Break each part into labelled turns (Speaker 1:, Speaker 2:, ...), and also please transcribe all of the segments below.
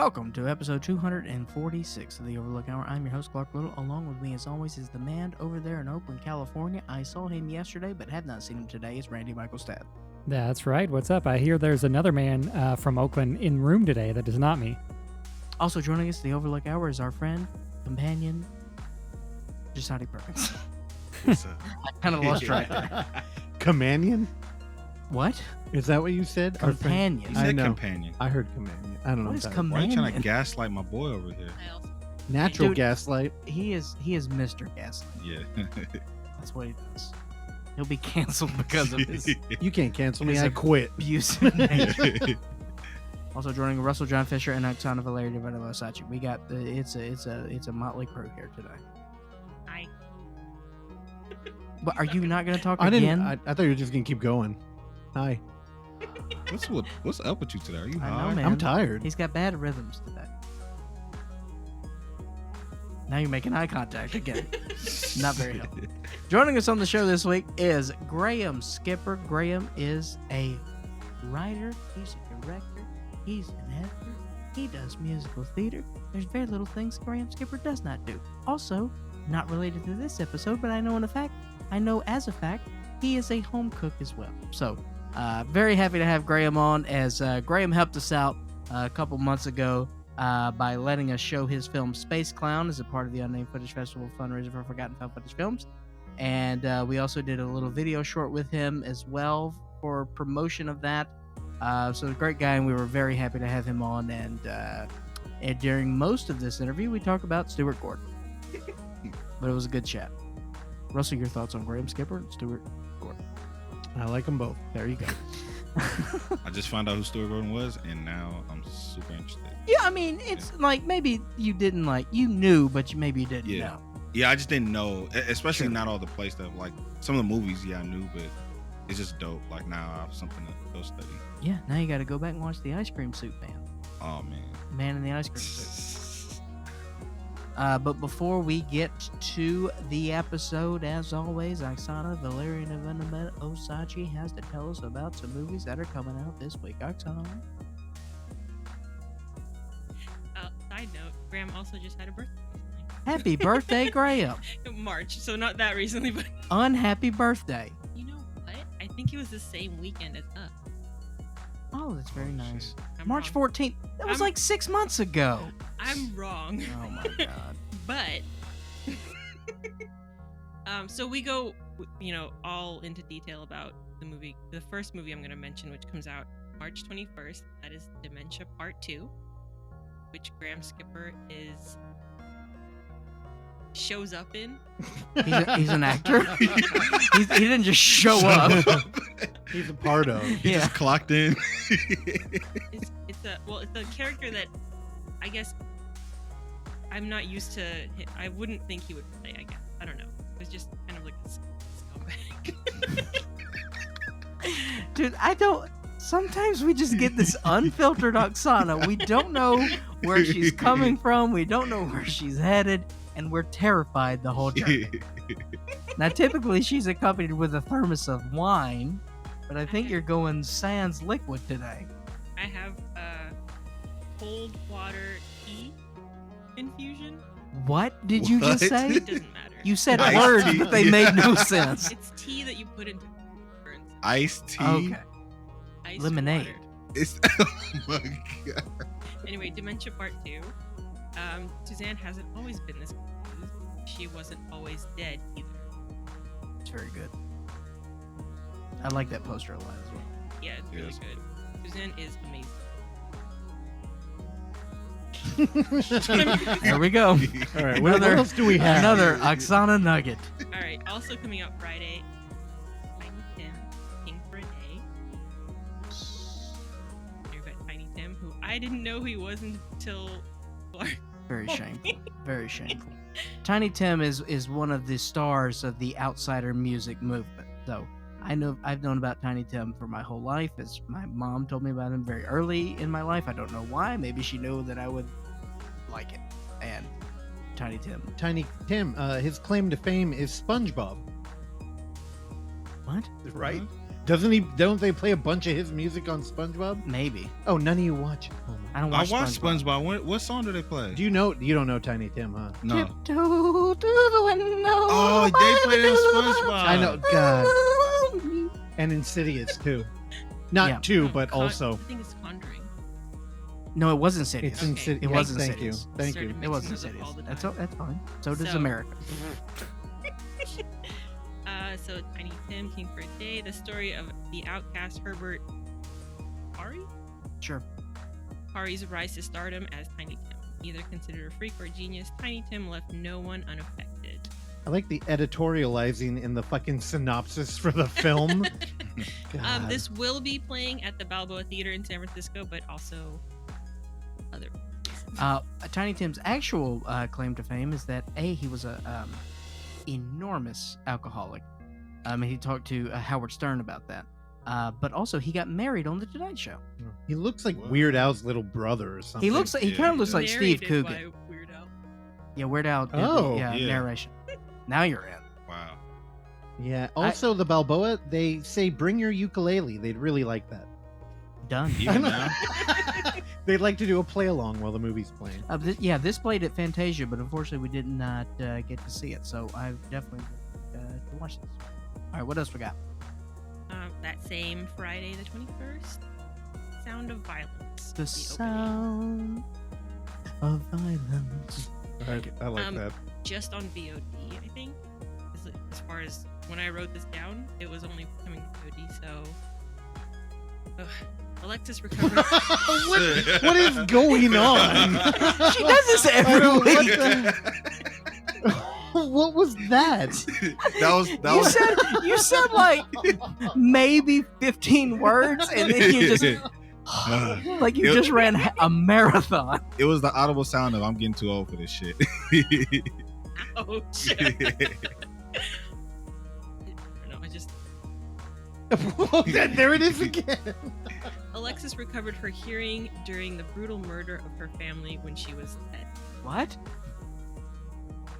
Speaker 1: Welcome to episode 246 of the Overlook Hour. I'm your host, Clark Little. Along with me, as always, is the man over there in Oakland, California. I saw him yesterday, but have not seen him today. It's Randy Michael Stad.
Speaker 2: That's right. What's up? I hear there's another man from Oakland in room today that is not me.
Speaker 1: Also joining us at the Overlook Hour is our friend, companion, Jasadi Perkins. I kind of lost track there.
Speaker 3: Companion?
Speaker 1: What?
Speaker 3: Is that what you said?
Speaker 1: Companion.
Speaker 4: You said companion.
Speaker 3: I heard companion. I don't know.
Speaker 1: What is
Speaker 4: Why are
Speaker 1: companion?
Speaker 4: you trying to gaslight my boy over here?
Speaker 3: Natural
Speaker 1: Dude.
Speaker 3: gaslight.
Speaker 1: He is Mr. Gaslight.
Speaker 4: Yeah.
Speaker 1: That's what he does. He'll be canceled because of his
Speaker 3: You can't cancel me.
Speaker 1: It's
Speaker 3: I
Speaker 1: a-
Speaker 3: quit.
Speaker 1: abusive nature. Also joining Russell John Fisher and Oksana Valeria Devanovasachi. We got it's a motley crew here today.
Speaker 5: Hi.
Speaker 1: But are you not going to talk
Speaker 3: I
Speaker 1: again?
Speaker 3: didn't. I thought you were just gonna keep going. Hi.
Speaker 4: What's up with you today? Are you
Speaker 1: I know,
Speaker 4: high?
Speaker 1: man.
Speaker 3: I'm tired.
Speaker 1: He's got bad rhythms today. Now you're making eye contact again. Not very helpful. Joining us on the show this week is Graham Skipper. Graham is a writer. He's a director. He's an editor. He does musical theater. There's very little things Graham Skipper does not do. Also, not related to this episode, but I know as a fact, he is a home cook as well. So, very happy to have Graham on, as Graham helped us out a couple months ago by letting us show his film Space Clown as a part of the Unnamed Footage Festival fundraiser for Forgotten Found Footage Films. And we also did a little video short with him as well for promotion of that. So a great guy, and we were very happy to have him on. And during most of this interview, we talked about Stuart Gordon. But it was a good chat. Russell, your thoughts on Graham Skipper and Stuart Gordon?
Speaker 3: I like them both.
Speaker 1: There you go.
Speaker 4: I just found out who Stuart Gordon was, and now I'm super interested.
Speaker 1: Yeah, I mean, it's like maybe you didn't you knew, but maybe you didn't know.
Speaker 4: Yeah, I just didn't know, especially
Speaker 1: Sure.
Speaker 4: not all the play stuff. Like some of the movies, I knew, but it's just dope. Like now I have something to go study.
Speaker 1: Yeah, now you got to go back and watch the Ice Cream Suit Man.
Speaker 4: Oh man.
Speaker 1: Man in the Ice Cream Suit. But before we get to the episode, as always, Oksana Valeria Devanovasachi has to tell us about some movies that are coming out this week. Oksana.
Speaker 5: Side note, Graham also just had a birthday recently.
Speaker 1: Happy birthday, Graham.
Speaker 5: March, so not that recently, but
Speaker 1: Unhappy birthday.
Speaker 5: you know what? I think it was the same weekend as us.
Speaker 1: Oh, that's very
Speaker 4: Oh,
Speaker 1: nice.
Speaker 4: shit.
Speaker 5: I'm
Speaker 1: March
Speaker 5: wrong.
Speaker 1: 14th. That was
Speaker 5: I'm-
Speaker 1: like 6 months ago.
Speaker 5: I'm wrong.
Speaker 1: Oh my god.
Speaker 5: But so we go, all into detail about the movie. The first movie I'm going to mention, which comes out March 21st, that is Dementia Part II, which Graham Skipper shows up in.
Speaker 1: He's an actor. He didn't just show up.
Speaker 3: He's a part of.
Speaker 4: He
Speaker 1: Yeah.
Speaker 4: just clocked in.
Speaker 5: It's a character that I guess I'm not used to. I wouldn't think he would play. I guess I don't know. It was just kind of like a scumbag.
Speaker 1: Dude, I don't. Sometimes we just get this unfiltered Oksana. We don't know where she's coming from. We don't know where she's headed, and we're terrified the whole journey. Now, typically, she's accompanied with a thermos of wine, but I think you're going sans liquid today.
Speaker 5: I have cold water tea infusion.
Speaker 1: What did you just
Speaker 4: What?
Speaker 1: say?
Speaker 5: It doesn't matter.
Speaker 1: You said
Speaker 4: Iced
Speaker 1: words,
Speaker 4: tea?
Speaker 1: but they made no sense.
Speaker 5: It's tea that you put into burns.
Speaker 4: Iced tea.
Speaker 1: Okay.
Speaker 5: Iced
Speaker 1: Lemonade.
Speaker 5: water.
Speaker 4: It's oh my god.
Speaker 5: Anyway, Dementia Part 2. Suzanne hasn't always been this confused. She wasn't always dead either.
Speaker 1: It's very good. I like that poster a lot as well.
Speaker 5: Yeah, it's really
Speaker 4: Yes.
Speaker 5: good. Suzanne is amazing.
Speaker 1: There we go.
Speaker 3: All right. What
Speaker 1: Another-
Speaker 3: else do we have?
Speaker 1: Another Oksana nugget.
Speaker 5: All right. Also coming out Friday, Tiny Tim, King for a Day. You've got Tiny Tim, who I didn't know who he was until Clark.
Speaker 1: Very shameful. Very shameful. Tiny Tim is one of the stars of the outsider music movement. So I've known about Tiny Tim for my whole life, as my mom told me about him very early in my life. I don't know why. Maybe she knew that I would like it. And Tiny Tim.
Speaker 3: Tiny Tim. His claim to fame is SpongeBob.
Speaker 1: What?
Speaker 3: Right? Don't they play a bunch of his music on SpongeBob?
Speaker 1: Maybe.
Speaker 3: Oh, none of you watch it. Oh my.
Speaker 1: I don't
Speaker 4: I
Speaker 1: watch
Speaker 4: watched SpongeBob. What song do they play?
Speaker 3: Do you know? You don't know Tiny Tim, huh?
Speaker 4: No.
Speaker 1: Tiptoe to the window.
Speaker 4: Oh, they played it in SpongeBob.
Speaker 3: I know. God. And Insidious too. Not
Speaker 1: Yeah.
Speaker 3: two, but
Speaker 5: I
Speaker 3: also.
Speaker 5: think it's Conjuring.
Speaker 1: No, it wasn't Insidious.
Speaker 3: It's
Speaker 5: Okay.
Speaker 3: Insidious.
Speaker 1: It wasn't
Speaker 3: Thank you.
Speaker 1: Insidious.
Speaker 3: Thank
Speaker 5: Started
Speaker 3: you.
Speaker 1: It wasn't
Speaker 5: mixing those up
Speaker 1: Insidious.
Speaker 5: all the
Speaker 1: That's
Speaker 5: time.
Speaker 1: fine. So does
Speaker 5: So-
Speaker 1: America.
Speaker 5: So Tiny Tim, King for a Day, the story of the outcast Herbert Hari?
Speaker 1: Sure.
Speaker 5: Hari's rise to stardom as Tiny Tim. Either considered a freak or a genius, Tiny Tim left no one unaffected.
Speaker 3: I like the editorializing in the fucking synopsis for the film. God.
Speaker 5: This will be playing at the Balboa Theater in San Francisco, but also other places.
Speaker 1: Tiny Tim's actual claim to fame is that he was a enormous alcoholic. He talked to Howard Stern about that. But also he got married on the Tonight Show.
Speaker 3: He looks like
Speaker 4: What?
Speaker 3: Weird Al's little brother or something.
Speaker 1: He looks like
Speaker 4: Yeah,
Speaker 1: kind of
Speaker 4: he
Speaker 1: looks like
Speaker 4: does.
Speaker 1: Steve
Speaker 5: Narrated
Speaker 1: Coogan.
Speaker 5: by Weird Al.
Speaker 1: Yeah, Weird Al. did the,
Speaker 3: Oh.
Speaker 1: yeah,
Speaker 4: Yeah.
Speaker 1: narration. Now you're in.
Speaker 4: Wow.
Speaker 3: Yeah. Also, the Balboa, they say bring your ukulele. They'd really like that.
Speaker 1: Done.
Speaker 4: Even now?
Speaker 3: They'd like to do a play along while the movie's playing.
Speaker 1: This played at Fantasia, but unfortunately we did not get to see it. So I definitely to watch this. All right, what else we got?
Speaker 5: That same Friday, the 21st, Sound of Violence.
Speaker 1: The
Speaker 5: is opening.
Speaker 1: sound of violence.
Speaker 3: I like
Speaker 5: Um,
Speaker 3: that.
Speaker 5: Just on VOD, I think. As far as when I wrote this down, it was only coming to VOD, so. Ugh. Alexis recovered.
Speaker 3: What is going on?
Speaker 1: She does this every
Speaker 3: I don't know,
Speaker 1: week.
Speaker 3: What was that?
Speaker 1: You said like maybe 15 words, and then you just like you
Speaker 4: It-
Speaker 1: just ran a marathon.
Speaker 4: It was the audible sound of I'm getting too old for this shit.
Speaker 5: Ouch. No, I just.
Speaker 3: There it is again.
Speaker 5: Alexis recovered her hearing during the brutal murder of her family when she was 10.
Speaker 1: What?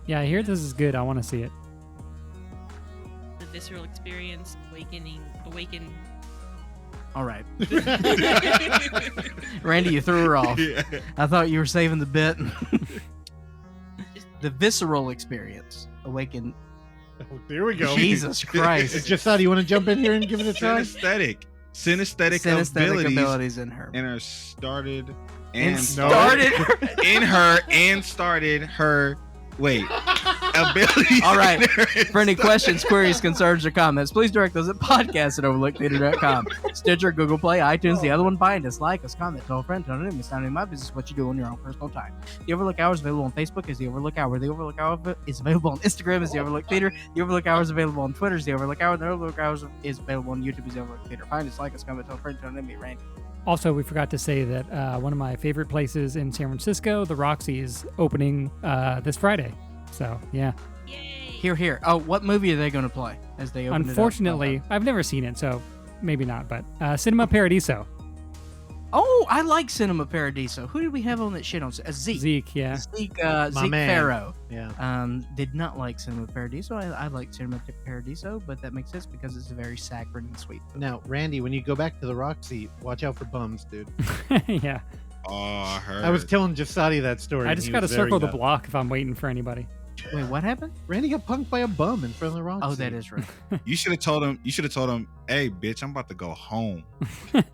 Speaker 2: Yeah, I hear this is good. I want to see it.
Speaker 5: The visceral experience, awakened.
Speaker 1: All right, Randy, you threw her off.
Speaker 4: Yeah.
Speaker 1: I thought you were saving the bit. The visceral experience awakened.
Speaker 3: Oh, there we go.
Speaker 1: Jesus Christ.
Speaker 3: Just thought you want to jump in here and give it a try.
Speaker 4: Synesthetic
Speaker 1: abilities in her.
Speaker 4: and her started her abilities.
Speaker 1: All right.
Speaker 4: in her
Speaker 1: For any
Speaker 4: started-
Speaker 1: questions, queries, concerns, or comments, please direct those at podcast@overlooktheater.com. Stitcher, Google Play, iTunes, the other one. Find us, like us, comment, tell a friend, tell an enemy. It's not in my business what you do on your own personal time. The Overlook Hour is available on Facebook as The Overlook Hour. The Overlook Hour is available on Instagram as The Overlook Theater. The Overlook Hour is available on Twitter as The Overlook Hour. The Overlook Hour is available on YouTube as The Overlook Theater. Find us, like us, comment, tell a friend, tell an enemy. Randy.
Speaker 2: Also, we forgot to say that one of my favorite places in San Francisco, the Roxy, is opening this Friday. So, yeah.
Speaker 5: Yay!
Speaker 1: Here, here. Oh, what movie are they going to play as they open
Speaker 2: Unfortunately, I've never seen it, so maybe not. But Cinema Paradiso.
Speaker 1: Oh, I like Cinema Paradiso. Who did we have on that shit on? Zeke.
Speaker 2: Zeke, yeah.
Speaker 1: Zeke
Speaker 3: My man.
Speaker 1: Farrow.
Speaker 3: Yeah.
Speaker 1: Did not like Cinema Paradiso. I like Cinema Paradiso, but that makes sense because it's very saccharine and sweet.
Speaker 3: Now, Randy, when you go back to the Roxy, watch out for bums, dude.
Speaker 2: Yeah.
Speaker 4: Oh, I heard.
Speaker 3: I was telling Jasadi that story.
Speaker 2: I
Speaker 3: and
Speaker 2: just
Speaker 3: he
Speaker 2: got to
Speaker 3: was very
Speaker 2: circle the
Speaker 3: gut.
Speaker 2: block if I'm waiting for anybody.
Speaker 1: Wait, what happened?
Speaker 3: Randy got punked by a bum in front of the Roxy.
Speaker 1: Oh, that is right.
Speaker 4: You should have told him. Hey, bitch, I'm about to go home.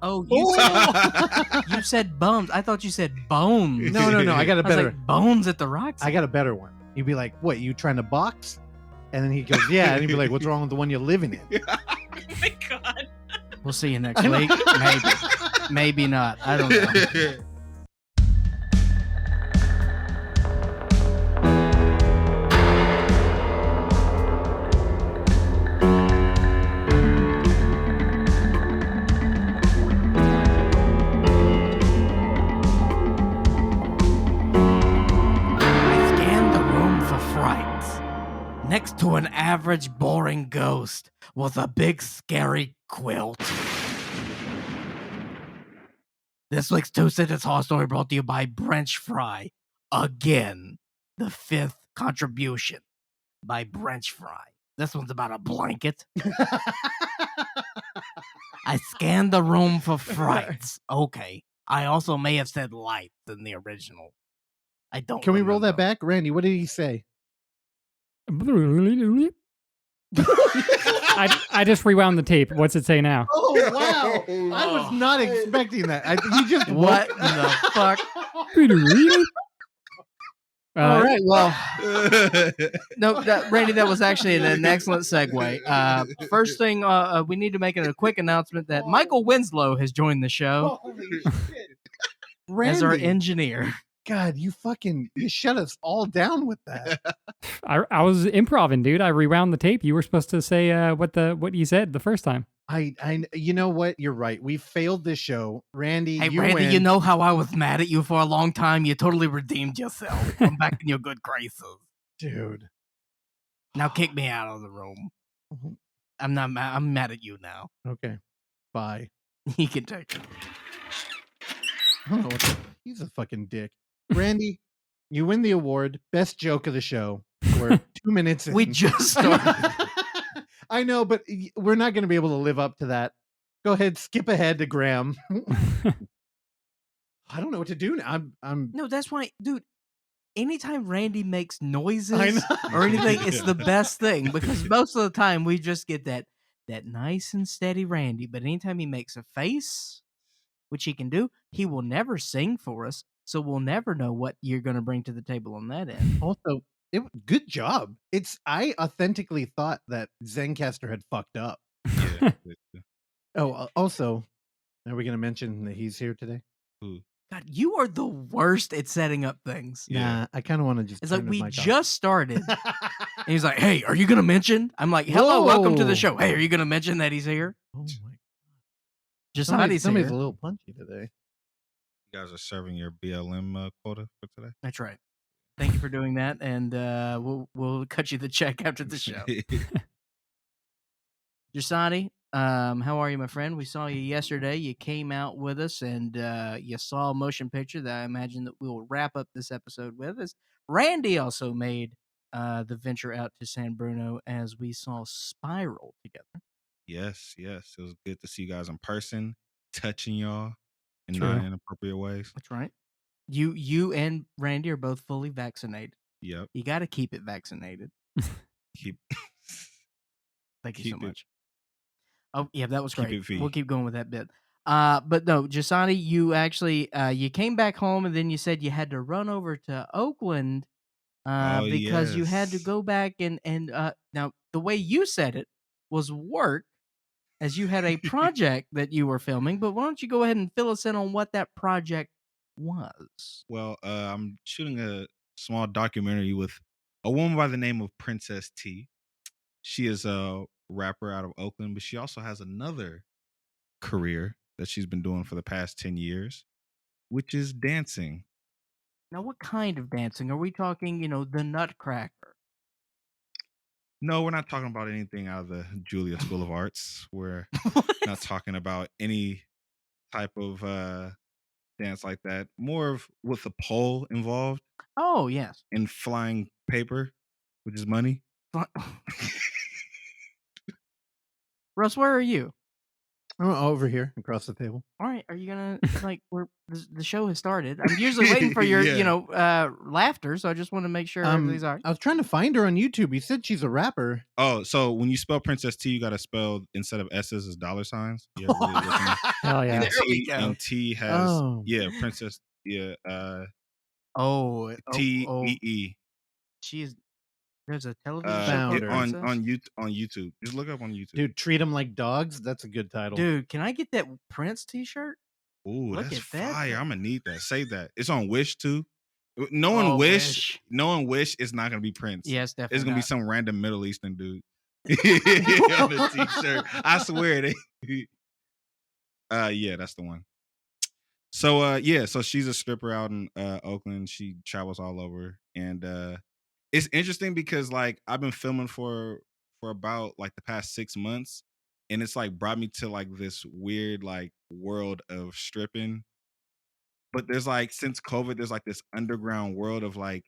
Speaker 1: Oh,
Speaker 3: Oh!
Speaker 1: you said bums. I thought you said bones.
Speaker 3: No, I got a
Speaker 1: I was
Speaker 3: better.
Speaker 1: like, bones at the Roxy.
Speaker 3: I got a better one. You'd be like, "What? You trying to box?" And then he goes, "Yeah." And he'd be like, "What's wrong with the one you're living in?"
Speaker 5: Oh my god.
Speaker 1: We'll see you next
Speaker 3: I know.
Speaker 1: week. Maybe. Maybe not. I don't know. I scanned the room for fright. Next to an average boring ghost was a big scary quilt. This week's Two Sentence Horror Story brought to you by French Fry. Again, the fifth contribution by French Fry. This one's about a blanket. I scanned the room for frights. Okay. I also may have said lights in the original. I don't.
Speaker 3: Can we roll that
Speaker 1: remember.
Speaker 3: back, Randy? What did he say?
Speaker 2: I just rewound the tape. What's it say now?
Speaker 3: Oh wow! I was not expecting that. You just
Speaker 1: What the fuck? All right. Well, no, Randy, that was actually an excellent segue. First thing, we need to make a quick announcement that Michael Winslow has joined the show
Speaker 3: Holy shit! Randy,
Speaker 1: as our engineer.
Speaker 3: God, you shut us all down with that.
Speaker 2: I was improvising, dude. I rewound the tape. You were supposed to say what you said the first time.
Speaker 3: You know what? You're right. We failed this show, Randy.
Speaker 1: Hey,
Speaker 3: you
Speaker 1: Randy,
Speaker 3: win.
Speaker 1: you know how I was mad at you for a long time? You totally redeemed yourself. Come back in your good graces.
Speaker 3: Dude.
Speaker 1: Now kick me out of the room. I'm not mad. I'm mad at you now.
Speaker 3: Okay. Bye.
Speaker 1: You can take it.
Speaker 3: I don't know what he's a fucking dick. Randy, you win the award, best joke of the show. We're 2 minutes in.
Speaker 1: We just started.
Speaker 3: I know, but we're not going to be able to live up to that. Go ahead, skip ahead to Graham. I don't know what to do now. I'm
Speaker 1: No, that's why, dude. Anytime Randy makes
Speaker 3: I
Speaker 1: noises
Speaker 3: know.
Speaker 1: or anything, it's the best thing because most of the time we just get that nice and steady Randy. But anytime he makes a face, which he can do, he will never sing for us, so we'll never know what you're going to bring to the table on that end.
Speaker 3: Also, good job. I authentically thought that Zencaster had fucked up.
Speaker 4: Yeah.
Speaker 3: Oh, also, are we going to mention that he's here today?
Speaker 1: God, you are the worst at setting up things.
Speaker 4: Yeah.
Speaker 3: Nah, I kind of want to just.
Speaker 1: It's
Speaker 3: turn
Speaker 1: like
Speaker 3: his
Speaker 1: we
Speaker 3: mic off.
Speaker 1: just started, and he's like, "Hey, are you going to mention?" I'm like, "Hello, welcome to the
Speaker 3: Whoa.
Speaker 1: show." Hey, are you going to mention that he's here?
Speaker 3: Oh my!
Speaker 1: Just
Speaker 3: Somebody's
Speaker 1: here.
Speaker 3: a little punchy today.
Speaker 4: You guys are serving your BLM quota for today.
Speaker 1: That's right. Thank you for doing that, and we'll cut you the check after the show. Jasadi, how are you, my friend? We saw you yesterday. You came out with us, and you saw a motion picture that I imagine that we will wrap up this episode with. As Randy also made the venture out to San Bruno as we saw Spiral together.
Speaker 4: Yes. It was good to see you guys in person, touching y'all in
Speaker 3: True.
Speaker 4: non-inappropriate ways.
Speaker 1: That's right. You and Randy are both fully vaccinated.
Speaker 4: Yep.
Speaker 1: You got to keep it vaccinated.
Speaker 4: Keep.
Speaker 1: Thank you
Speaker 4: Keep
Speaker 1: so
Speaker 4: it-
Speaker 1: much. Oh, yeah, that was
Speaker 4: Keep
Speaker 1: great.
Speaker 4: it V.
Speaker 1: We'll keep going with that bit. But no, Jasani, you actually you came back home and then you said you had to run over to Oakland because you had to
Speaker 4: yes.
Speaker 1: go back and now the way you said it was work as you had a project that you were filming. But why don't you go ahead and fill us in on what that project was?
Speaker 4: Well, I'm shooting a small documentary with a woman by the name of Princess T. She is a rapper out of Oakland, but she also has another career that she's been doing for the past 10 years, which is dancing.
Speaker 1: Now, what kind of dancing? Are we talking, the Nutcracker?
Speaker 4: No, we're not talking about anything out of the Julia School of Arts. We're not talking about any type of dance like that. More of with the pole involved
Speaker 1: Oh, yes.
Speaker 4: and flying paper, which is money.
Speaker 1: Russ, where are you?
Speaker 3: Oh, over here across the table.
Speaker 1: All right, are you gonna the show has started? I'm usually waiting for your
Speaker 4: Yeah.
Speaker 1: laughter, so I just want to make sure everything's all right.
Speaker 3: I was trying to find her on YouTube. You said she's a rapper.
Speaker 4: Oh, so when you spell Princess T, you got to spell instead of S's is dollar signs. Yeah, really looking.
Speaker 2: Hell yeah.
Speaker 1: There we go.
Speaker 4: And T has
Speaker 3: Oh.
Speaker 4: Princess T
Speaker 1: Oh,
Speaker 4: E.
Speaker 1: there's a television show
Speaker 3: Found
Speaker 1: called
Speaker 3: her.
Speaker 1: Princess?
Speaker 4: on YouTube. Just look up on YouTube.
Speaker 3: Dude, treat them like dogs. That's a good title.
Speaker 1: Dude, can I get that Prince T-shirt?
Speaker 4: Ooh,
Speaker 1: look
Speaker 4: that's
Speaker 1: at that.
Speaker 4: fire! I'm gonna need that. Save that. It's on Wish too. Knowing Wish is not gonna be Prince.
Speaker 1: Yes, definitely.
Speaker 4: It's gonna be
Speaker 1: not.
Speaker 4: some random Middle Eastern dude on the T-shirt. I swear they. Yeah, that's the one. So so she's a stripper out in Oakland. She travels all over, and it's interesting because like I've been filming for about like the past 6 months, and it's like brought me to like this weird like world of stripping. But there's like since COVID, there's like this underground world of like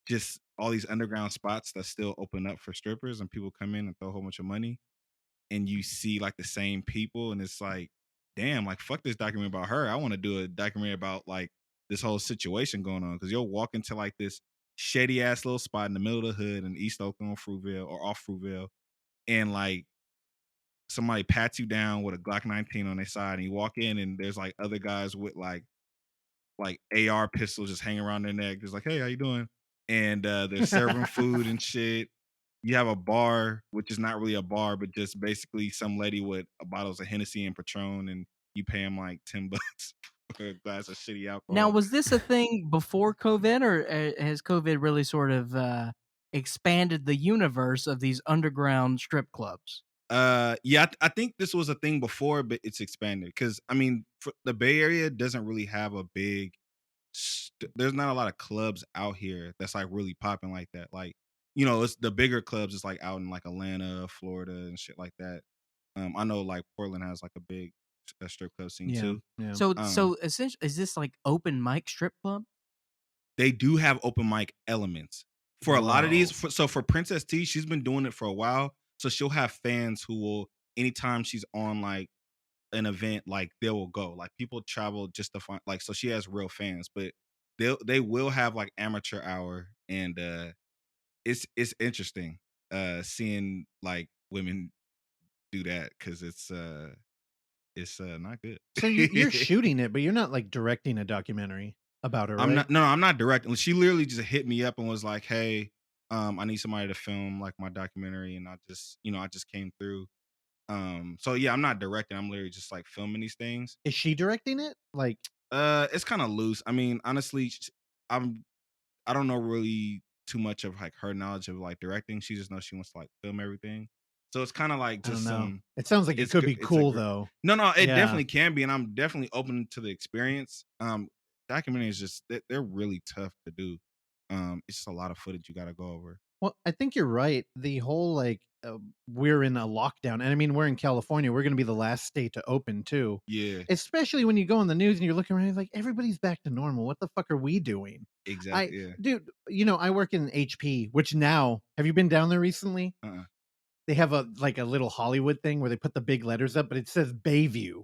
Speaker 4: just all these underground spots that still open up for strippers, and people come in and throw a whole bunch of money. and you see like the same people, and it's like, damn, like fuck this documentary about her. I want to do a documentary about like this whole situation going on, because you'll walk into like this shady ass little spot in the middle of the hood in East Oakland or Fruitvale or off Fruitvale, and like somebody pats you down with a Glock 19 on their side, and you walk in and there's like other guys with like AR pistols just hanging around their neck, just like, hey, how you doing? And they're serving food and shit. You have a bar, which is not really a bar, but just basically some lady with bottles of Hennessy and Patron, and you pay them like $10 for a glass of shitty alcohol.
Speaker 1: Now, was this a thing before COVID, or has COVID really sort of expanded the universe of these underground strip clubs?
Speaker 4: Yeah, I think this was a thing before, but it's expanded, because I mean, the Bay Area doesn't really have a big. There's not a lot of clubs out here that's like really popping like that. Like, you know, it's the bigger clubs. It's like out in like Atlanta, Florida, and shit like that. I know like Portland has like a big strip club scene too.
Speaker 3: Yeah.
Speaker 1: So essentially, is this like open mic strip club?
Speaker 4: They do have open mic elements for a lot of these.
Speaker 3: Whoa.
Speaker 4: So for Princess T, she's been doing it for a while. So she'll have fans who will, anytime she's on like an event, like they will go. Like people travel just to find, like, so she has real fans, but they will have like amateur hour, and it's interesting seeing like women do that, because it's not good.
Speaker 3: So you're shooting it, but you're not like directing a documentary about her, right?
Speaker 4: I'm not directing. She literally just hit me up and was like, hey, I need somebody to film like my documentary, and I just came through. So yeah, I'm not directing. I'm literally just like filming these things.
Speaker 3: Is she directing it? Like,
Speaker 4: It's kind of loose. I mean, honestly, I don't know really too much of like her knowledge of like directing. She just knows she wants to like film everything. So it's kind of like
Speaker 3: I don't
Speaker 4: just
Speaker 3: know. It sounds like it could be cool though.
Speaker 4: No, it
Speaker 3: Yeah.
Speaker 4: definitely can be, and I'm definitely open to the experience. Documentaries just they're really tough to do. It's just a lot of footage you got to go over.
Speaker 3: Well, I think you're right. The whole like we're in a lockdown, and I mean we're in California. We're going to be the last state to open too.
Speaker 4: Yeah,
Speaker 3: Especially when you go on the news and you're looking around, you're like everybody's back to normal. What the fuck are we doing?
Speaker 4: exactly. Yeah.
Speaker 3: Dude, you know I work in HP, which now have you been down there recently? They have a like a little Hollywood thing where they put the big letters up, but it says Bayview.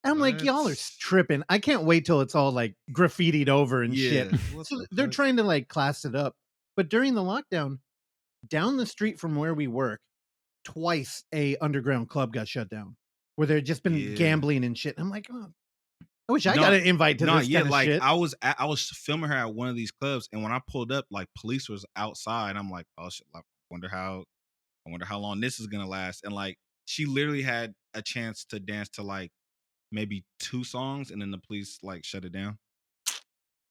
Speaker 3: I'm like, y'all are
Speaker 4: What?
Speaker 3: tripping. I can't wait till it's all like graffitied over and shit.
Speaker 4: Yeah. What
Speaker 3: So
Speaker 4: the
Speaker 3: they're
Speaker 4: fuck?
Speaker 3: trying to like class it up. But during the lockdown, down the street from where we work, twice a underground club got shut down where they'd just been
Speaker 4: Yeah.
Speaker 3: gambling and shit. I'm like, oh, I wish I
Speaker 4: No,
Speaker 3: got an invite to
Speaker 4: No,
Speaker 3: this
Speaker 4: yeah,
Speaker 3: kind of
Speaker 4: like
Speaker 3: shit.
Speaker 4: I was filming her at one of these clubs, and when I pulled up, like police was outside. I'm like, oh shit, like, I wonder how long this is gonna last. And like she literally had a chance to dance to like maybe 2 songs, and then the police like shut it down.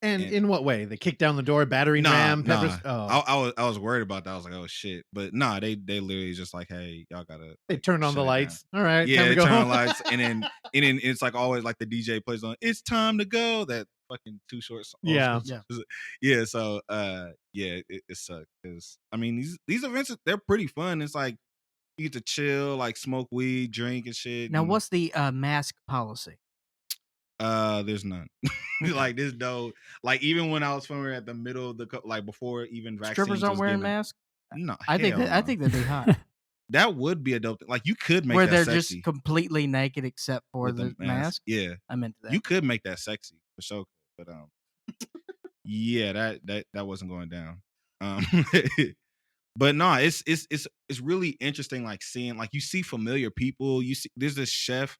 Speaker 3: And in what way? They kicked down the door, battering ram, peppers.
Speaker 4: Nah.
Speaker 3: Oh,
Speaker 4: I was worried about that. I was like, oh shit. But nah, they literally just like, hey, y'all gotta.
Speaker 3: they
Speaker 4: like,
Speaker 3: turned on
Speaker 4: shut
Speaker 3: the
Speaker 4: it down.
Speaker 3: lights. All right,
Speaker 4: Yeah,
Speaker 3: time
Speaker 4: they
Speaker 3: to go
Speaker 4: turn on
Speaker 3: home.
Speaker 4: the lights, and then it's like always like the DJ plays on "It's Time to Go," that fucking Too Short song.
Speaker 3: Yeah.
Speaker 4: Yeah. So yeah, it sucked, because I mean these events, they're pretty fun. It's like you get to chill, like smoke weed, drink and shit.
Speaker 1: Now,
Speaker 4: and,
Speaker 1: what's the mask policy?
Speaker 4: there's none. Like this dope. Like even when I was filming at the middle of like before even vaccines
Speaker 1: Strippers aren't
Speaker 4: was
Speaker 1: wearing
Speaker 4: given.
Speaker 1: masks.
Speaker 4: No,
Speaker 1: I think
Speaker 4: hell
Speaker 1: I
Speaker 4: no.
Speaker 1: think that'd be hot.
Speaker 4: That would be a dope thing. Like you could make
Speaker 1: Where
Speaker 4: that
Speaker 1: they're
Speaker 4: sexy
Speaker 1: just completely naked except for
Speaker 4: with
Speaker 1: the mask.
Speaker 4: Yeah.
Speaker 1: I'm into that.
Speaker 4: You could make that sexy for sure, but yeah, that wasn't going down. But no, it's really interesting, like seeing, like you see familiar people. You see, there's this chef.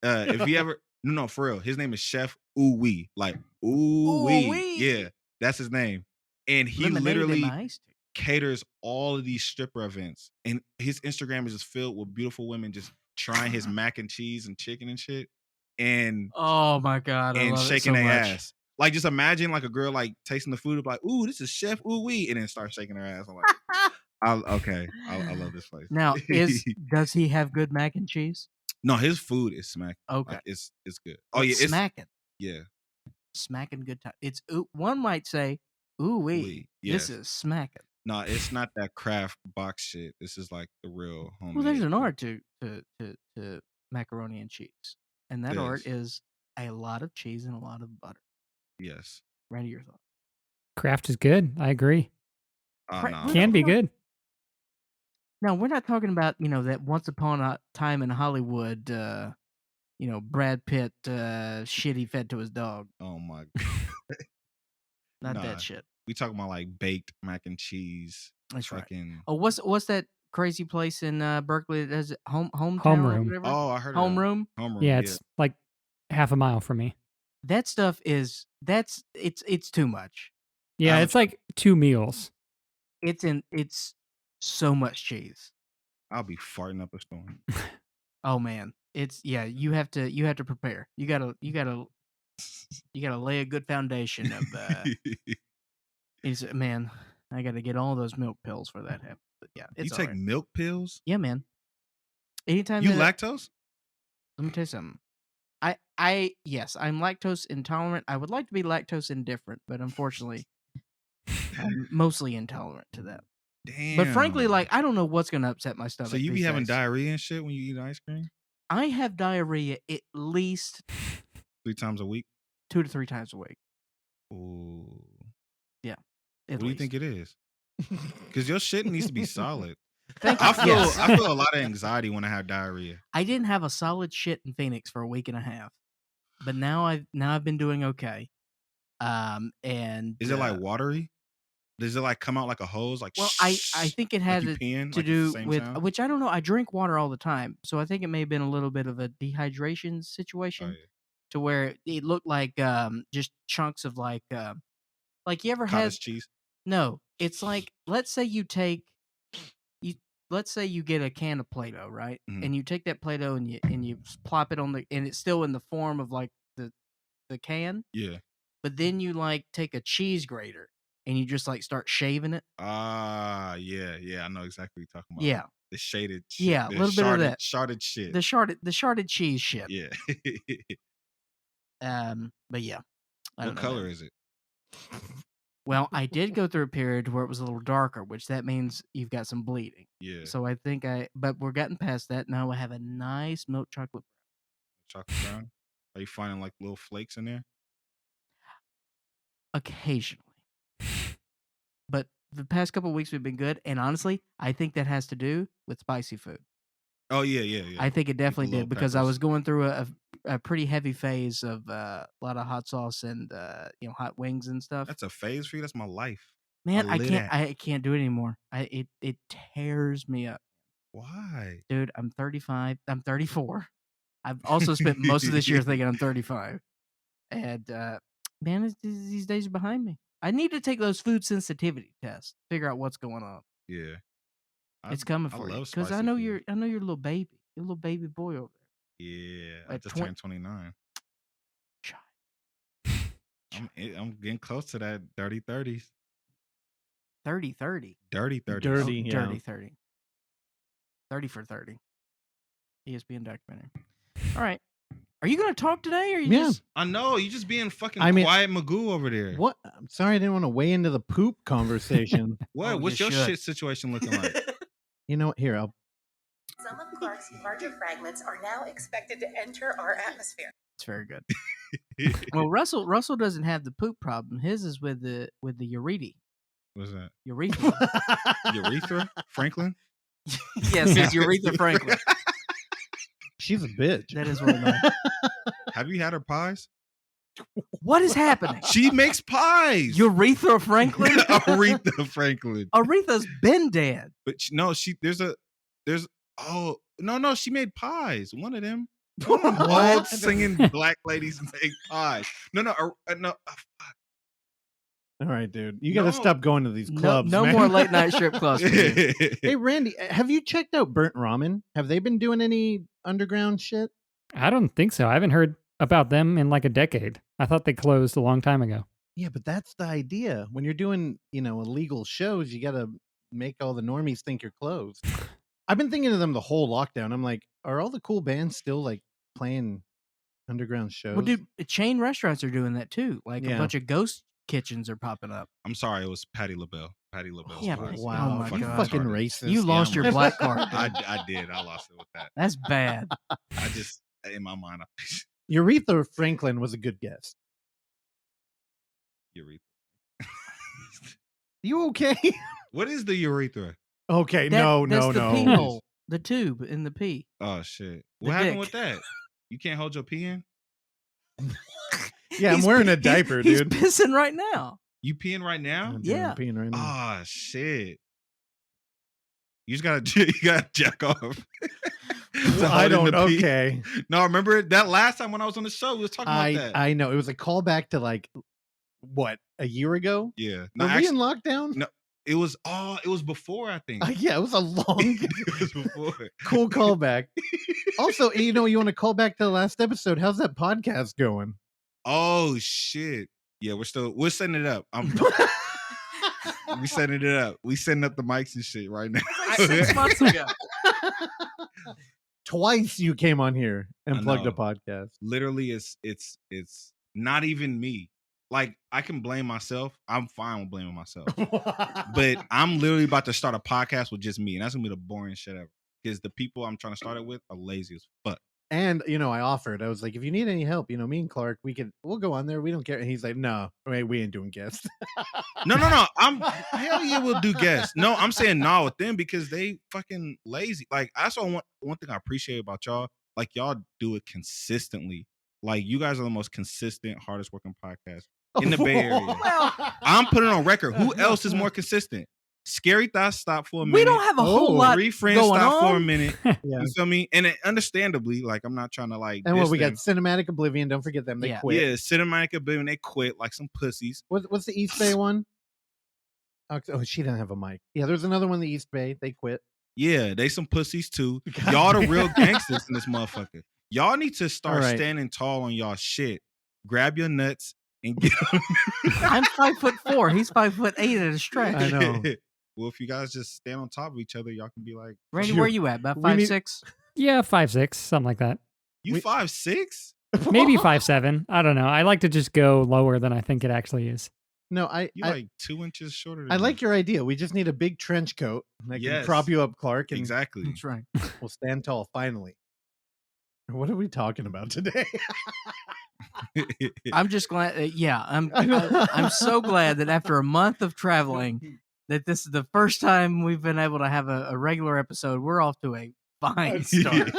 Speaker 4: If you ever no, for real, his name is Chef Ooh-Wee, like Ooh-Wee.
Speaker 1: Ooh-wee.
Speaker 4: Yeah, that's his name, and he
Speaker 1: Lemonade in
Speaker 4: literally
Speaker 1: my iced tea.
Speaker 4: caters all of these stripper events, and his Instagram is just filled with beautiful women just trying his mac and cheese and chicken and shit, and
Speaker 1: Oh my god, I
Speaker 4: and
Speaker 1: love
Speaker 4: shaking
Speaker 1: it so
Speaker 4: their
Speaker 1: much.
Speaker 4: ass. Like just imagine like a girl like tasting the food, like, ooh, this is Chef Ooh-Wee, and then start shaking her ass. I'm like, I love this place.
Speaker 1: Now, does he have good mac and cheese?
Speaker 4: No, his food is smack.
Speaker 1: Okay,
Speaker 4: Like, it's good. Oh yeah, it's
Speaker 1: smacking,
Speaker 4: yeah.
Speaker 1: smacking good time. It's one might say, ooh wee,
Speaker 4: Yes.
Speaker 1: this is smacking.
Speaker 4: No, it's not that craft box shit. This is like the real homemade.
Speaker 1: Well, there's an art to macaroni and cheese, and that art is a lot of cheese and a lot of butter.
Speaker 4: Yes.
Speaker 1: Randy, your thoughts?
Speaker 2: Craft is good. I agree.
Speaker 4: No.
Speaker 2: Can be good.
Speaker 1: No, we're not talking about, that once upon a time in Hollywood, Brad Pitt shit he fed to his dog.
Speaker 4: Oh my.
Speaker 1: Not
Speaker 4: Nah.
Speaker 1: that shit.
Speaker 4: We talking about like baked mac and cheese.
Speaker 1: That's right.
Speaker 4: fucking...
Speaker 1: Oh, what's that crazy place in Berkeley that does it? Hometown or
Speaker 2: Homeroom.
Speaker 1: whatever?
Speaker 4: Oh, I heard of that.
Speaker 1: Homeroom?
Speaker 4: Homeroom.
Speaker 2: Yeah, it's like half a mile from me.
Speaker 1: That stuff is it's too much.
Speaker 2: Yeah, it's like 2 meals.
Speaker 1: It's so much cheese.
Speaker 4: I'll be farting up a storm.
Speaker 1: Oh man. You have to prepare. You gotta lay a good foundation of man, I gotta get all those milk pills for that happen. But yeah,
Speaker 4: You
Speaker 1: it's
Speaker 4: take
Speaker 1: alright.
Speaker 4: milk pills?
Speaker 1: Yeah, man. Anytime
Speaker 4: You
Speaker 1: that
Speaker 4: lactose?
Speaker 1: let me tell you something. Yes, I'm lactose intolerant. I would like to be lactose indifferent, but unfortunately, I'm mostly intolerant to that.
Speaker 4: Damn.
Speaker 1: But frankly, like I don't know what's gonna upset my stomach.
Speaker 4: So you be
Speaker 1: these
Speaker 4: having
Speaker 1: days.
Speaker 4: diarrhea and shit when you eat ice cream?
Speaker 1: I have diarrhea at least
Speaker 4: 3 times a week?
Speaker 1: 2 to 3 times a week.
Speaker 4: Ooh.
Speaker 1: Yeah.
Speaker 4: What do you think it is? Because your shit needs to be solid.
Speaker 1: Thank you.
Speaker 4: I feel
Speaker 1: Yes.
Speaker 4: I feel a lot of anxiety when I have diarrhea.
Speaker 1: I didn't have a solid shit in Phoenix for a week and a half, but now I've been doing okay. And
Speaker 4: Is it like watery? Does it like come out like a hose? Like
Speaker 1: well, I think it had
Speaker 4: like you peeing,
Speaker 1: to
Speaker 4: like
Speaker 1: do
Speaker 4: at the same
Speaker 1: with
Speaker 4: sound?
Speaker 1: which I don't know. I drink water all the time, so I think it may have been a little bit of a dehydration
Speaker 4: Oh,
Speaker 1: situation
Speaker 4: yeah.
Speaker 1: to where it looked like just chunks of like you ever had
Speaker 4: Cottage cheese.
Speaker 1: no. It's like let's say you get a can of Play-Doh, right?
Speaker 4: Mhm.
Speaker 1: And you take that Play-Doh and you plop it on and it's still in the form of like the can,
Speaker 4: Yeah.
Speaker 1: but then you like take a cheese grater and you just like start shaving it.
Speaker 4: Ah, yeah. I know exactly what you're talking about.
Speaker 1: Yeah.
Speaker 4: The shaded shit.
Speaker 1: Yeah, a
Speaker 4: The
Speaker 1: little bit of that.
Speaker 4: sharded shit.
Speaker 1: The sharded cheese shit.
Speaker 4: Yeah.
Speaker 1: But yeah. I don't
Speaker 4: What
Speaker 1: know,
Speaker 4: color
Speaker 1: man.
Speaker 4: is it?
Speaker 1: Well, I did go through a period where it was a little darker, which that means you've got some bleeding.
Speaker 4: Yeah.
Speaker 1: So I think but we're getting past that. Now I have a nice milk chocolate.
Speaker 4: Chocolate brown? Are you finding like little flakes in there?
Speaker 1: Occasionally. But the past couple of weeks we've been good, and honestly, I think that has to do with spicy food.
Speaker 4: Oh yeah.
Speaker 1: I think it definitely
Speaker 4: little
Speaker 1: did because I
Speaker 4: peppers.
Speaker 1: was going through a pretty heavy phase of a lot of hot sauce and hot wings and stuff.
Speaker 4: That's a phase for you. That's my life.
Speaker 1: Man, I
Speaker 4: live at.
Speaker 1: can't do it anymore. It tears me up.
Speaker 4: Why?
Speaker 1: Dude, I'm 35. I'm 34. I've also spent most of this year thinking I'm 35. And man, these days are behind me. I need to take those food sensitivity tests, figure out what's going on.
Speaker 4: Yeah.
Speaker 1: It's coming for you because I know you're a little baby. You're a little baby boy over there.
Speaker 4: Yeah. I
Speaker 1: At
Speaker 4: just turned 29. I'm getting close to that dirty 30s.
Speaker 1: 30.
Speaker 4: Dirty 30s.
Speaker 3: Dirty, yeah.
Speaker 1: Dirty 30. 30 for 30. ESPN documentary. All right. Are you going to talk today? Or you
Speaker 3: Yeah.
Speaker 1: just...
Speaker 4: I know. You just being fucking
Speaker 3: I mean-
Speaker 4: quiet Magoo over there.
Speaker 3: What? I'm sorry, I didn't want to weigh into the poop conversation.
Speaker 4: What?
Speaker 1: Oh,
Speaker 4: What's
Speaker 1: you
Speaker 4: your
Speaker 1: should.
Speaker 4: shit situation looking like?
Speaker 3: You know what? Here, I'll.
Speaker 6: Some of Clark's larger fragments are now expected to enter our atmosphere.
Speaker 1: It's very good. Well, Russell doesn't have the poop problem. His is with the urethra.
Speaker 4: What's that?
Speaker 1: Urethra.
Speaker 4: Urethra? Franklin?
Speaker 1: Yes, it's urethra Franklin.
Speaker 3: She's a bitch.
Speaker 1: That is what it is.
Speaker 4: Have you had her pies?
Speaker 1: What is happening?
Speaker 4: She makes pies.
Speaker 1: Urethra Franklin?
Speaker 4: Aretha Franklin.
Speaker 1: Aretha's been dead.
Speaker 4: But no, she she made pies. One of them.
Speaker 3: What?
Speaker 4: Old singing black ladies make pies. No.
Speaker 3: All right, dude. You got to
Speaker 4: No.
Speaker 3: stop going to these clubs.
Speaker 1: No
Speaker 3: man.
Speaker 1: more late night strip clubs. For you.
Speaker 3: Hey, Randy, have you checked out Burnt Ramen? Have they been doing any underground shit?
Speaker 2: I don't think so. I haven't heard about them in like a decade. I thought they closed a long time ago.
Speaker 3: Yeah, but that's the idea. When you're doing, illegal shows, you got to make all the normies think you're closed. I've been thinking of them the whole lockdown. I'm like, are all the cool bands still like playing underground shows?
Speaker 1: Well, dude, chain restaurants are doing that too. Like
Speaker 3: Yeah.
Speaker 1: a bunch of ghost kitchens are popping up.
Speaker 4: I'm sorry, it was Patty LaBelle. Patty LaBelle's
Speaker 1: Yeah,
Speaker 4: pies.
Speaker 3: Wow,
Speaker 1: Oh my
Speaker 3: you
Speaker 1: God.
Speaker 3: fucking racist.
Speaker 1: You lost
Speaker 3: Yeah.
Speaker 1: your black card.
Speaker 4: I did. I lost it with that.
Speaker 1: That's bad.
Speaker 4: I just in my mind.
Speaker 3: Aretha Franklin was a good guess.
Speaker 4: Urethra.
Speaker 3: You okay?
Speaker 4: What is the urethra?
Speaker 3: Okay,
Speaker 1: That's
Speaker 3: no.
Speaker 1: the pee hole, the tube in the pee.
Speaker 4: Oh shit!
Speaker 1: The
Speaker 4: What happened
Speaker 1: dick.
Speaker 4: with that? You can't hold your pee in?
Speaker 3: Yeah, I'm wearing a diaper,
Speaker 1: He's
Speaker 3: dude.
Speaker 1: pissing right now.
Speaker 4: You peeing right now?
Speaker 3: I'm
Speaker 1: Yeah.
Speaker 3: peeing right now.
Speaker 4: Ah, shit. You just gotta jack off. To
Speaker 3: I
Speaker 4: hold in
Speaker 3: don't.
Speaker 4: the pee.
Speaker 3: Okay.
Speaker 4: No, remember that last time when I was on the show, we was talking about that.
Speaker 3: I know. It was a callback to like what, a year ago?
Speaker 4: Yeah.
Speaker 3: Were we in lockdown?
Speaker 4: No, it was before, I think.
Speaker 3: Yeah, it was a long
Speaker 4: It was before.
Speaker 3: cool callback. Also, you want to call back to the last episode. How's that podcast going?
Speaker 4: Oh shit. Yeah, we're setting it up. We setting it up. We setting up the mics and shit right now.
Speaker 1: Like 6 months ago.
Speaker 3: Twice you came on here and
Speaker 4: I
Speaker 3: plugged a
Speaker 4: know.
Speaker 3: podcast.
Speaker 4: Literally, it's not even me. Like, I can blame myself. I'm fine with blaming myself. But I'm literally about to start a podcast with just me, and that's gonna be the boring shit ever. Because the people I'm trying to start it with are lazy as fuck.
Speaker 3: And I offered. I was like, if you need any help, me and Clark, we'll go on there. We don't care. And he's like, no, we ain't doing guests.
Speaker 4: No. Hell yeah, we'll do guests. No, I'm saying no with them because they fucking lazy. Like, that's one thing I appreciate about y'all. Like, y'all do it consistently. Like, you guys are the most consistent, hardest working podcast in the Bay Area. I'm putting it on record. Who else is more consistent? Scary Thoughts stop for a minute.
Speaker 1: We don't have a whole lot
Speaker 4: Three Friends
Speaker 1: going
Speaker 4: stop for a
Speaker 1: on.
Speaker 4: minute.
Speaker 3: Yeah.
Speaker 4: You feel me? And understandably, like, I'm not trying to like.
Speaker 3: And
Speaker 4: diss
Speaker 3: we got
Speaker 4: them.
Speaker 3: Cinematic Oblivion. Don't forget them. They
Speaker 1: Yeah.
Speaker 3: quit.
Speaker 4: Yeah, Cinematic Oblivion, they quit like some pussies.
Speaker 3: What's the East Bay one? Oh, she didn't have a mic. Yeah, there's another one, the East Bay. They quit.
Speaker 4: Yeah, they some pussies too.
Speaker 3: God
Speaker 4: Y'all the
Speaker 3: damn.
Speaker 4: real gangsters in this motherfucker. Y'all need to start
Speaker 3: All right.
Speaker 4: standing tall on y'all shit. Grab your nuts and get
Speaker 1: I'm 5'4". He's 5'8" at a stretch.
Speaker 3: I know.
Speaker 4: Well, if you guys just stand on top of each other, y'all can be like,
Speaker 1: Randy,
Speaker 3: Sure.
Speaker 1: where you at? About
Speaker 3: We need-
Speaker 1: 5'6"?
Speaker 2: Yeah, 5'6", something like that.
Speaker 4: you 5'6"?
Speaker 2: Maybe 5'7". I don't know. I like to just go lower than I think it actually is.
Speaker 3: No, I
Speaker 4: You like 2 inches shorter than
Speaker 3: I
Speaker 4: me.
Speaker 3: like your idea. We just need a big trench coat that can
Speaker 4: Yes.
Speaker 3: prop you up, Clark, and
Speaker 4: Exactly.
Speaker 1: That's right.
Speaker 3: we'll stand tall finally. What are we talking about today?
Speaker 1: I'm just glad. I'm so glad that after a month of traveling, that this is the first time we've been able to have a regular episode. We're off to a fine start.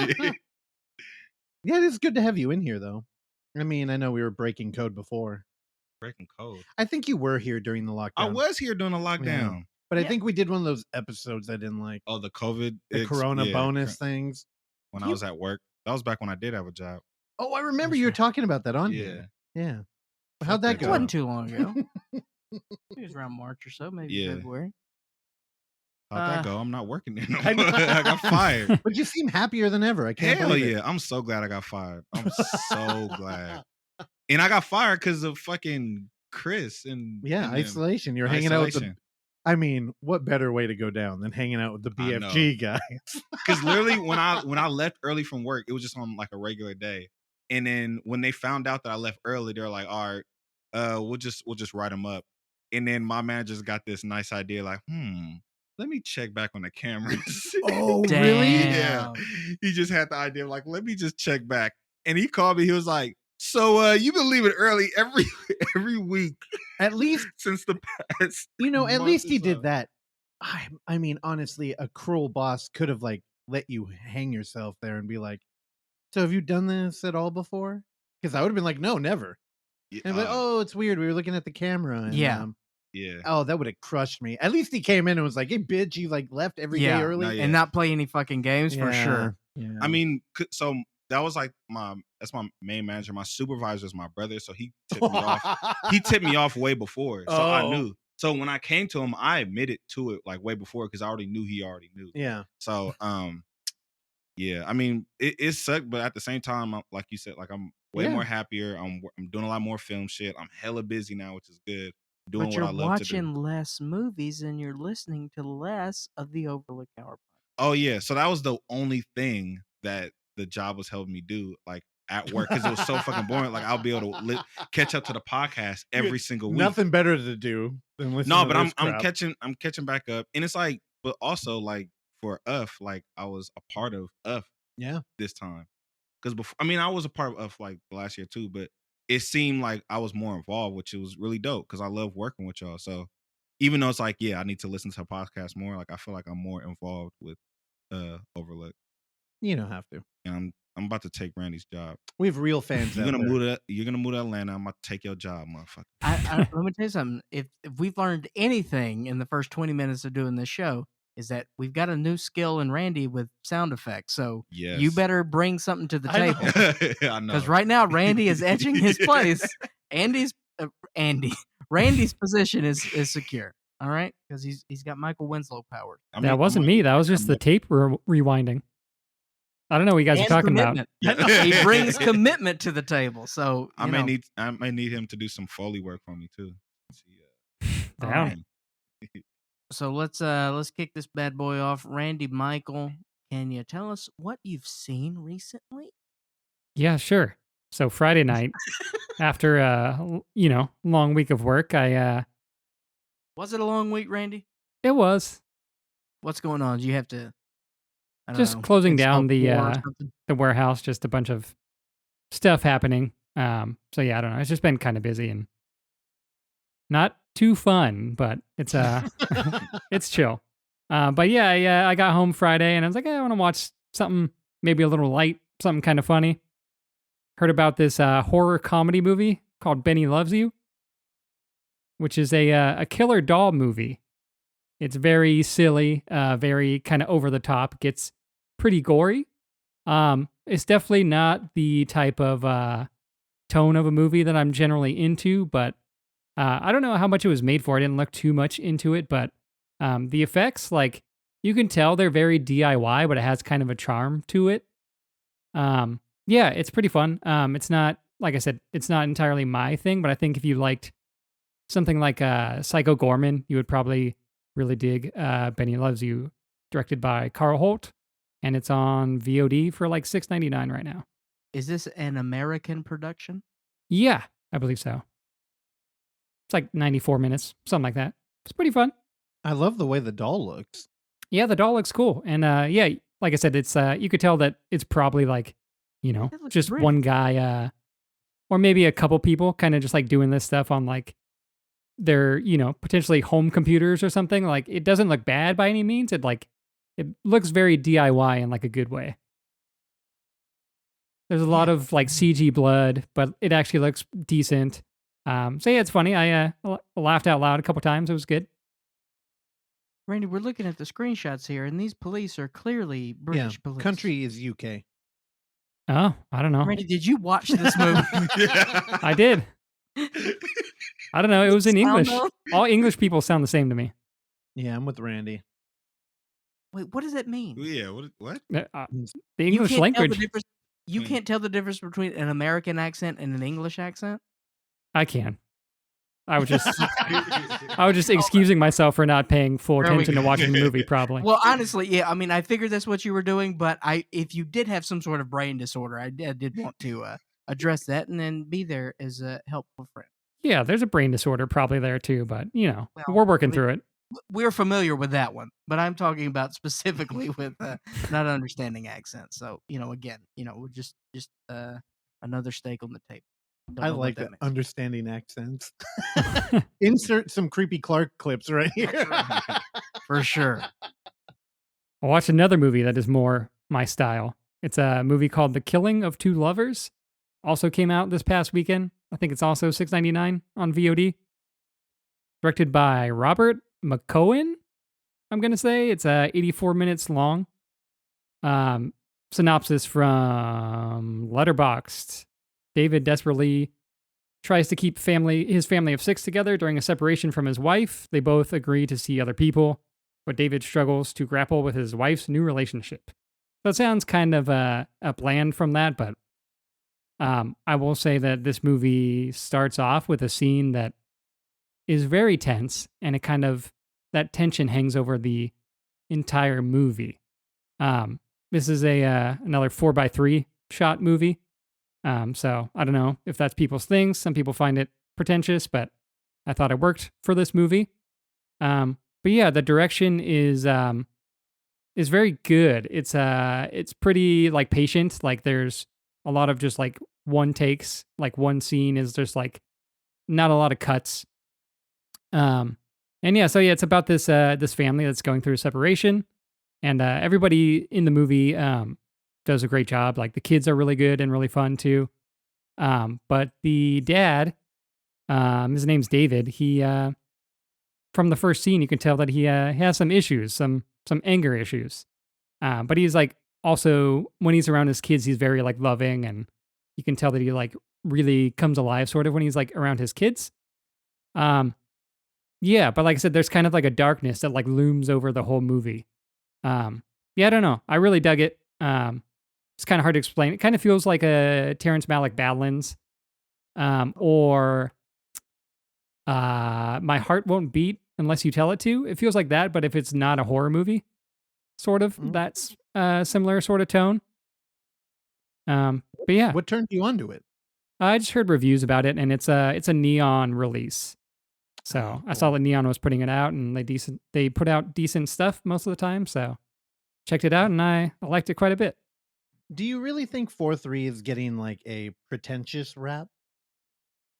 Speaker 3: Yeah, it is good to have you in here, though. I mean, I know we were breaking code before.
Speaker 4: Breaking code.
Speaker 3: I think you were here during the lockdown.
Speaker 4: I was here during the lockdown.
Speaker 3: But I
Speaker 1: Yeah.
Speaker 3: think we did one of those episodes I didn't like.
Speaker 4: Oh, the COVID.
Speaker 3: The Corona
Speaker 4: yeah,
Speaker 3: bonus things.
Speaker 4: when I was at work. That was back when I did have a job.
Speaker 3: Oh, I remember you were talking about that on here. Yeah. How'd that
Speaker 1: It
Speaker 3: go?
Speaker 1: wasn't too long ago. It was around March or so, maybe
Speaker 4: Yeah.
Speaker 1: February.
Speaker 4: How'd that go? I'm not working there no
Speaker 3: I know.
Speaker 4: more. I got fired.
Speaker 3: But you seem happier than ever. I can't
Speaker 4: Hell
Speaker 3: believe
Speaker 4: yeah.
Speaker 3: it.
Speaker 4: I'm so glad I got fired. I'm so glad. And I got fired because of fucking Chris and
Speaker 3: Yeah,
Speaker 4: and them.
Speaker 3: isolation. You're hanging out with the.
Speaker 4: Isolation.
Speaker 3: I mean, what better way to go down than hanging out with the
Speaker 4: I know.
Speaker 3: BFG guys?
Speaker 4: Because literally when I left early from work, it was just on like a regular day. And then when they found out that I left early, they're like, all right, we'll just write them up. And then my manager's got this nice idea, like, let me check back on the cameras.
Speaker 3: Oh,
Speaker 1: Damn.
Speaker 3: really?
Speaker 4: Yeah. He just had the idea of like, let me just check back. And he called me, he was like, so you've been leaving early every week
Speaker 3: At least,
Speaker 4: since the past.
Speaker 3: at
Speaker 4: month
Speaker 3: least
Speaker 4: or
Speaker 3: he
Speaker 4: so."
Speaker 3: did that. I mean, honestly, a cruel boss could have like let you hang yourself there and be like, so have you done this at all before? Because I would have been like, no, never.
Speaker 4: Yeah,
Speaker 3: And oh, it's weird. We were looking at the camera. And,
Speaker 1: Yeah.
Speaker 4: yeah.
Speaker 3: Oh, that would have crushed me. At least he came in and was like, hey, bitch, you like left every day
Speaker 1: Yeah.
Speaker 3: early.
Speaker 4: No, yeah.
Speaker 1: And not play any fucking games for
Speaker 3: Yeah.
Speaker 1: sure.
Speaker 3: Yeah.
Speaker 4: I mean, so that was like that's my main manager. My supervisor is my brother, so he tipped me off. He tipped me off way before, so I
Speaker 3: Oh.
Speaker 4: knew. So when I came to him, I admitted to it like way before because I already knew he already knew.
Speaker 3: Yeah.
Speaker 4: So yeah. I mean, it sucked, but at the same time, like you said, like I'm way
Speaker 3: Yeah.
Speaker 4: more happier. I'm doing a lot more film shit. I'm hella busy now, which is good. Doing
Speaker 1: But
Speaker 4: what
Speaker 1: you're
Speaker 4: I love to do.
Speaker 1: watching less movies and you're listening to less of the Overlook Hour.
Speaker 4: Oh yeah, so that was the only thing that the job was helping me do, like at work, because it was so fucking boring. Like I'll be able to catch up to the podcast every single week.
Speaker 3: Nothing better to do than listen
Speaker 4: No,
Speaker 3: to
Speaker 4: but I'm
Speaker 3: this crap.
Speaker 4: catching back up, and it's like, but also like for UF, like I was a part of UF
Speaker 3: Yeah.
Speaker 4: this time, because before, I mean, I was a part of UF like last year too, but it seemed like I was more involved, which was really dope because I love working with y'all. So even though it's like, yeah, I need to listen to her podcast more. Like I feel like I'm more involved with Overlook.
Speaker 3: You don't have to.
Speaker 4: And I'm about to take Randy's job.
Speaker 3: We have real fans
Speaker 4: You're
Speaker 3: out
Speaker 4: gonna
Speaker 3: there.
Speaker 4: move to Atlanta. I'm about to take your job, motherfucker.
Speaker 1: Let me tell you something. If we've learned anything in the first 20 minutes of doing this show, is that we've got a new skill in Randy with sound effects. So
Speaker 4: Yes.
Speaker 1: you better bring something to the
Speaker 3: I know.
Speaker 1: table.
Speaker 4: I know.
Speaker 1: Because right now Randy is etching his place. Randy's position is secure. All right, because he's got Michael Winslow powers.
Speaker 2: That wasn't me. That was just the tape rewinding. I don't know what you guys are
Speaker 1: And
Speaker 2: talking about.
Speaker 1: commitment. He brings commitment to the table. So
Speaker 4: I may need him to do some Foley work for me too.
Speaker 1: All
Speaker 2: Down.
Speaker 1: right. So let's kick this bad boy off. Randy, Michael, can you tell us what you've seen recently?
Speaker 2: Yeah, sure. So Friday night, after long week of work,
Speaker 1: Was it a long week, Randy?
Speaker 2: it was
Speaker 1: What's going on? Do you have to I don't
Speaker 2: just
Speaker 1: know,
Speaker 2: closing
Speaker 1: install
Speaker 2: down the
Speaker 1: Core or something?
Speaker 2: warehouse, just a bunch of stuff happening. So yeah, I don't know. It's just been kind of busy and not too fun, but it's it's chill. But yeah, I got home Friday and I was like, I want to watch something maybe a little light, something kind of funny. Heard about this horror comedy movie called Benny Loves You, which is a killer doll movie. It's very silly, very kind of over the top. Gets pretty gory. It's definitely not the type of tone of a movie that I'm generally into, but I don't know how much it was made for. I didn't look too much into it, but the effects, like, you can tell they're very DIY, but it has kind of a charm to it. Yeah, it's pretty fun. It's not, like I said, it's not entirely my thing, but I think if you liked something like Psycho Gorman, you would probably really dig Benny Loves You, directed by Carl Holt, and it's on VOD for like $6.99 right now.
Speaker 1: Is this an American production?
Speaker 2: Yeah, I believe so. It's like 94 minutes, something like that. It's pretty fun.
Speaker 3: I love the way the doll looks.
Speaker 2: Yeah, the doll looks cool. And yeah, like I said, it's you could tell that it's probably like,
Speaker 1: It looks
Speaker 2: just
Speaker 1: pretty.
Speaker 2: one guy or maybe a couple people kind of just like doing this stuff on like their, potentially home computers or something. Like, it doesn't look bad by any means. It looks very DIY in like a good way. There's a lot of like CG blood, but it actually looks decent. So yeah, it's funny. I laughed out loud a couple times. It was good.
Speaker 1: Randy, we're looking at the screenshots here, and these police are clearly British police.
Speaker 3: Country is UK.
Speaker 2: Oh, I don't know.
Speaker 1: Randy, did you watch this movie?
Speaker 2: I did. I don't know. It was in
Speaker 1: Sound
Speaker 2: English.
Speaker 1: on?
Speaker 2: All English people sound the same to me.
Speaker 3: Yeah, I'm with Randy.
Speaker 1: Wait, what does that mean?
Speaker 4: Yeah. What?
Speaker 2: The
Speaker 1: You
Speaker 2: English
Speaker 1: can't tell the
Speaker 2: language.
Speaker 1: difference- You can't tell the difference between an American accent and an English accent?
Speaker 2: I can. I was just excusing myself for not paying full
Speaker 1: There we
Speaker 2: attention to
Speaker 1: go.
Speaker 2: watching the movie. Probably.
Speaker 1: Well, honestly, yeah. I mean, I figured that's what you were doing, but if you did have some sort of brain disorder, I did want to address that and then be there as a helpful friend.
Speaker 2: Yeah, there's a brain disorder probably there too, but
Speaker 1: Well,
Speaker 2: we're working
Speaker 1: I mean,
Speaker 2: through it.
Speaker 1: We're familiar with that one, but I'm talking about specifically with not understanding accents. So, again, we're just another steak on the table. Don't
Speaker 3: I
Speaker 1: know what
Speaker 3: like
Speaker 1: that
Speaker 3: that
Speaker 1: means.
Speaker 3: understanding accents. Insert some creepy Clark clips right here.
Speaker 1: For sure.
Speaker 2: I watched another movie that is more my style. It's a movie called The Killing of Two Lovers. Also came out this past weekend. I think it's also $6.99 on VOD. Directed by Robert McCohen, I'm going to say. It's 84 minutes long. Synopsis from Letterboxd. David desperately tries to keep his family of 6 together during a separation from his wife. They both agree to see other people, but David struggles to grapple with his wife's new relationship. So it sounds kind of bland from that, but I will say that this movie starts off with a scene that is very tense, and that tension hangs over the entire movie. This is another 4:3 shot movie. So I don't know if that's people's things. Some people find it pretentious, but I thought it worked for this movie. But yeah, the direction is very good. It's pretty like patient. Like, there's a lot of just like one takes. Like, one scene is just like not a lot of cuts. And yeah, so yeah, it's about this this family that's going through a separation, and everybody in the movie does a great job. Like the kids are really good and really fun too. But the dad, his name's David. He from the first scene, you can tell that he has some issues, some anger issues. But he's like also when he's around his kids, he's very like loving, and you can tell that he like really comes alive sort of when he's like around his kids. Um, yeah, but like I said, there's kind of like a darkness that like looms over the whole movie. Yeah, I don't know. I really dug it. It's kind of hard to explain. It kind of feels like a Terrence Malick Badlands, or My Heart Won't Beat Unless You Tell It to. It feels like that, but if it's not a horror movie, sort of.
Speaker 3: Mm.
Speaker 2: That's similar sort of tone. But yeah,
Speaker 3: What turned you onto it?
Speaker 2: I just heard reviews about it, and it's a Neon release. So
Speaker 3: Oh,
Speaker 2: I saw
Speaker 3: cool.
Speaker 2: that Neon was putting it out, and they put out decent stuff most of the time. So checked it out, and I liked it quite a bit.
Speaker 3: Do you really think 4-3 is getting like a pretentious rap?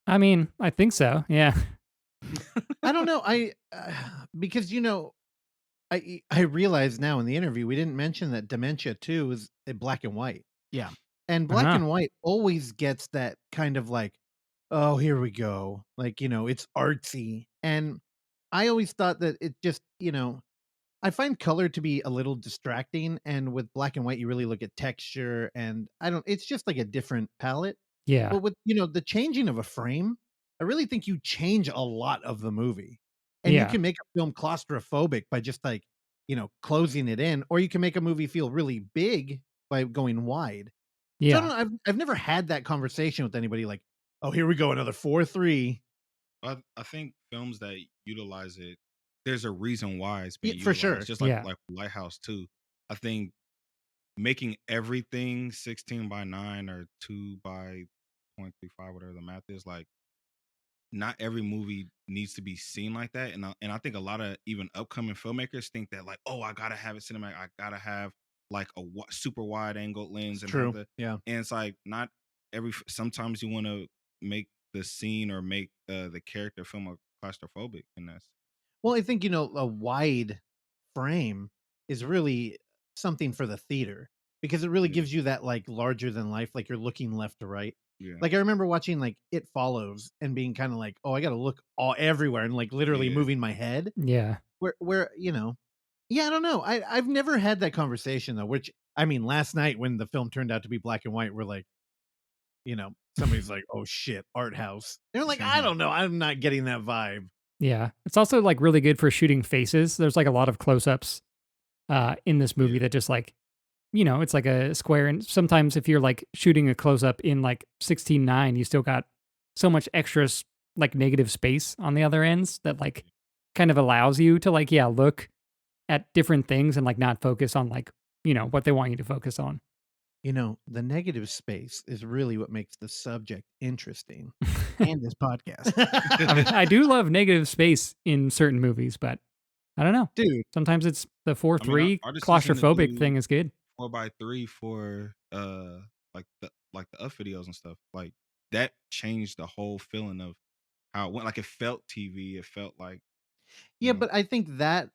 Speaker 2: I mean, I think so. Yeah.
Speaker 3: I don't know. Because I realize now in the interview we didn't mention that Dementia 2 is a black and white.
Speaker 1: Yeah.
Speaker 3: And black
Speaker 2: Uh-huh.
Speaker 3: and white always gets that kind of like, oh, here we go. Like, it's artsy. And I always thought that it just, I find color to be a little distracting. And with black and white, you really look at texture and it's just like a different palette.
Speaker 2: Yeah.
Speaker 3: But with, the changing of a frame, I really think you change a lot of the movie. And you
Speaker 2: Yeah.
Speaker 3: can make a film claustrophobic by just like, closing it in, or you can make a movie feel really big by going wide. So I don't
Speaker 2: Yeah.
Speaker 3: know. I've never had that conversation with anybody like, oh, here we go, another 4-3.
Speaker 4: I think films that utilize it, there's a reason why it's being
Speaker 3: Yeah, for
Speaker 4: utilized.
Speaker 3: sure.
Speaker 4: Just
Speaker 2: Yeah.
Speaker 4: like Lighthouse too. I think making everything 16:9 or 2:0.35, whatever the math is, like not every movie needs to be seen like that. And I think a lot of even upcoming filmmakers think that like, oh, I gotta have it cinematic. I gotta have like a super wide angle lens and have
Speaker 3: True.
Speaker 4: the.
Speaker 3: Yeah.
Speaker 4: And it's like not sometimes you want to make the scene or make the character film claustrophobic, and that's
Speaker 3: Well, I think, a wide frame is really something for the theater because it really
Speaker 4: yeah,
Speaker 3: gives you that like larger than life, like you're looking left to right.
Speaker 4: yeah,
Speaker 3: Like I remember watching like It Follows and being kind of like, oh, I got to look all everywhere and like literally
Speaker 4: yeah.
Speaker 3: moving my head.
Speaker 2: Yeah.
Speaker 3: Where yeah, I don't know. I've never had that conversation though. Which I mean, last night when the film turned out to be black and white, we're like, somebody's like, oh shit, art house. They're like, I don't know, I'm not getting that vibe.
Speaker 2: Yeah. It's also like really good for shooting faces. There's like a lot of close-ups in this movie
Speaker 4: Yeah.
Speaker 2: that just like, it's like a square. And sometimes if you're like shooting a close-up in like 16:9, you still got so much extra like negative space on the other ends that like kind of allows you to like, yeah, look at different things and like not focus on like, what they want you to focus on.
Speaker 3: The negative space is really what makes the subject interesting.
Speaker 1: And this podcast.
Speaker 2: I mean, I do love negative space in certain movies, but I don't know.
Speaker 3: Dude,
Speaker 2: Sometimes it's the
Speaker 4: I mean,
Speaker 2: 4-3
Speaker 4: our decision to
Speaker 2: claustrophobic
Speaker 4: do
Speaker 2: thing is good.
Speaker 4: 4:3 for like the up videos and stuff like that changed the whole feeling of how it went. Like it felt TV. It felt like
Speaker 3: yeah,
Speaker 4: you know
Speaker 3: but I think that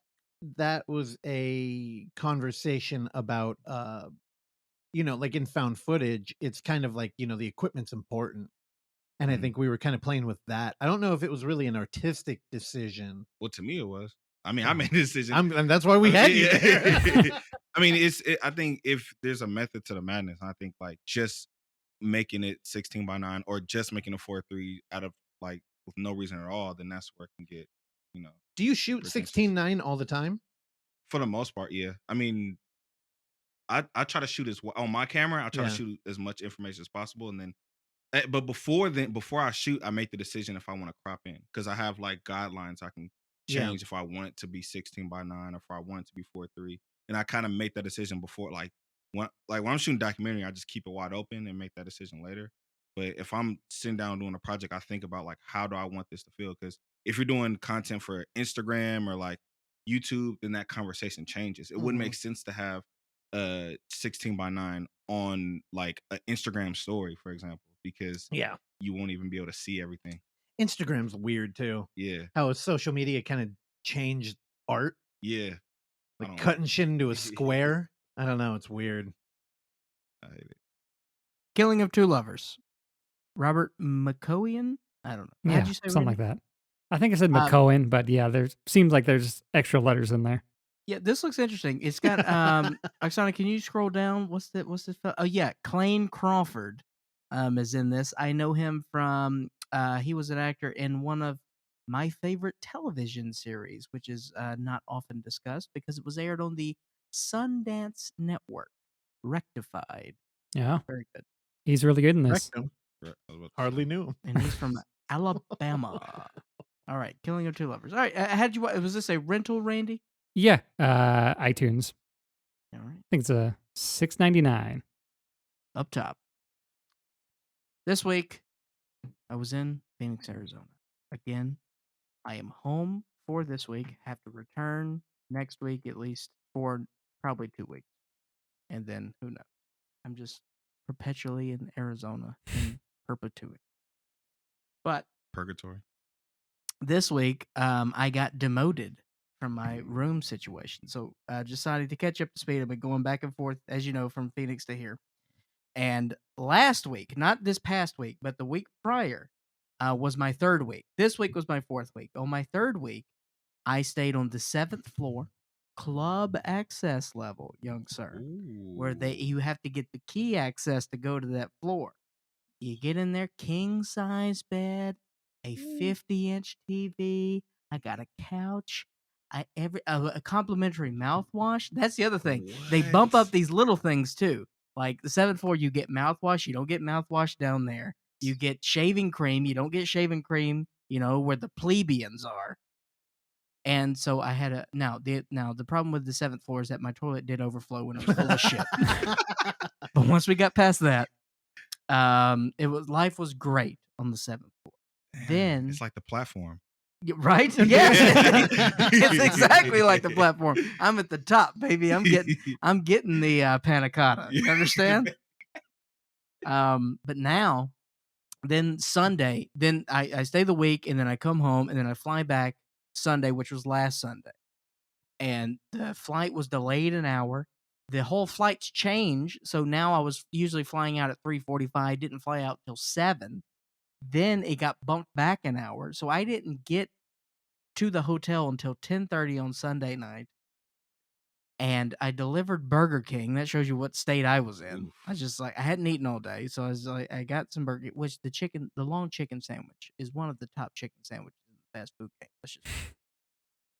Speaker 3: was a conversation about like in found footage, it's kind of like, the equipment's important. And I
Speaker 4: mhm.
Speaker 3: think we were kind of playing with that. I don't know if it was really an artistic decision.
Speaker 4: Well, to me it was. I mean, I
Speaker 3: Oh,
Speaker 4: made a decision.
Speaker 3: and that's why we had you there.
Speaker 4: I mean, I think if there's a method to the madness, I think like just making it 16:9 or just making a 4:3 out of like with no reason at all, then that's where it can get, you know,
Speaker 3: Do you shoot
Speaker 4: pretentious.
Speaker 3: 16:9 all the time?
Speaker 4: For the most part, yeah. I mean, I try to shoot on my camera. I try to
Speaker 3: Yeah.
Speaker 4: shoot as much information as possible, and then. But before I shoot, I make the decision if I want to crop in because I have like guidelines I can
Speaker 3: Yeah.
Speaker 4: change if I want it to be 16:9 or if I want it to be 4:3, and I kind of make that decision before when I'm shooting documentary, I just keep it wide open and make that decision later. But if I'm sitting down doing a project, I think about like how do I want this to feel? Because if you're doing content for Instagram or like YouTube, then that conversation changes. It wouldn't
Speaker 3: Mhm.
Speaker 4: make sense to have 16:9 on like an Instagram story, for example, because
Speaker 3: Yeah.
Speaker 4: you won't even be able to see everything.
Speaker 3: Instagram's weird too.
Speaker 4: Yeah.
Speaker 3: How social media kind of changed art,
Speaker 4: Yeah. I
Speaker 3: like
Speaker 4: don't
Speaker 3: cutting shit into a square. I don't know. It's weird.
Speaker 4: I hate it.
Speaker 1: Killing of Two Lovers. Robert McCoyan? I don't know.
Speaker 2: Yeah,
Speaker 1: How'd you say
Speaker 2: something like
Speaker 1: Randy?
Speaker 2: that. I think I said
Speaker 1: Um,
Speaker 2: McCohen, but yeah, seems like there's extra letters in there.
Speaker 1: Yeah, this looks interesting. It's got Oksana, can you scroll down? What's this? Oh yeah, Clayne Crawford is in this. I know him from he was an actor in one of my favorite television series, which is not often discussed because it was aired on the Sundance Network. Rectified.
Speaker 2: Yeah,
Speaker 1: Very good.
Speaker 2: he's really good in this.
Speaker 3: Rectum.
Speaker 4: I was about to
Speaker 3: Hardly
Speaker 4: say.
Speaker 3: knew him.
Speaker 1: And he's from Alabama. All right, Killing of Two Lovers. All right, how'd you? Was this a rental, Randy?
Speaker 2: Yeah, iTunes.
Speaker 1: All right.
Speaker 2: I think it's a $6.99.
Speaker 1: Up top. This week, I was in Phoenix, Arizona. Again, I am home for this week. Have to return next week, at least for probably 2 weeks. And then who knows? I'm just perpetually in Arizona in perpetuity. But
Speaker 4: Purgatory.
Speaker 1: this week, I got demoted from my room situation. So I decided to catch up to speed. I've been going back and forth, as you know, from Phoenix to here. And last week, not this past week, but the week prior, was my 3rd week. This week was my 4th week. On my 3rd week, I stayed on the 7th floor, club access level, young sir, where you have to get the key access to go to that floor. You get in there, king size bed, a 50-inch TV. I got a couch. A complimentary mouthwash. That's the other thing. They bump up
Speaker 4: What?
Speaker 1: these little things too. Like the 7th floor, you get mouthwash. You don't get mouthwash down there. You get shaving cream. You don't get shaving cream. You know where the plebeians are. And so I had the problem with the 7th floor is that my toilet did overflow when it was full of shit. But once we got past that, life was great on the 7th floor.
Speaker 4: Damn,
Speaker 1: Then
Speaker 4: it's like the platform.
Speaker 1: right? Yes. It's exactly like the platform. I'm at the top, baby. I'm getting the panna cotta. You understand? But now, then Sunday, then I stay the week and then I come home and then I fly back Sunday, which was last Sunday. And the flight was delayed an hour. The whole flight's changed. So now I was usually flying out at 3:45, didn't fly out till 7. Then it got bumped back an hour. So I didn't get to the hotel until 10:30 on Sunday night. And I delivered Burger King. That shows you what state I was in.
Speaker 4: Oof.
Speaker 1: I was just like, I hadn't eaten all day. So I was like, I got some burger, which the long chicken sandwich is one of the top chicken sandwiches in the fast food game. Let's just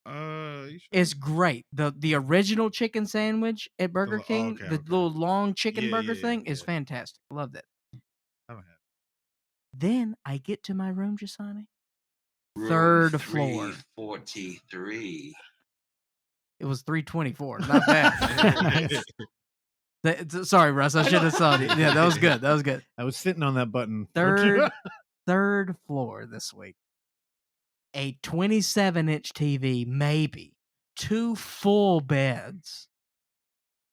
Speaker 4: You sure?
Speaker 1: It's great. The original chicken sandwich at Burger King,
Speaker 4: okay,
Speaker 1: the
Speaker 4: okay.
Speaker 1: little long chicken
Speaker 4: Yeah,
Speaker 1: burger
Speaker 4: yeah,
Speaker 1: thing is
Speaker 4: yeah.
Speaker 1: fantastic. Love that.
Speaker 4: I don't have.
Speaker 1: Then I get to my room, Jasani.
Speaker 7: Room
Speaker 1: 3rd floor.
Speaker 7: 343.
Speaker 1: It was 324. Not bad. Sorry, Russ. I should have saw it. Yeah, that was good. That was good.
Speaker 3: I was sitting on that button. for
Speaker 1: Third floor this week. A 27-inch TV, maybe. 2 full beds.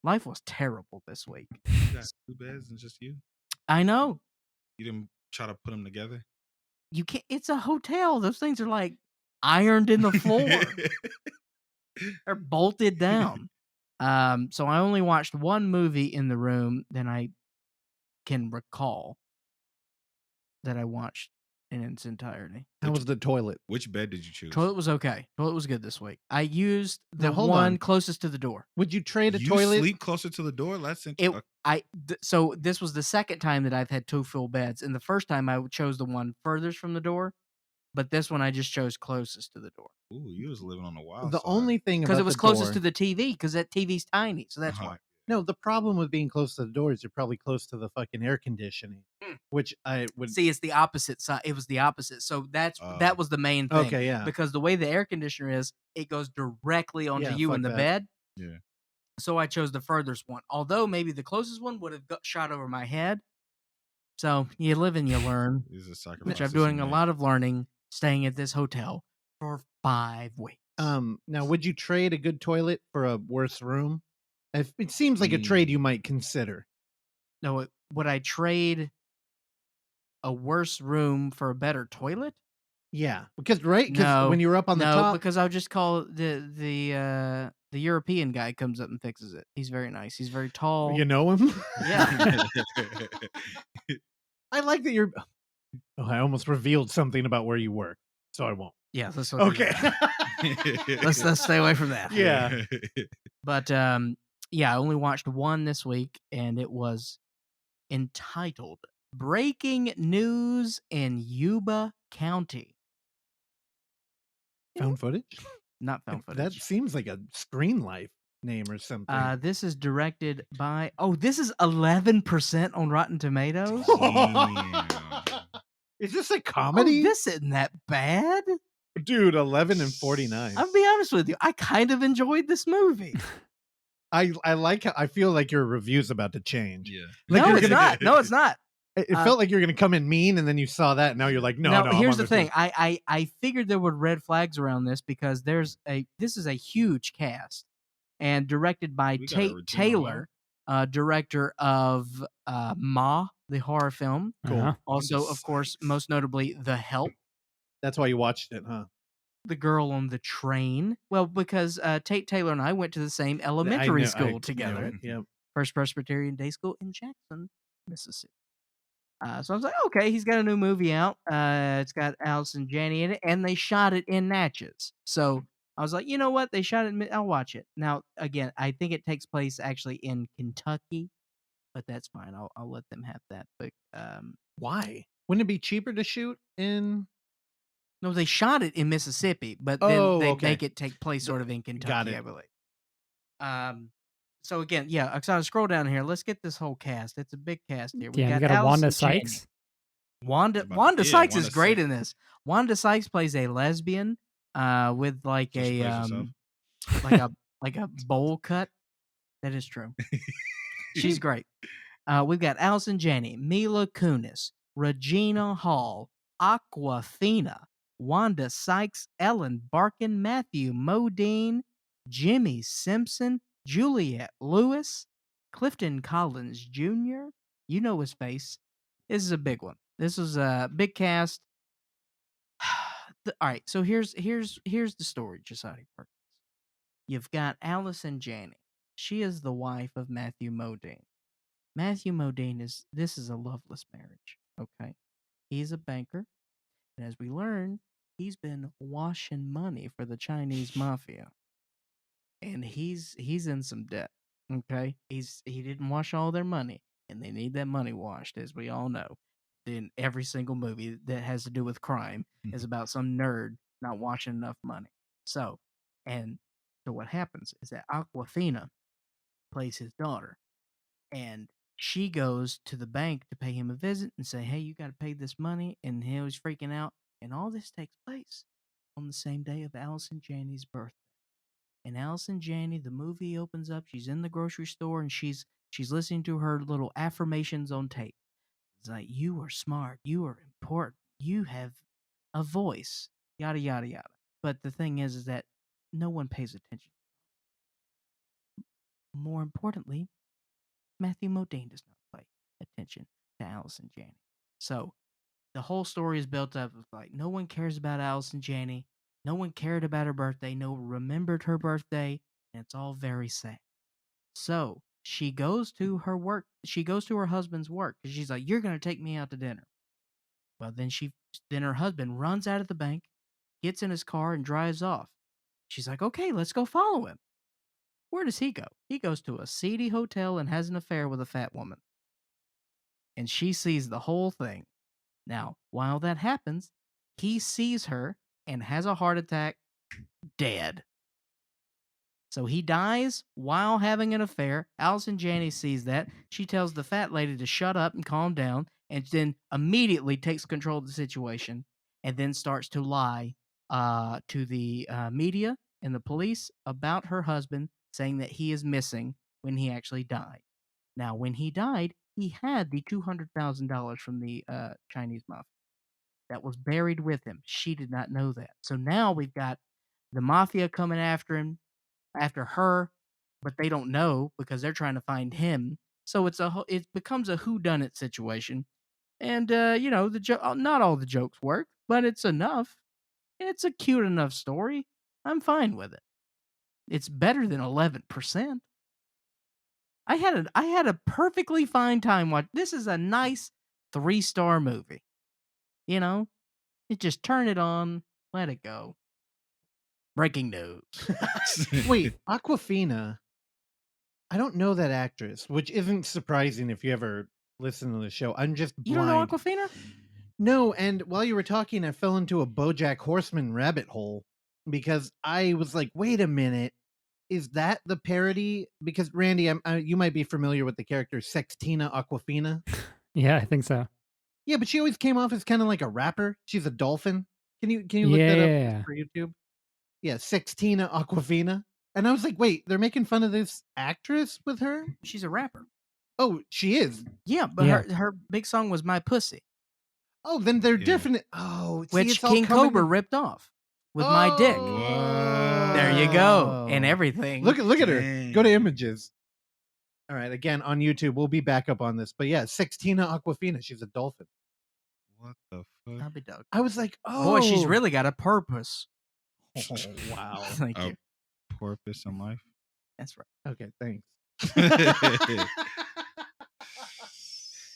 Speaker 1: Life was terrible this week.
Speaker 4: You got 2 beds and just you?
Speaker 1: I know.
Speaker 4: You didn't try to put them together?
Speaker 1: You can't. It's a hotel. Those things are like ironed in the floor. They're bolted down. So I only watched one movie in the room that I can recall that I watched in its entirety.
Speaker 3: How was the toilet?
Speaker 4: Which bed did you choose?
Speaker 1: Toilet was okay. Toilet was good this week. I used the
Speaker 3: Now, hold
Speaker 1: one
Speaker 3: on.
Speaker 1: closest to the door.
Speaker 3: Would you trade a
Speaker 4: You
Speaker 3: toilet?
Speaker 4: sleep closer to the door? That's
Speaker 1: It.
Speaker 4: interesting.
Speaker 1: So this was the second time that I've had 2 full beds, and the first time I chose the one furthest from the door, but this one I just chose closest to the door
Speaker 4: Ooh, you was living on the wild
Speaker 3: The
Speaker 4: side.
Speaker 3: only thing
Speaker 1: because
Speaker 3: about
Speaker 1: it was
Speaker 3: the
Speaker 1: closest
Speaker 3: door,
Speaker 1: to the TV because that TV's tiny, so that's
Speaker 4: Uh-huh.
Speaker 1: why.
Speaker 3: No, the problem with being close to the door is you're probably close to the fucking air conditioning, which I would.
Speaker 1: See, it's the opposite side. It was the opposite. So that was the main thing.
Speaker 3: Okay, yeah.
Speaker 1: Because the way the air conditioner is, it goes directly onto
Speaker 3: Yeah,
Speaker 1: you
Speaker 3: fuck
Speaker 1: in the
Speaker 3: that.
Speaker 1: bed.
Speaker 4: Yeah.
Speaker 1: So I chose the furthest one. Although maybe the closest one would have got shot over my head. So you live and you learn,
Speaker 4: These are sacrifices
Speaker 1: which I'm
Speaker 4: you
Speaker 1: doing a
Speaker 4: make.
Speaker 1: lot of learning staying at this hotel for 5 weeks.
Speaker 3: Now, would you trade a good toilet for a worse room? It seems like a trade you might consider.
Speaker 1: No, would I trade a worse room for a better toilet?
Speaker 3: Yeah, because because
Speaker 1: No,
Speaker 3: when you were up on the
Speaker 1: no,
Speaker 3: top,
Speaker 1: because I'll just call the European guy comes up and fixes it. He's very nice. He's very tall.
Speaker 3: you know him.
Speaker 1: Yeah.
Speaker 3: I like that you're. Oh, I almost revealed something about where you work, so I won't.
Speaker 1: Yeah, let's not do
Speaker 3: Okay.
Speaker 1: that. Let's stay away from that.
Speaker 3: Yeah.
Speaker 1: But yeah, I only watched one this week, and it was entitled "Breaking News in Yuba County."
Speaker 3: Found footage.
Speaker 1: Not found
Speaker 3: That
Speaker 1: footage.
Speaker 3: seems like a Screen Life name or something.
Speaker 1: This is directed by. Oh, this is 11% on Rotten Tomatoes.
Speaker 4: Damn.
Speaker 3: Is this a
Speaker 1: Oh,
Speaker 3: comedy?
Speaker 1: this isn't that bad.
Speaker 3: Dude, 11 and 49.
Speaker 1: I'll be honest with you. I kind of enjoyed this movie.
Speaker 3: I like how I feel like your review's about to change.
Speaker 4: Yeah.
Speaker 3: Like
Speaker 1: No,
Speaker 3: you're
Speaker 1: it's
Speaker 3: gonna-
Speaker 1: not. No, it's not.
Speaker 3: It felt like you're going to come in mean, and then you saw that, and now you're like, no. I'm
Speaker 1: Here's
Speaker 3: on
Speaker 1: the
Speaker 3: this
Speaker 1: thing.
Speaker 3: one.
Speaker 1: I figured there were red flags around this because this is a huge cast, and directed by
Speaker 4: We got a
Speaker 1: Tate
Speaker 4: routine
Speaker 1: Taylor, director of Ma, the horror film.
Speaker 3: Cool.
Speaker 2: Uh-huh.
Speaker 1: Also, of course, most notably, The Help,
Speaker 3: That's why you watched it, huh?
Speaker 1: The Girl on the Train. Well, because Tate Taylor and I went to the same elementary school together.
Speaker 3: Yep.
Speaker 1: First Presbyterian Day School in Jackson, Mississippi. So I was like, okay, he's got a new movie out. It's got Allison Janney in it, and they shot it in Natchez. So I was like, you know what? They shot it. I'll watch it. Now, again, I think it takes place actually in Kentucky, but that's fine. I'll let them have that. But
Speaker 3: Why? Wouldn't it be cheaper to shoot in?
Speaker 1: no, they shot it in Mississippi, but then
Speaker 3: Oh,
Speaker 1: they
Speaker 3: okay.
Speaker 1: make it take place sort of in Kentucky,
Speaker 3: it.
Speaker 1: I believe. So again, yeah, so I scroll down here. Let's get this whole cast. It's a big cast here.
Speaker 2: Yeah, we got a
Speaker 1: Allison
Speaker 2: Wanda
Speaker 1: Janney.
Speaker 2: Sykes.
Speaker 1: Wanda
Speaker 4: Yeah,
Speaker 1: Sykes is
Speaker 4: Wanda
Speaker 1: great
Speaker 4: Sykes.
Speaker 1: in this. Wanda Sykes plays a lesbian with like
Speaker 4: So she
Speaker 1: a
Speaker 4: plays herself.
Speaker 1: like a bowl cut. That is true. She's great. We've got Allison Janney, Mila Kunis, Regina Hall, Aquafina, Wanda Sykes, Ellen Barkin, Matthew Modine, Jimmy Simpson, Juliette Lewis, Clifton Collins Jr. You know his face. This is a big one. This is a big cast. All right, so here's the story, Josiah Perkins. You've got Allison Janney. She is the wife of Matthew Modine. Matthew Modine this is a loveless marriage. Okay, he's a banker, and as we learn, he's been washing money for the Chinese mafia, and he's in some debt. Okay, he didn't wash all their money, and they need that money washed, as we all know. In every single movie that has to do with crime is about some nerd not washing enough money. So what happens is that Aquafina plays his daughter, and she goes to the bank to pay him a visit and say, hey, you got to pay this money, and he was freaking out, and all this takes place on the same day of Allison Janney's birthday. And Allison Janney, the movie opens up, she's in the grocery store, and she's listening to her little affirmations on tape. It's like, you are smart, you are important, you have a voice, yada, yada, yada. But the thing is that no one pays attention. More importantly, Matthew Modine does not pay attention to Allison Janney. So the whole story is built up of like, no one cares about Allison Janney. No one cared about her birthday. No one remembered her birthday. And it's all very sad. So she goes to her work. She goes to her husband's work because she's like, you're going to take me out to dinner. Well, then her husband runs out of the bank, gets in his car, and drives off. She's like, okay, let's go follow him. Where does he go? He goes to a seedy hotel and has an affair with a fat woman. And she sees the whole thing. Now, while that happens, he sees her and has a heart attack, dead. So he dies while having an affair. Allison Janney sees that. She tells the fat lady to shut up and calm down, and then immediately takes control of the situation, and then starts to lie to the media and the police about her husband, saying that he is missing when he actually died. Now, when he died, he had the $200,000 from the Chinese mafia that was buried with him. She did not know that. So now we've got the mafia coming after him, after her, but they don't know because they're trying to find him. So it becomes a whodunit situation. And not all the jokes work, but it's enough. It's a cute enough story. I'm fine with it. It's better than 11%. I had a perfectly fine time watching. This is a nice 3-star movie. You know, you just turn it on, let it go. Breaking news.
Speaker 3: Wait, Aquafina. I don't know that actress, which isn't surprising if you ever listen to the show. I'm just blind.
Speaker 1: You don't know Aquafina?
Speaker 3: No, and while you were talking, I fell into a BoJack Horseman rabbit hole because I was like, wait a minute. Is that the parody? Because Randy, you might be familiar with the character Sextina Aquafina.
Speaker 2: Yeah, I think so.
Speaker 3: Yeah, but she always came off as kind of like a rapper. She's a dolphin. Can you look that
Speaker 2: Yeah.
Speaker 3: up for YouTube? Yeah, Sextina Aquafina. And I was like, wait, they're making fun of this actress with her?
Speaker 1: She's a rapper.
Speaker 3: Oh, she is.
Speaker 1: Yeah, but
Speaker 2: Yeah.
Speaker 1: her big song was My Pussy,
Speaker 3: Oh, then they're
Speaker 4: Yeah.
Speaker 3: definite. Oh, see,
Speaker 1: which
Speaker 3: it's all
Speaker 1: King
Speaker 3: coming
Speaker 1: Cobra
Speaker 3: to-
Speaker 1: ripped off with My Dick.
Speaker 4: What?
Speaker 1: There you go. And
Speaker 3: Oh.
Speaker 1: everything.
Speaker 3: Look at her. Go to
Speaker 4: Dang.
Speaker 3: images. All right, again on YouTube, we'll be back up on this. But yeah, Sextina Aquafina, she's a dolphin.
Speaker 4: What the fuck?
Speaker 1: I'll be dog.
Speaker 3: I was like, oh,
Speaker 1: Boy, she's really got a purpose.
Speaker 3: Oh, wow.
Speaker 1: Thank
Speaker 4: Oh.
Speaker 1: you.
Speaker 4: Porpoise in life.
Speaker 1: That's right.
Speaker 3: Okay, thanks.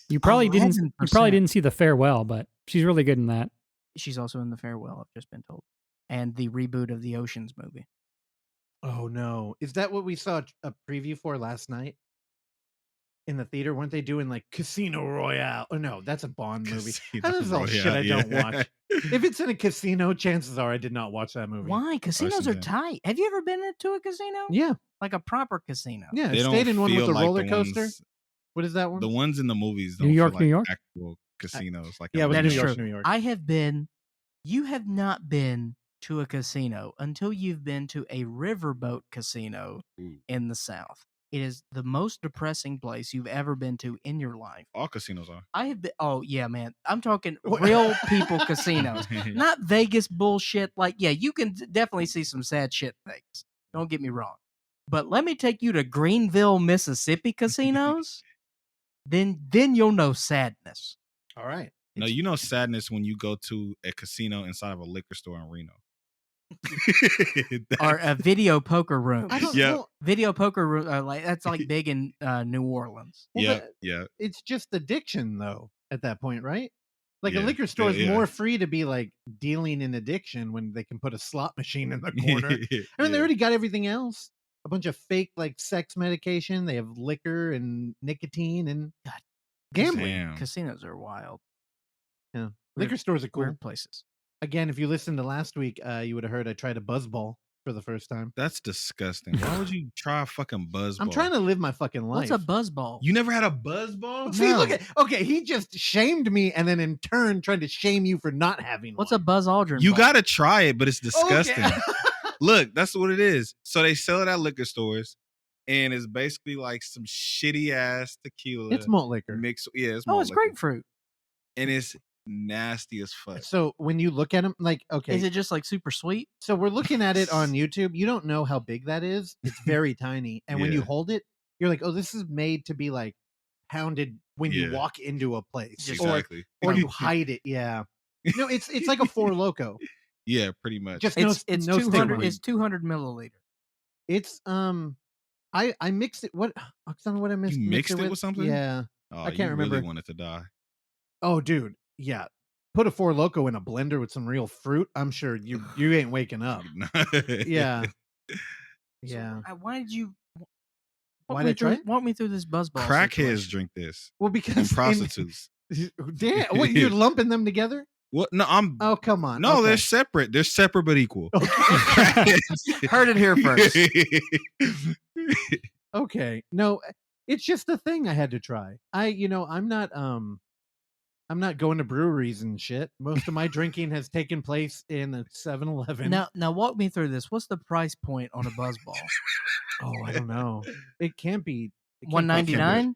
Speaker 2: You probably didn't. You probably
Speaker 1: 11%.
Speaker 2: didn't see The Farewell, but she's really good in that.
Speaker 1: She's also in The Farewell, I've just been told. And the reboot of the Oceans movie.
Speaker 3: Oh no, is that what we saw a preview for last night in the theater? Weren't they doing like Casino Royale? Oh no, that's a Bond movie.
Speaker 4: Casino
Speaker 3: That is all shit
Speaker 4: Royale,
Speaker 3: I don't
Speaker 4: yeah.
Speaker 3: watch. If it's in a casino, chances are I did not watch that movie.
Speaker 1: Why? Casinos are
Speaker 4: Ocean's 8.
Speaker 1: tight. Have you ever been into a casino?
Speaker 3: Yeah,
Speaker 1: Like a proper casino?
Speaker 3: yeah.
Speaker 4: They
Speaker 3: I
Speaker 4: don't
Speaker 3: stayed in one with
Speaker 4: feel
Speaker 3: the
Speaker 4: like
Speaker 3: roller
Speaker 4: the
Speaker 3: coaster.
Speaker 4: ones-
Speaker 3: What is that one?
Speaker 4: The ones in the movies
Speaker 2: New
Speaker 4: don't
Speaker 2: York,
Speaker 4: feel
Speaker 2: New
Speaker 4: like
Speaker 2: York?
Speaker 4: actual casinos. Like
Speaker 3: Yeah, it was
Speaker 1: That
Speaker 3: New
Speaker 1: is
Speaker 3: York,
Speaker 1: true.
Speaker 3: New York.
Speaker 1: I have been. You have not been to a casino until you've been to a riverboat casino
Speaker 4: Ooh.
Speaker 1: in the South. It is the most depressing place you've ever been to in your life.
Speaker 4: All casinos are.
Speaker 1: I have been. Oh yeah, man. I'm talking
Speaker 3: What?
Speaker 1: real people casinos, not Vegas bullshit. Like, yeah, you can definitely see some sad shit things. Don't get me wrong, but let me take you to Greenville, Mississippi casinos. then you'll know sadness.
Speaker 3: All right.
Speaker 4: No, you know sadness when you go to a casino inside of a liquor store in Reno.
Speaker 1: Or a video poker room.
Speaker 3: I don't
Speaker 4: Yeah.
Speaker 3: know.
Speaker 1: Video poker room, like that's like big in New Orleans.
Speaker 3: Well,
Speaker 4: yeah,
Speaker 3: but
Speaker 4: yeah.
Speaker 3: it's just addiction though at that point, right? Like a
Speaker 4: Yeah,
Speaker 3: liquor store is
Speaker 4: yeah.
Speaker 3: more free to be like dealing in addiction when they can put a slot machine in the corner. I mean, they already got everything else. A bunch of fake like sex medication. They have liquor and nicotine and
Speaker 1: God,
Speaker 3: gambling.
Speaker 4: Damn.
Speaker 1: Casinos are wild.
Speaker 3: Yeah.
Speaker 1: Weird-
Speaker 3: Liquor stores are cool.
Speaker 1: Weird places.
Speaker 3: Again, if you listened to last week, you would have heard I tried a buzzball for the first time.
Speaker 4: That's disgusting. Why would you try a fucking buzzball?
Speaker 3: I'm trying to live my fucking life.
Speaker 1: What's a buzzball?
Speaker 4: You never had a buzzball?
Speaker 3: See, look
Speaker 1: No.
Speaker 3: at okay. He just shamed me, and then in turn tried to shame you for not having
Speaker 1: What's a
Speaker 3: one.
Speaker 1: Buzz Aldrin?
Speaker 4: You
Speaker 1: ball?
Speaker 4: gotta try it, but it's disgusting.
Speaker 3: Okay.
Speaker 4: Look, that's what it is. So they sell it at liquor stores, and it's basically like some shitty ass tequila.
Speaker 3: It's malt liquor.
Speaker 4: mixed. Yeah, it's
Speaker 1: Oh,
Speaker 4: malt
Speaker 1: it's
Speaker 4: liquor.
Speaker 1: grapefruit.
Speaker 4: and it's nasty as fuck.
Speaker 3: So when you look at them, like, okay,
Speaker 1: Is it just like super sweet?
Speaker 3: so we're looking at it on YouTube. You don't know how big that is. It's very tiny. And when you
Speaker 4: Yeah.
Speaker 3: hold it, you're like, oh, this is made to be like pounded when you
Speaker 4: Yeah.
Speaker 3: walk into a place.
Speaker 1: Just
Speaker 4: Exactly.
Speaker 3: Or you hide it. Yeah. No, it's like a Four Loco.
Speaker 4: Yeah, pretty much.
Speaker 3: Just
Speaker 1: It's
Speaker 3: no
Speaker 1: 200.
Speaker 3: stick.
Speaker 1: It's 200 milliliter.
Speaker 3: It's I mixed it. What Oksana, what I mixed?
Speaker 4: You mixed it with something?
Speaker 3: Yeah.
Speaker 4: Oh,
Speaker 3: I can't
Speaker 4: you
Speaker 3: remember.
Speaker 4: Really wanted to die.
Speaker 3: Oh, dude. Yeah. Put a Four Loco in a blender with some real fruit. I'm sure you ain't waking up. Yeah. Yeah.
Speaker 1: Why did you?
Speaker 3: Why did I try it?
Speaker 1: Walk me through this buzzball.
Speaker 4: Crackheads
Speaker 1: situation.
Speaker 4: drink this,
Speaker 3: Well,
Speaker 4: and
Speaker 3: because
Speaker 4: prostitutes.
Speaker 3: Damn. What, you're lumping them together?
Speaker 4: What? No, I'm.
Speaker 3: Oh, come on.
Speaker 4: No,
Speaker 3: Okay.
Speaker 4: they're separate. They're separate but equal.
Speaker 1: Heard it here first.
Speaker 3: Okay. No, it's just a thing I had to try. I'm not going to breweries and shit. Most of my drinking has taken place in a 7-Eleven.
Speaker 1: Now walk me through this. What's the price point on a buzzball?
Speaker 3: Oh, I don't know. It can't be it can't be
Speaker 1: $1.99.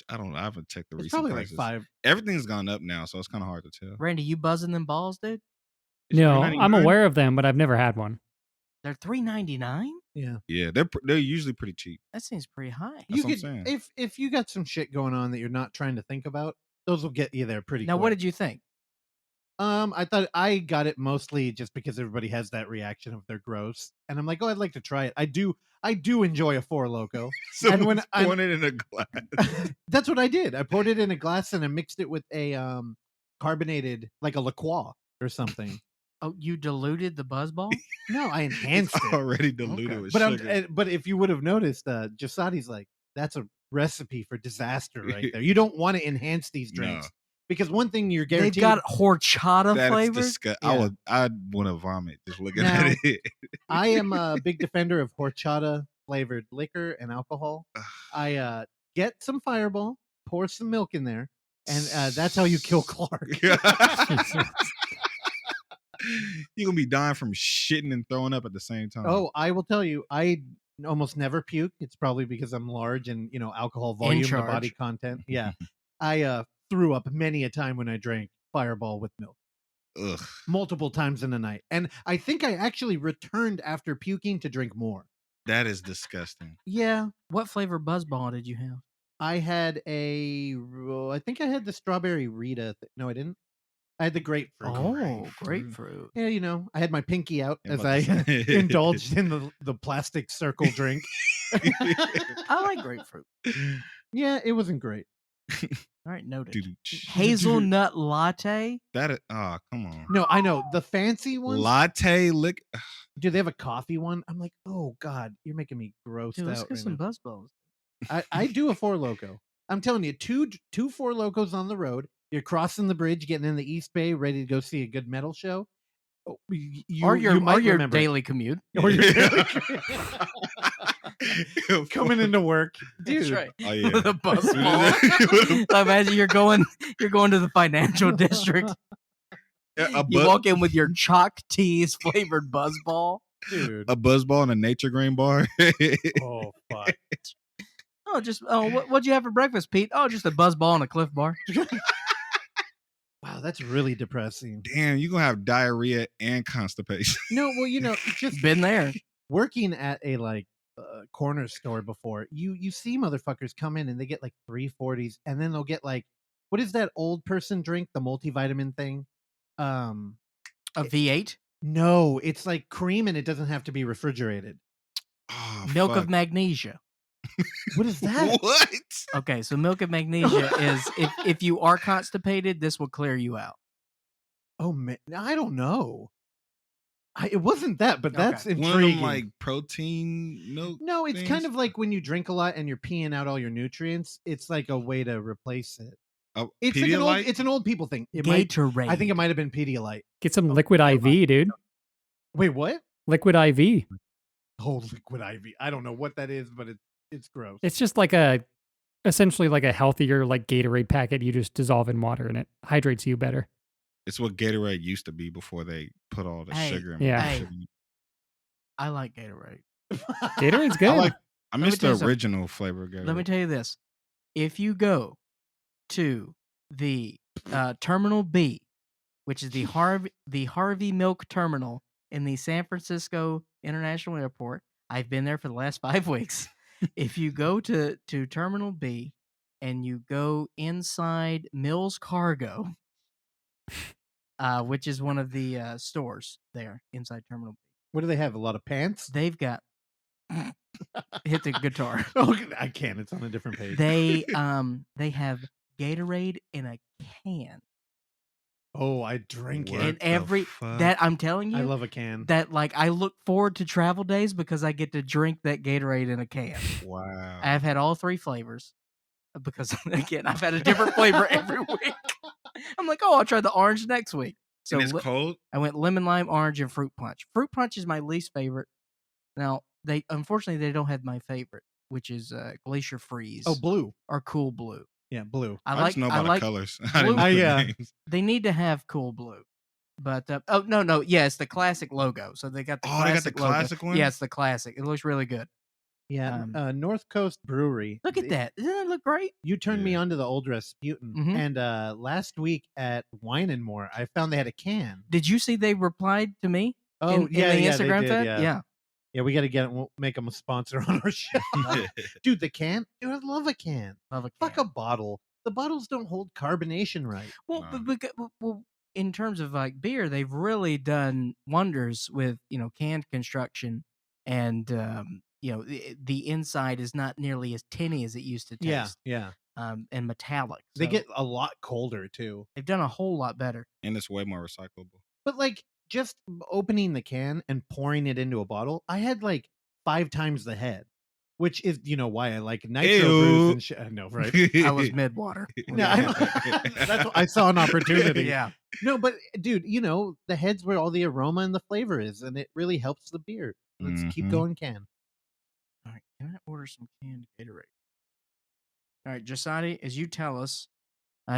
Speaker 4: I don't know. I haven't checked the
Speaker 3: It's
Speaker 4: recent
Speaker 3: probably
Speaker 4: prices.
Speaker 3: like $5.
Speaker 4: Everything's gone up now, so it's kind of hard to tell.
Speaker 1: Randy, you buzzing them balls, dude?
Speaker 4: It's
Speaker 2: No, I'm
Speaker 4: $3.99?
Speaker 2: aware of them, but I've never had one.
Speaker 1: They're $3.99.
Speaker 3: Yeah.
Speaker 4: Yeah, they're usually pretty cheap.
Speaker 1: That seems pretty high.
Speaker 4: That's
Speaker 3: You
Speaker 4: what I'm
Speaker 3: could
Speaker 4: saying.
Speaker 3: if you got some shit going on that you're not trying to think about, those will get you there pretty
Speaker 1: Now,
Speaker 3: quick.
Speaker 1: what did you think?
Speaker 3: I thought I got it mostly just because everybody has that reaction of they're gross, and I'm like, oh, I'd like to try it. I do enjoy a Four Loko.
Speaker 4: So
Speaker 3: And when
Speaker 4: when
Speaker 3: I'm-
Speaker 4: pouring it in a glass.
Speaker 3: That's what I did. I poured it in a glass and I mixed it with a carbonated, like a LaCroix or something.
Speaker 1: Oh, you diluted the buzzball?
Speaker 3: No, I enhanced
Speaker 4: It's
Speaker 3: it.
Speaker 4: already diluted
Speaker 1: Okay.
Speaker 4: with
Speaker 3: But
Speaker 4: sugar.
Speaker 3: but if you would have noticed, Jasadi's like, that's a recipe for disaster right there. You don't want to enhance these drinks
Speaker 4: No.
Speaker 3: because one thing you're
Speaker 1: They've
Speaker 3: guaranteed.
Speaker 1: got horchata
Speaker 4: That is
Speaker 1: flavors.
Speaker 4: disgusting. I'd want to vomit just looking
Speaker 3: Now-
Speaker 4: at it.
Speaker 3: I am a big defender of horchata flavored liquor and alcohol. I get some Fireball, pour some milk in there, and that's how you kill Clark.
Speaker 4: You're gonna be dying from shitting and throwing up at the same time.
Speaker 3: Oh, I will tell you, I almost never puke. It's probably because I'm large and alcohol volume, the body
Speaker 1: charge.
Speaker 3: content. Yeah, I threw up many a time when I drank Fireball with milk.
Speaker 4: Ugh.
Speaker 3: Multiple times in the night, and I think I actually returned after puking to drink more.
Speaker 4: That is disgusting.
Speaker 3: Yeah,
Speaker 1: What flavor buzzball did you have?
Speaker 3: I had I think I had the strawberry Rita. No, I didn't. I had the grapefruit.
Speaker 1: Oh, grapefruit.
Speaker 3: Yeah, I had my pinky out
Speaker 4: Yeah,
Speaker 3: as
Speaker 4: about
Speaker 3: I
Speaker 4: to say.
Speaker 3: indulged in the plastic circle drink.
Speaker 1: I like grapefruit.
Speaker 3: Yeah, it wasn't great.
Speaker 1: All right, noted.
Speaker 4: Dude,
Speaker 1: Hazelnut latte.
Speaker 4: That come on.
Speaker 3: No, I know the fancy ones.
Speaker 4: Latte lick.
Speaker 3: Do they have a coffee one? I'm like, oh god, you're making me grossed
Speaker 1: Dude, let's
Speaker 3: out.
Speaker 1: get
Speaker 3: Right
Speaker 1: some
Speaker 3: now.
Speaker 1: buzzballs.
Speaker 3: I do a Four Loko. I'm telling you, two Four Locos on the road. You're crossing the bridge, getting in the East Bay, ready to go see a good metal show. Oh,
Speaker 1: Or your
Speaker 3: might remember it.
Speaker 1: daily commute.
Speaker 3: Or your daily
Speaker 4: Yeah.
Speaker 3: coming into work, dude.
Speaker 1: That's right.
Speaker 4: Oh yeah.
Speaker 1: With a buzzball. I imagine you're going to the financial district.
Speaker 4: A
Speaker 1: You walk in with your chalk teas flavored buzzball.
Speaker 3: Dude.
Speaker 4: a buzzball and a nature grain bar.
Speaker 3: Oh fuck.
Speaker 1: What'd you have for breakfast, Pete? Oh, just a buzzball and a Cliff Bar.
Speaker 3: Wow, that's really depressing.
Speaker 4: Damn, you gonna have diarrhea and constipation.
Speaker 3: No, well, just
Speaker 1: Been there.
Speaker 3: working at a corner store before, you see motherfuckers come in and they get like 340s, and then they'll get like, what is that old person drink, the multivitamin thing?
Speaker 1: A V8.
Speaker 3: No, it's like cream and it doesn't have to be refrigerated.
Speaker 4: Oh,
Speaker 1: Milk
Speaker 4: fuck.
Speaker 1: of magnesia.
Speaker 3: What is that?
Speaker 4: What?
Speaker 1: Okay, so milk of magnesia is if you are constipated, this will clear you out.
Speaker 3: Oh man, I don't know. It wasn't that, but
Speaker 1: Okay.
Speaker 3: that's
Speaker 4: One of
Speaker 3: intriguing.
Speaker 4: them like protein milk.
Speaker 3: No, it's
Speaker 4: things?
Speaker 3: kind of like when you drink a lot and you're peeing out all your nutrients. It's like a way to replace it. It's like
Speaker 4: Pedialyte?
Speaker 3: it's an old people thing.
Speaker 1: Gatorade.
Speaker 3: I think it might have been Pedialyte.
Speaker 2: Get some liquid IV, dude.
Speaker 3: Wait, what?
Speaker 2: Liquid IV.
Speaker 3: Oh, liquid IV. I don't know what that is, but it's gross.
Speaker 2: It's just like essentially like a healthier like Gatorade packet you just dissolve in water and it hydrates you better.
Speaker 4: It's what Gatorade used to be before they put all the
Speaker 1: Hey,
Speaker 4: sugar in
Speaker 2: yeah.
Speaker 4: it.
Speaker 1: Hey. I like Gatorade.
Speaker 2: Gatorade's good.
Speaker 4: I
Speaker 1: me
Speaker 4: miss
Speaker 1: tell you
Speaker 4: the
Speaker 1: something.
Speaker 4: original flavor Gatorade.
Speaker 1: Let me tell you this: if you go to the Terminal B, which is the Harvey Milk Terminal in the San Francisco International Airport, I've been there for the last 5 weeks. If you go to Terminal B and you go inside Mills Cargo, which is one of the stores there inside Terminal B,
Speaker 3: What do they have? A lot of pants?
Speaker 1: they've got hit the guitar.
Speaker 3: Oh, I can't. It's on a different page.
Speaker 1: They have Gatorade in a can.
Speaker 3: Oh, I drink
Speaker 4: What
Speaker 3: it.
Speaker 1: And
Speaker 4: the
Speaker 1: every
Speaker 4: fuck?
Speaker 1: that I'm telling you,
Speaker 3: I love a can.
Speaker 1: that like I look forward to travel days because I get to drink that Gatorade in a can.
Speaker 4: Wow.
Speaker 1: I've had all 3 flavors because again I've had a different flavor every week. I'm like, oh, I'll try the orange next week. So
Speaker 4: and it's cold.
Speaker 1: I went lemon, lime, orange, and fruit punch. Fruit punch is my least favorite. Now unfortunately they don't have my favorite, which is Glacier Freeze.
Speaker 3: Oh, blue.
Speaker 1: or Cool Blue.
Speaker 3: Yeah, blue.
Speaker 4: I just know about the colors. I didn't
Speaker 1: blue.
Speaker 4: know the
Speaker 3: Yeah.
Speaker 4: names.
Speaker 1: They need to have Cool Blue. But yeah, it's the classic logo. So they got the
Speaker 4: Oh,
Speaker 1: classic
Speaker 4: they got the
Speaker 1: logo.
Speaker 4: classic one?
Speaker 1: Yeah, it's the classic. It looks really good.
Speaker 3: Yeah, North Coast Brewery.
Speaker 1: Look at that. Doesn't that look great?
Speaker 3: You turned me
Speaker 4: Yeah.
Speaker 3: on to the old Rasputin.
Speaker 1: Mhm.
Speaker 3: And last week at Wine and More, I found they had a can.
Speaker 1: Did you see they replied to me
Speaker 3: Oh,
Speaker 1: in the
Speaker 3: they
Speaker 1: Instagram
Speaker 3: did,
Speaker 1: thread?
Speaker 3: Yeah. Yeah, we got to get it. We'll make them a sponsor on our show. Dude, the can? Dude, I love a can.
Speaker 1: Love a
Speaker 3: Fuck
Speaker 1: can.
Speaker 3: a bottle. The bottles don't hold carbonation right.
Speaker 1: Well,
Speaker 4: No.
Speaker 1: well, in terms of like beer, they've really done wonders with canned construction, and the inside is not nearly as tinny as it used to taste.
Speaker 3: Yeah.
Speaker 1: And metallic.
Speaker 3: They
Speaker 1: So
Speaker 3: get a lot colder too.
Speaker 1: they've done a whole lot better.
Speaker 4: And it's way more recyclable.
Speaker 3: But like just opening the can and pouring it into a bottle, I had like 5 times the head, which is why I like nitro brews and shit. I know, right?
Speaker 1: I was mid water.
Speaker 3: Yeah, that's what I saw an opportunity.
Speaker 1: Yeah.
Speaker 3: No, but dude, the head's where all the aroma and the flavor is, and it really helps the beer. Let's keep
Speaker 4: Mhm.
Speaker 3: going, can.
Speaker 1: All right, can I order some canned Gatorade? All right, Jasadi, as you tell us,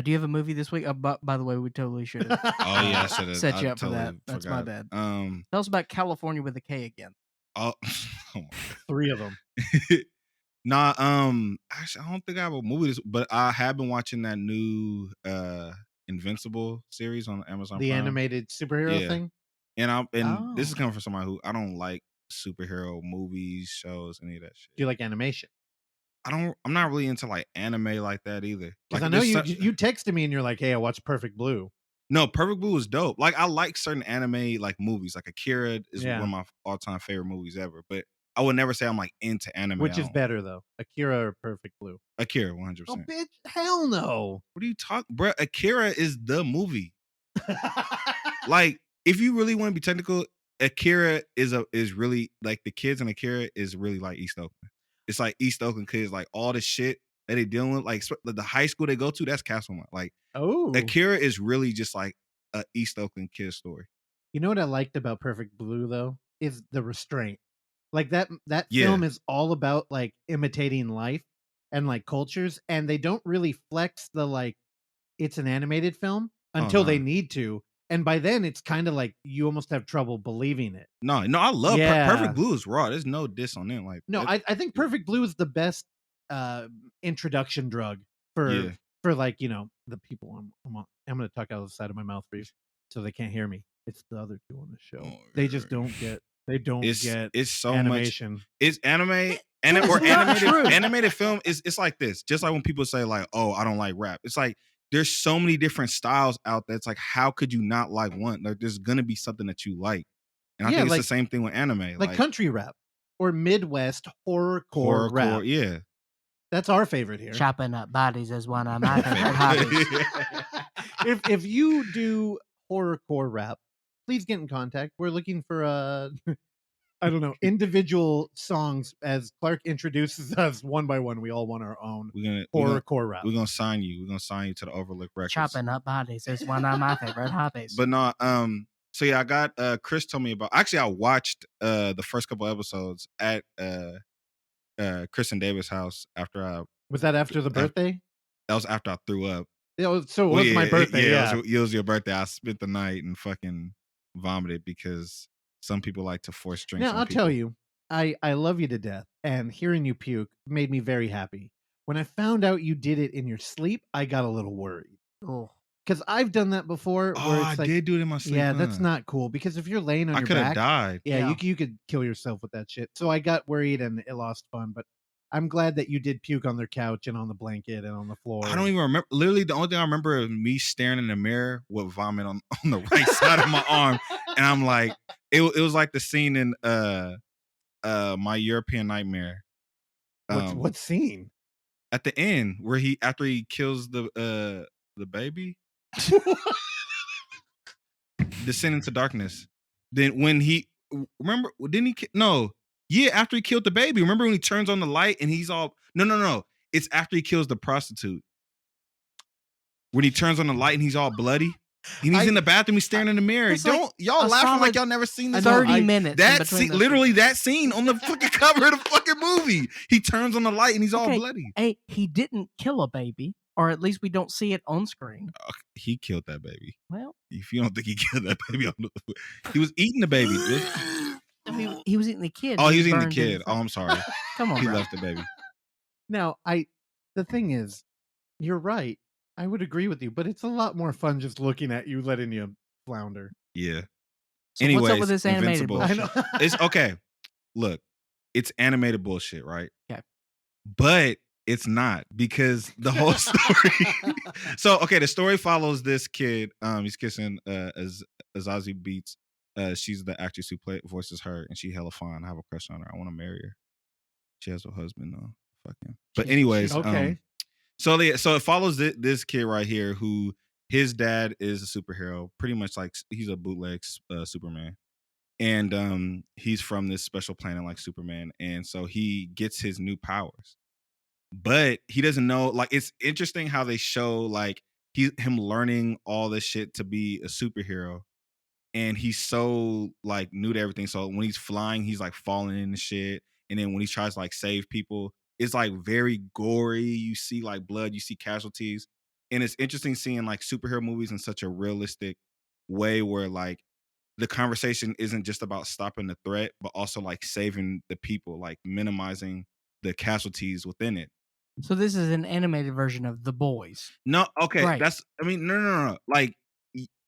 Speaker 1: do you have a movie this week? By the way, we totally should have
Speaker 4: Oh yeah, I should have
Speaker 1: set you up for that. That's my bad. Tell us about California with a K again.
Speaker 4: Oh, oh my
Speaker 3: 3 of them.
Speaker 4: Nah, actually, I don't think I have a movie, but I have been watching that new Invincible series on Amazon
Speaker 3: The
Speaker 4: Prime.
Speaker 3: animated superhero
Speaker 4: Yeah.
Speaker 3: thing.
Speaker 4: And this is
Speaker 1: Oh.
Speaker 4: coming from somebody who I don't like superhero movies, shows, any of that shit.
Speaker 3: Do you like animation?
Speaker 4: I'm not really into like anime like that either.
Speaker 3: Because
Speaker 4: Like
Speaker 3: I know
Speaker 4: there's
Speaker 3: you texted me and you're like, "Hey, I watched Perfect Blue."
Speaker 4: No, Perfect Blue is dope. Like I like certain anime like movies. Like Akira is
Speaker 3: Yeah.
Speaker 4: one of my all-time favorite movies ever. But I would never say I'm like into anime.
Speaker 3: Which
Speaker 4: I
Speaker 3: is
Speaker 4: don't-
Speaker 3: better though, Akira or Perfect Blue?
Speaker 4: Akira, 100%.
Speaker 3: Oh, bitch! Hell no.
Speaker 4: What are you talking, bro? Akira is the movie. Like, if you really want to be technical, Akira is really like the kids in Akira is really like East Oakland. It's like East Oakland kids, like all the shit that they dealing with, like the high school they go to, that's Castlemont. Like
Speaker 3: Oh,
Speaker 4: Akira is really just like a East Oakland kid story.
Speaker 3: you know what I liked about Perfect Blue though is the restraint. Like that
Speaker 4: Yeah.
Speaker 3: film is all about like imitating life and like cultures, and they don't really flex the like it's an animated film until they
Speaker 4: no.
Speaker 3: need to, and by then it's kind of like you almost have trouble believing it.
Speaker 4: No, I love
Speaker 3: Yeah.
Speaker 4: Perfect Blue is raw. There's no diss on it. Like
Speaker 3: No, I think Perfect Blue is the best introduction drug for
Speaker 4: Yeah.
Speaker 3: like the people. I'm going to talk out of the side of my mouth for you, so they can't hear me. It's the other 2 on the show.
Speaker 4: Oh,
Speaker 3: They just don't get. They don't get
Speaker 4: it's so
Speaker 3: animation.
Speaker 4: much. It's anime or
Speaker 1: That's not true.
Speaker 4: animated film is it's like this. Just like when people say like, "Oh, I don't like rap." It's like there's so many different styles out there. It's like how could you not like one? Like there's gonna be something that you like, and I
Speaker 3: Yeah,
Speaker 4: think it's
Speaker 3: like-
Speaker 4: the same thing with anime.
Speaker 3: Like country rap or Midwest horrorcore rap.
Speaker 4: yeah.
Speaker 3: That's our favorite here.
Speaker 1: Chopping up bodies is one of my favorite hobbies.
Speaker 3: If you do horrorcore rap, please get in contact. We're looking for I don't know, individual songs as Clark introduces us one by one. We all want our own
Speaker 4: We're
Speaker 3: horrorcore rap.
Speaker 4: gonna sign you. We're gonna sign you to the Overlook Records.
Speaker 1: Chopping up bodies is one of my favorite hobbies.
Speaker 4: But no, so yeah, I got Chris told me about. Actually, I watched the first couple episodes at Chris and David's house after
Speaker 3: Was that after the birthday?
Speaker 4: that was after I threw up.
Speaker 3: So it was my birthday. Yeah.
Speaker 4: It was your birthday. I spent the night and fucking vomited because some people like to force drinks.
Speaker 3: Now
Speaker 4: on
Speaker 3: I'll
Speaker 4: people.
Speaker 3: tell you, I love you to death, and hearing you puke made me very happy. When I found out you did it in your sleep, I got a little worried
Speaker 1: Oh,
Speaker 3: because I've done that before.
Speaker 4: Oh,
Speaker 3: Where
Speaker 4: I
Speaker 3: it's like,
Speaker 4: did do it in my sleep.
Speaker 3: yeah, that's
Speaker 4: huh?
Speaker 3: not cool. Because if you're laying on
Speaker 4: I
Speaker 3: your
Speaker 4: could have
Speaker 3: back,
Speaker 4: died.
Speaker 3: yeah,
Speaker 1: Yeah.
Speaker 3: you could kill yourself with that shit. So I got worried and it lost fun. But I'm glad that you did puke on their couch and on the blanket and on the floor.
Speaker 4: I don't even remember. Literally, the only thing I remember is me staring in the mirror with vomit on the right side of my arm, and I'm like, it was like the scene in My European Nightmare.
Speaker 3: What scene?
Speaker 4: At the end where after he kills the baby, Descend into Darkness. Then when after he killed the baby. Remember when he turns on the light and he's all no. It's after he kills the prostitute. When he turns on the light and he's all bloody. And he's in the bathroom, he's staring in the mirror.
Speaker 1: It's like
Speaker 4: Don't y'all
Speaker 1: a
Speaker 4: laughing
Speaker 1: solid
Speaker 4: like y'all never seen this?
Speaker 1: 30
Speaker 4: movie?
Speaker 1: minutes. in
Speaker 4: That
Speaker 1: between
Speaker 4: scene,
Speaker 1: those
Speaker 4: literally that scene on the fucking cover of the fucking movie. He turns on the light and he's all
Speaker 1: Okay.
Speaker 4: bloody.
Speaker 1: Hey, he didn't kill a baby, or at least we don't see it on screen.
Speaker 4: He killed that baby.
Speaker 1: Well,
Speaker 4: If you don't think he killed that baby, I don't know. He was eating the baby.
Speaker 1: I mean, he was eating the kid.
Speaker 4: Oh, he was eating the
Speaker 1: burned in
Speaker 4: kid. Oh, I'm sorry.
Speaker 1: Come on,
Speaker 4: He
Speaker 1: bro.
Speaker 4: left the baby.
Speaker 3: Now, the thing is, you're right. I would agree with you, but it's a lot more fun just looking at you letting you flounder.
Speaker 4: Yeah.
Speaker 1: So what's up
Speaker 4: Anyways,
Speaker 1: with this animated
Speaker 4: Invincible.
Speaker 3: I
Speaker 1: bullshit?
Speaker 3: know.
Speaker 4: It's okay. Look, it's animated bullshit, right?
Speaker 1: Okay.
Speaker 4: But It's not, because the whole story. So okay, the story follows this kid. He's kissing Azazi Beats. She's the actress who voices her, and she hella fine. I have a crush on her. I want to marry her. She has a husband though. Fuck him. But anyways,
Speaker 3: Okay.
Speaker 4: so it follows this kid right here who his dad is a superhero, pretty much like he's a bootleg Superman. And he's from this special planet like Superman, and so he gets his new powers, but he doesn't know. Like, it's interesting how they show like him learning all this shit to be a superhero, and he's so like new to everything. So when he's flying, he's like falling into shit, and then when he tries to like save people, it's like very gory. You see like blood, you see casualties, and it's interesting seeing like superhero movies in such a realistic way where like the conversation isn't just about stopping the threat, but also like saving the people, like minimizing the casualties within it.
Speaker 1: So this is an animated version of The Boys.
Speaker 4: No, okay,
Speaker 1: Right.
Speaker 4: that's. I mean, no. Like,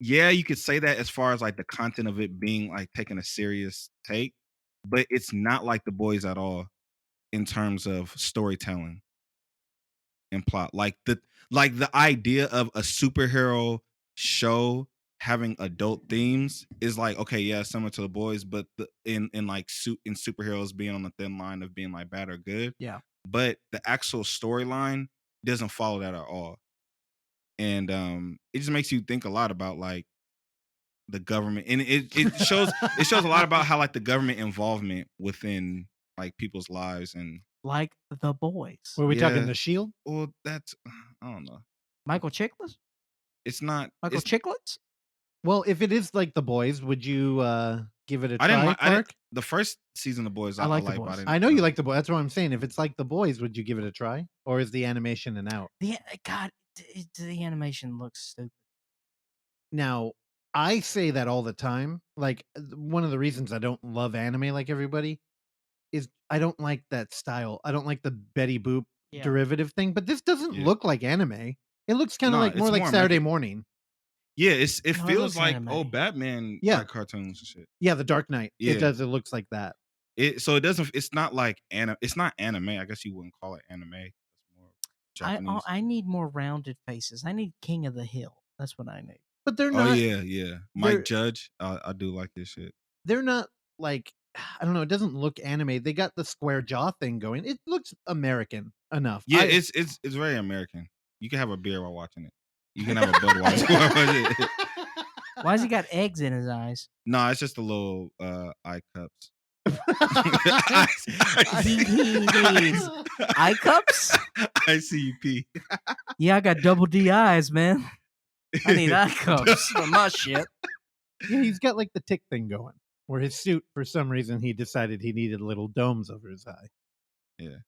Speaker 4: yeah, you could say that as far as like the content of it being like taking a serious take, but it's not like The Boys at all in terms of storytelling and plot. Like the idea of a superhero show having adult themes is like, okay, yeah, similar to The Boys, but in superheroes being on the thin line of being like bad or good.
Speaker 1: Yeah.
Speaker 4: But the actual storyline doesn't follow that at all. And it just makes you think a lot about like the government, and it shows a lot about how like the government involvement within like people's lives. And
Speaker 1: Like The Boys.
Speaker 3: Were we talking
Speaker 4: Yeah.
Speaker 3: The Shield?
Speaker 4: well, that's, I don't know.
Speaker 1: Michael Chiklis?
Speaker 4: It's not.
Speaker 1: Michael
Speaker 4: It's,
Speaker 1: Chicklets?
Speaker 3: Well, if it is like The Boys, would you give it a
Speaker 4: I didn't.
Speaker 3: try,
Speaker 4: I didn't.
Speaker 3: Clark?
Speaker 4: The first season of The Boys,
Speaker 1: I like The
Speaker 4: but
Speaker 1: Boys.
Speaker 4: didn't-
Speaker 3: I know you like The Boys. That's what I'm saying. If it's like The Boys, would you give it a try? Or is the animation an out?
Speaker 1: God, the animation looks stupid.
Speaker 3: Now, I say that all the time. Like, one of the reasons I don't love anime like everybody is I don't like that style. I don't like the Betty Boop
Speaker 1: Yeah.
Speaker 3: derivative thing. But this doesn't
Speaker 4: Yeah.
Speaker 3: look like anime. It looks kind of
Speaker 4: No,
Speaker 3: like
Speaker 4: it's
Speaker 3: more like
Speaker 4: more
Speaker 3: Saturday
Speaker 4: American.
Speaker 3: morning.
Speaker 4: Yeah, it
Speaker 1: No, it
Speaker 4: feels
Speaker 1: looks
Speaker 4: like
Speaker 1: anime.
Speaker 4: Batman
Speaker 3: Yeah.
Speaker 4: like cartoons and shit.
Speaker 3: Yeah, The Dark Knight.
Speaker 4: Yeah.
Speaker 3: It does. It looks like that.
Speaker 4: So it doesn't. It's not like It's not anime. I guess you wouldn't call it anime. It's more Japanese.
Speaker 1: I need more rounded faces. I need King of the Hill. That's what I need.
Speaker 3: But they're
Speaker 4: Oh
Speaker 3: not.
Speaker 4: yeah.
Speaker 3: they're-
Speaker 4: Mike Judge. I do like this shit.
Speaker 3: They're not like I don't know. It doesn't look anime. They got the square jaw thing going. It looks American enough.
Speaker 4: Yeah,
Speaker 3: I-
Speaker 4: it's very American. You can have a beer while watching it. You can have a Budweiser while watching it.
Speaker 1: Why has he got eggs in his eyes?
Speaker 4: No, it's just a little eye cups.
Speaker 1: He needs eye cups?
Speaker 4: ICP.
Speaker 1: Yeah, I got double D eyes, man. I need eye cups for my shit.
Speaker 3: Yeah, he's got like the tick thing going, where his suit, for some reason, he decided he needed little domes over his eye.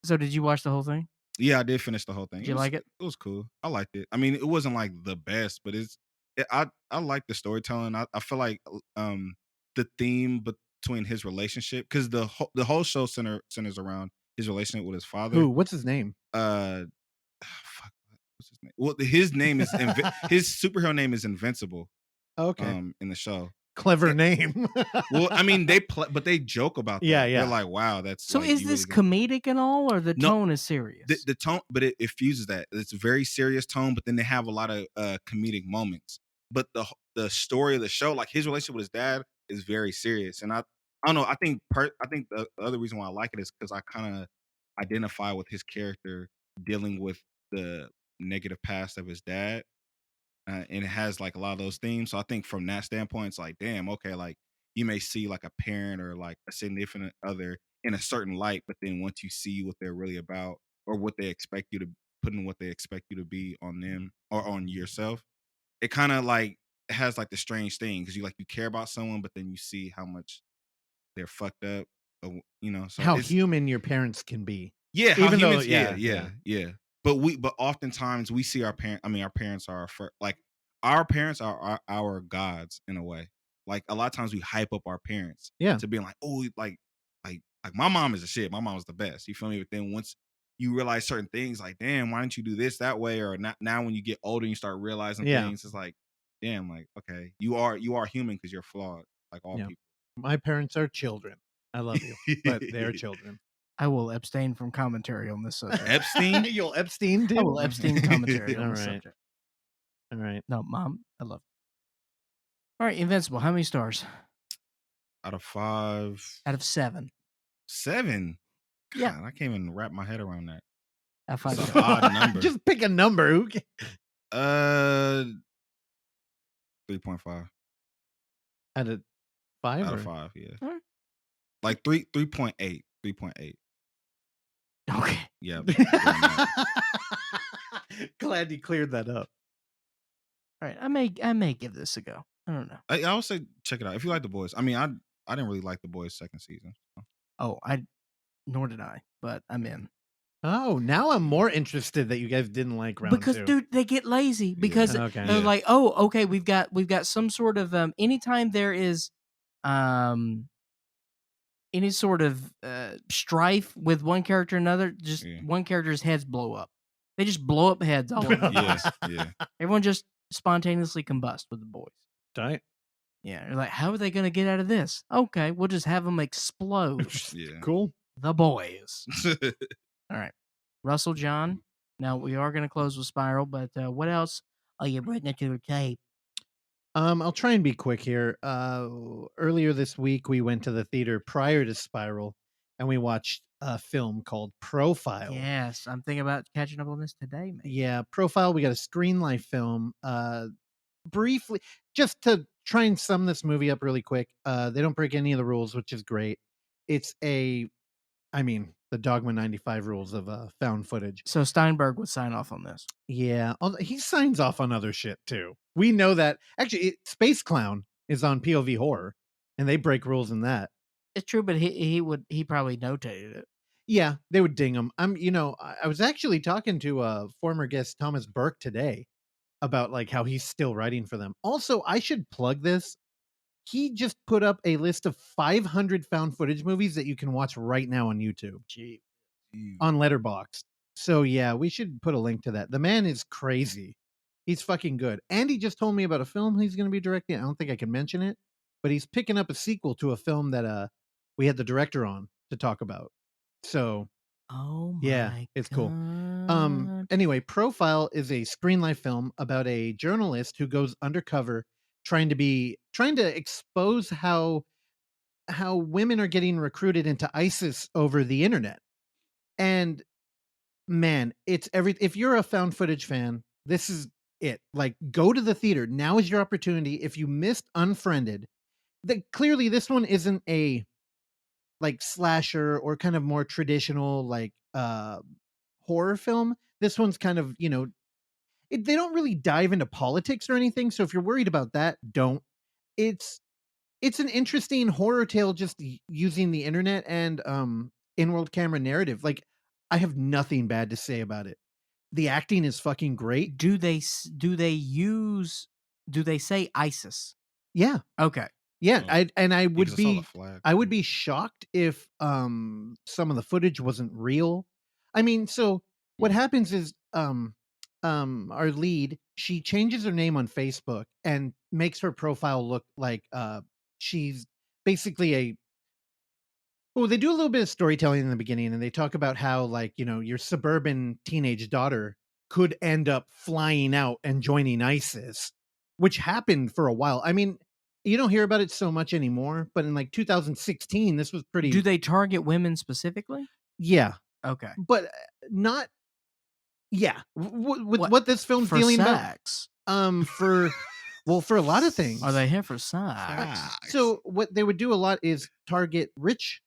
Speaker 1: So did you watch the whole thing?
Speaker 4: Yeah, I did finish the whole thing.
Speaker 1: Did you like it?
Speaker 4: It was cool. I liked it. I mean, it wasn't like the best, but I like the storytelling. I feel like the theme between his relationship, because the whole show centers around his relationship with his father.
Speaker 3: Who? What's his name?
Speaker 4: Fuck, what's his name? Well, his name is his superhero name is Invincible.
Speaker 3: Okay,
Speaker 4: In the show.
Speaker 3: clever name.
Speaker 4: Well, I mean, but they joke about that.
Speaker 3: Yeah, yeah.
Speaker 4: They're like, wow, that's
Speaker 1: So
Speaker 4: like,
Speaker 1: is
Speaker 4: you
Speaker 1: this
Speaker 4: really
Speaker 1: comedic and all, or the
Speaker 4: No,
Speaker 1: tone is serious?
Speaker 4: the tone, but it fuses that. It's a very serious tone, but then they have a lot of comedic moments. But the story of the show, like his relationship with his dad, is very serious. And I don't know. I think the other reason why I like it is because I kind of identify with his character dealing with the negative past of his dad, and it has like a lot of those themes. So I think from that standpoint, it's like, damn, okay, like you may see like a parent or like a significant other in a certain light, but then once you see what they're really about, or what they expect you to put in, what they expect you to be on them or on yourself, it kind of like has like the strange thing, because you care about someone, but then you see how much they're fucked up, So
Speaker 3: How
Speaker 4: it's-
Speaker 3: human your parents can be.
Speaker 4: yeah, how
Speaker 3: Even though-
Speaker 4: humans,
Speaker 3: yeah.
Speaker 4: But oftentimes we see our parents. I mean, our parents are our parents are our gods in a way. Like a lot of times we hype up our parents,
Speaker 3: Yeah.
Speaker 4: to being like, oh, like my mom is the shit. My mom is the best. You feel me? But then once you realize certain things, like, damn, why didn't you do this that way? Or not, now when you get older and you start realizing
Speaker 3: Yeah.
Speaker 4: things, it's like, damn, like, okay, you are human because you're flawed, like all
Speaker 3: Yeah.
Speaker 4: people.
Speaker 3: My parents are children. I love you, but they're children.
Speaker 1: I will abstain from commentary on this subject.
Speaker 4: Epstein.
Speaker 3: You'll Epstein
Speaker 1: I
Speaker 3: too.
Speaker 1: will abstain commentary on
Speaker 3: All
Speaker 1: this
Speaker 3: right.
Speaker 1: subject.
Speaker 3: All right.
Speaker 1: No, Mom, I love it. All right, Invincible. How many stars?
Speaker 4: Out of 5,
Speaker 1: Out of 7.
Speaker 4: 7. God,
Speaker 1: Yeah.
Speaker 4: I can't even wrap my head around that.
Speaker 1: Out of 5
Speaker 4: It's an
Speaker 1: stars.
Speaker 4: odd number.
Speaker 3: Just pick a number.
Speaker 4: 3.5
Speaker 3: Out of 5.
Speaker 4: out
Speaker 3: or-
Speaker 4: of 5. Yeah,
Speaker 1: Alright.
Speaker 4: like 3.8. 3.8.
Speaker 1: Okay.
Speaker 4: Yeah. doing that.
Speaker 3: Glad you cleared that up.
Speaker 1: All right. I may give this a go. I don't know.
Speaker 4: I would say check it out if you like The Boys. I mean, I didn't really like The Boys second season. So.
Speaker 1: Oh, nor did I, but I'm in.
Speaker 3: Oh, now I'm more interested that you guys didn't like round
Speaker 1: Because
Speaker 3: 2.
Speaker 1: dude, they get lazy because
Speaker 3: Okay.
Speaker 1: they're
Speaker 4: Yeah.
Speaker 1: like, oh, okay, we've got some sort of anytime there is any sort of strife with one character or another, just
Speaker 4: Yeah.
Speaker 1: one character's heads blow up. They just blow up heads all over the
Speaker 4: Yeah,
Speaker 1: place.
Speaker 4: yeah.
Speaker 1: Everyone just spontaneously combust with the boys.
Speaker 3: Tight.
Speaker 1: Yeah, you're like, how are they going to get out of this? Okay, we'll just have them explode.
Speaker 4: Yeah.
Speaker 3: Cool.
Speaker 1: The boys. All right, Russell, John. Now we are going to close with Spiral, but what else are you bringing to the tape?
Speaker 3: I'll try and be quick here. Earlier this week, we went to the theater prior to Spiral, and we watched a film called Profile.
Speaker 1: Yes, I'm thinking about catching up on this today, man.
Speaker 3: Yeah, Profile. We got a Screen Life film. Briefly, just to try and sum this movie up really quick. They don't break any of the rules, which is great. It's the Dogma 95 rules of found footage.
Speaker 1: So Steinberg would sign off on this.
Speaker 3: Yeah, he signs off on other shit too. We know that. Actually, Space Clown is on POV horror, and they break rules in that.
Speaker 1: It's true, but he probably notated it.
Speaker 3: Yeah, they would ding him. I was actually talking to former guest Thomas Burke today about like how he's still writing for them. Also, I should plug this. He just put up a list of 500 found footage movies that you can watch right now on YouTube.
Speaker 1: Gee.
Speaker 3: On Letterboxd. So yeah, we should put a link to that. The man is crazy. He's fucking good. And he just told me about a film he's going to be directing. I don't think I can mention it, but he's picking up a sequel to a film that we had the director on to talk about. So
Speaker 1: Oh my
Speaker 3: yeah, it's cool.
Speaker 1: God.
Speaker 3: Anyway, Profile is a Screen Life film about a journalist who goes undercover trying to expose how women are getting recruited into ISIS over the internet. And man, it's if you're a found footage fan, this is it. Like, go to the theater. Now is your opportunity. If you missed Unfriended, clearly this one isn't a like slasher or kind of more traditional like horror film. This one's kind of, they don't really dive into politics or anything. So if you're worried about that, don't. It's an interesting horror tale just using the internet and in-world camera narrative. Like, I have nothing bad to say about it. The acting is fucking great.
Speaker 1: Do they say ISIS?
Speaker 3: Yeah.
Speaker 1: Okay.
Speaker 3: Yeah,
Speaker 4: Oh.
Speaker 3: I would
Speaker 4: Because I saw the
Speaker 3: be
Speaker 4: flag.
Speaker 3: I would be shocked if some of the footage wasn't real. I mean, so what happens is our lead, she changes her name on Facebook and makes her profile look like she's basically they do a little bit of storytelling in the beginning, and they talk about how, like, your suburban teenage daughter could end up flying out and joining ISIS, which happened for a while. I mean, you don't hear about it so much anymore, but in like 2016, this was pretty.
Speaker 1: Do they target women specifically?
Speaker 3: Yeah,
Speaker 1: Okay.
Speaker 3: but not. Yeah, with
Speaker 1: What-
Speaker 3: what this film's
Speaker 1: For
Speaker 3: dealing
Speaker 1: sex.
Speaker 3: for for a lot of things.
Speaker 1: Are they here for sex?
Speaker 4: Facts.
Speaker 3: So what they would do a lot is target rich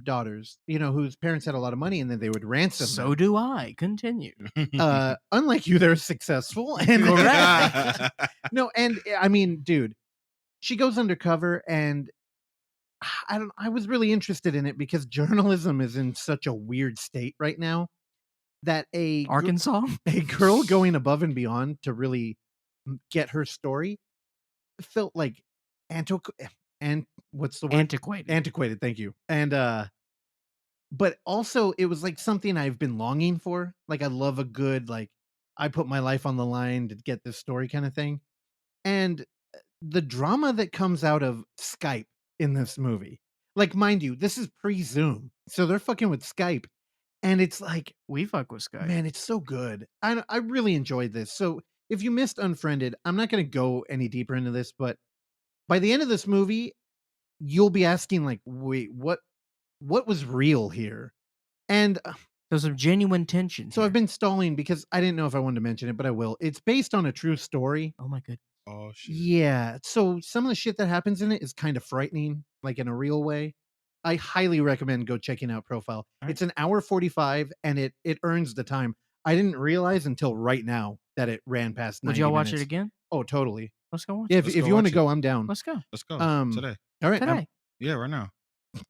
Speaker 3: daughters, whose parents had a lot of money, and then they would ransom
Speaker 1: So
Speaker 3: them.
Speaker 1: do I. Continue.
Speaker 3: Unlike you, they're successful. And
Speaker 1: Correct.
Speaker 3: no, and I mean, dude, she goes undercover, and I was really interested in it because journalism is in such a weird state right now that
Speaker 1: Arkansas?
Speaker 3: a girl going above and beyond to really get her story felt like what's the word?
Speaker 1: Antiquated.
Speaker 3: Antiquated, thank you. And but also it was like something I've been longing for. Like, I love a good, like, I put my life on the line to get this story kind of thing. And the drama that comes out of Skype in this movie, Like, mind you, this is pre-Zoom, so they're fucking with Skype, and it's like,
Speaker 1: We fuck with Skype.
Speaker 3: man, it's so good. I really enjoyed this. So if you missed Unfriended, I'm not going to go any deeper into this, but by the end of this movie, you'll be asking like, wait, what was real here? And
Speaker 1: There's some genuine tension.
Speaker 3: so
Speaker 1: here.
Speaker 3: I've been stalling because I didn't know if I wanted to mention it, but I will. It's based on a true story.
Speaker 1: Oh my goodness.
Speaker 4: Oh shit.
Speaker 3: Yeah. So some of the shit that happens in it is kind of frightening, like in a real way. I highly recommend go checking out Profile.
Speaker 1: All right.
Speaker 3: It's an hour 45 and it earns the time. I didn't realize until right now that it ran past 90
Speaker 1: Would y'all watch
Speaker 3: minutes.
Speaker 1: it again?
Speaker 3: Oh, totally.
Speaker 1: Let's go watch
Speaker 3: Yeah,
Speaker 1: it.
Speaker 3: if
Speaker 4: Let's
Speaker 3: you
Speaker 4: go
Speaker 3: want to
Speaker 4: watch
Speaker 3: go, I'm down.
Speaker 1: Let's go.
Speaker 4: Let's go
Speaker 3: Today. All right.
Speaker 1: Today.
Speaker 4: Yeah, right now.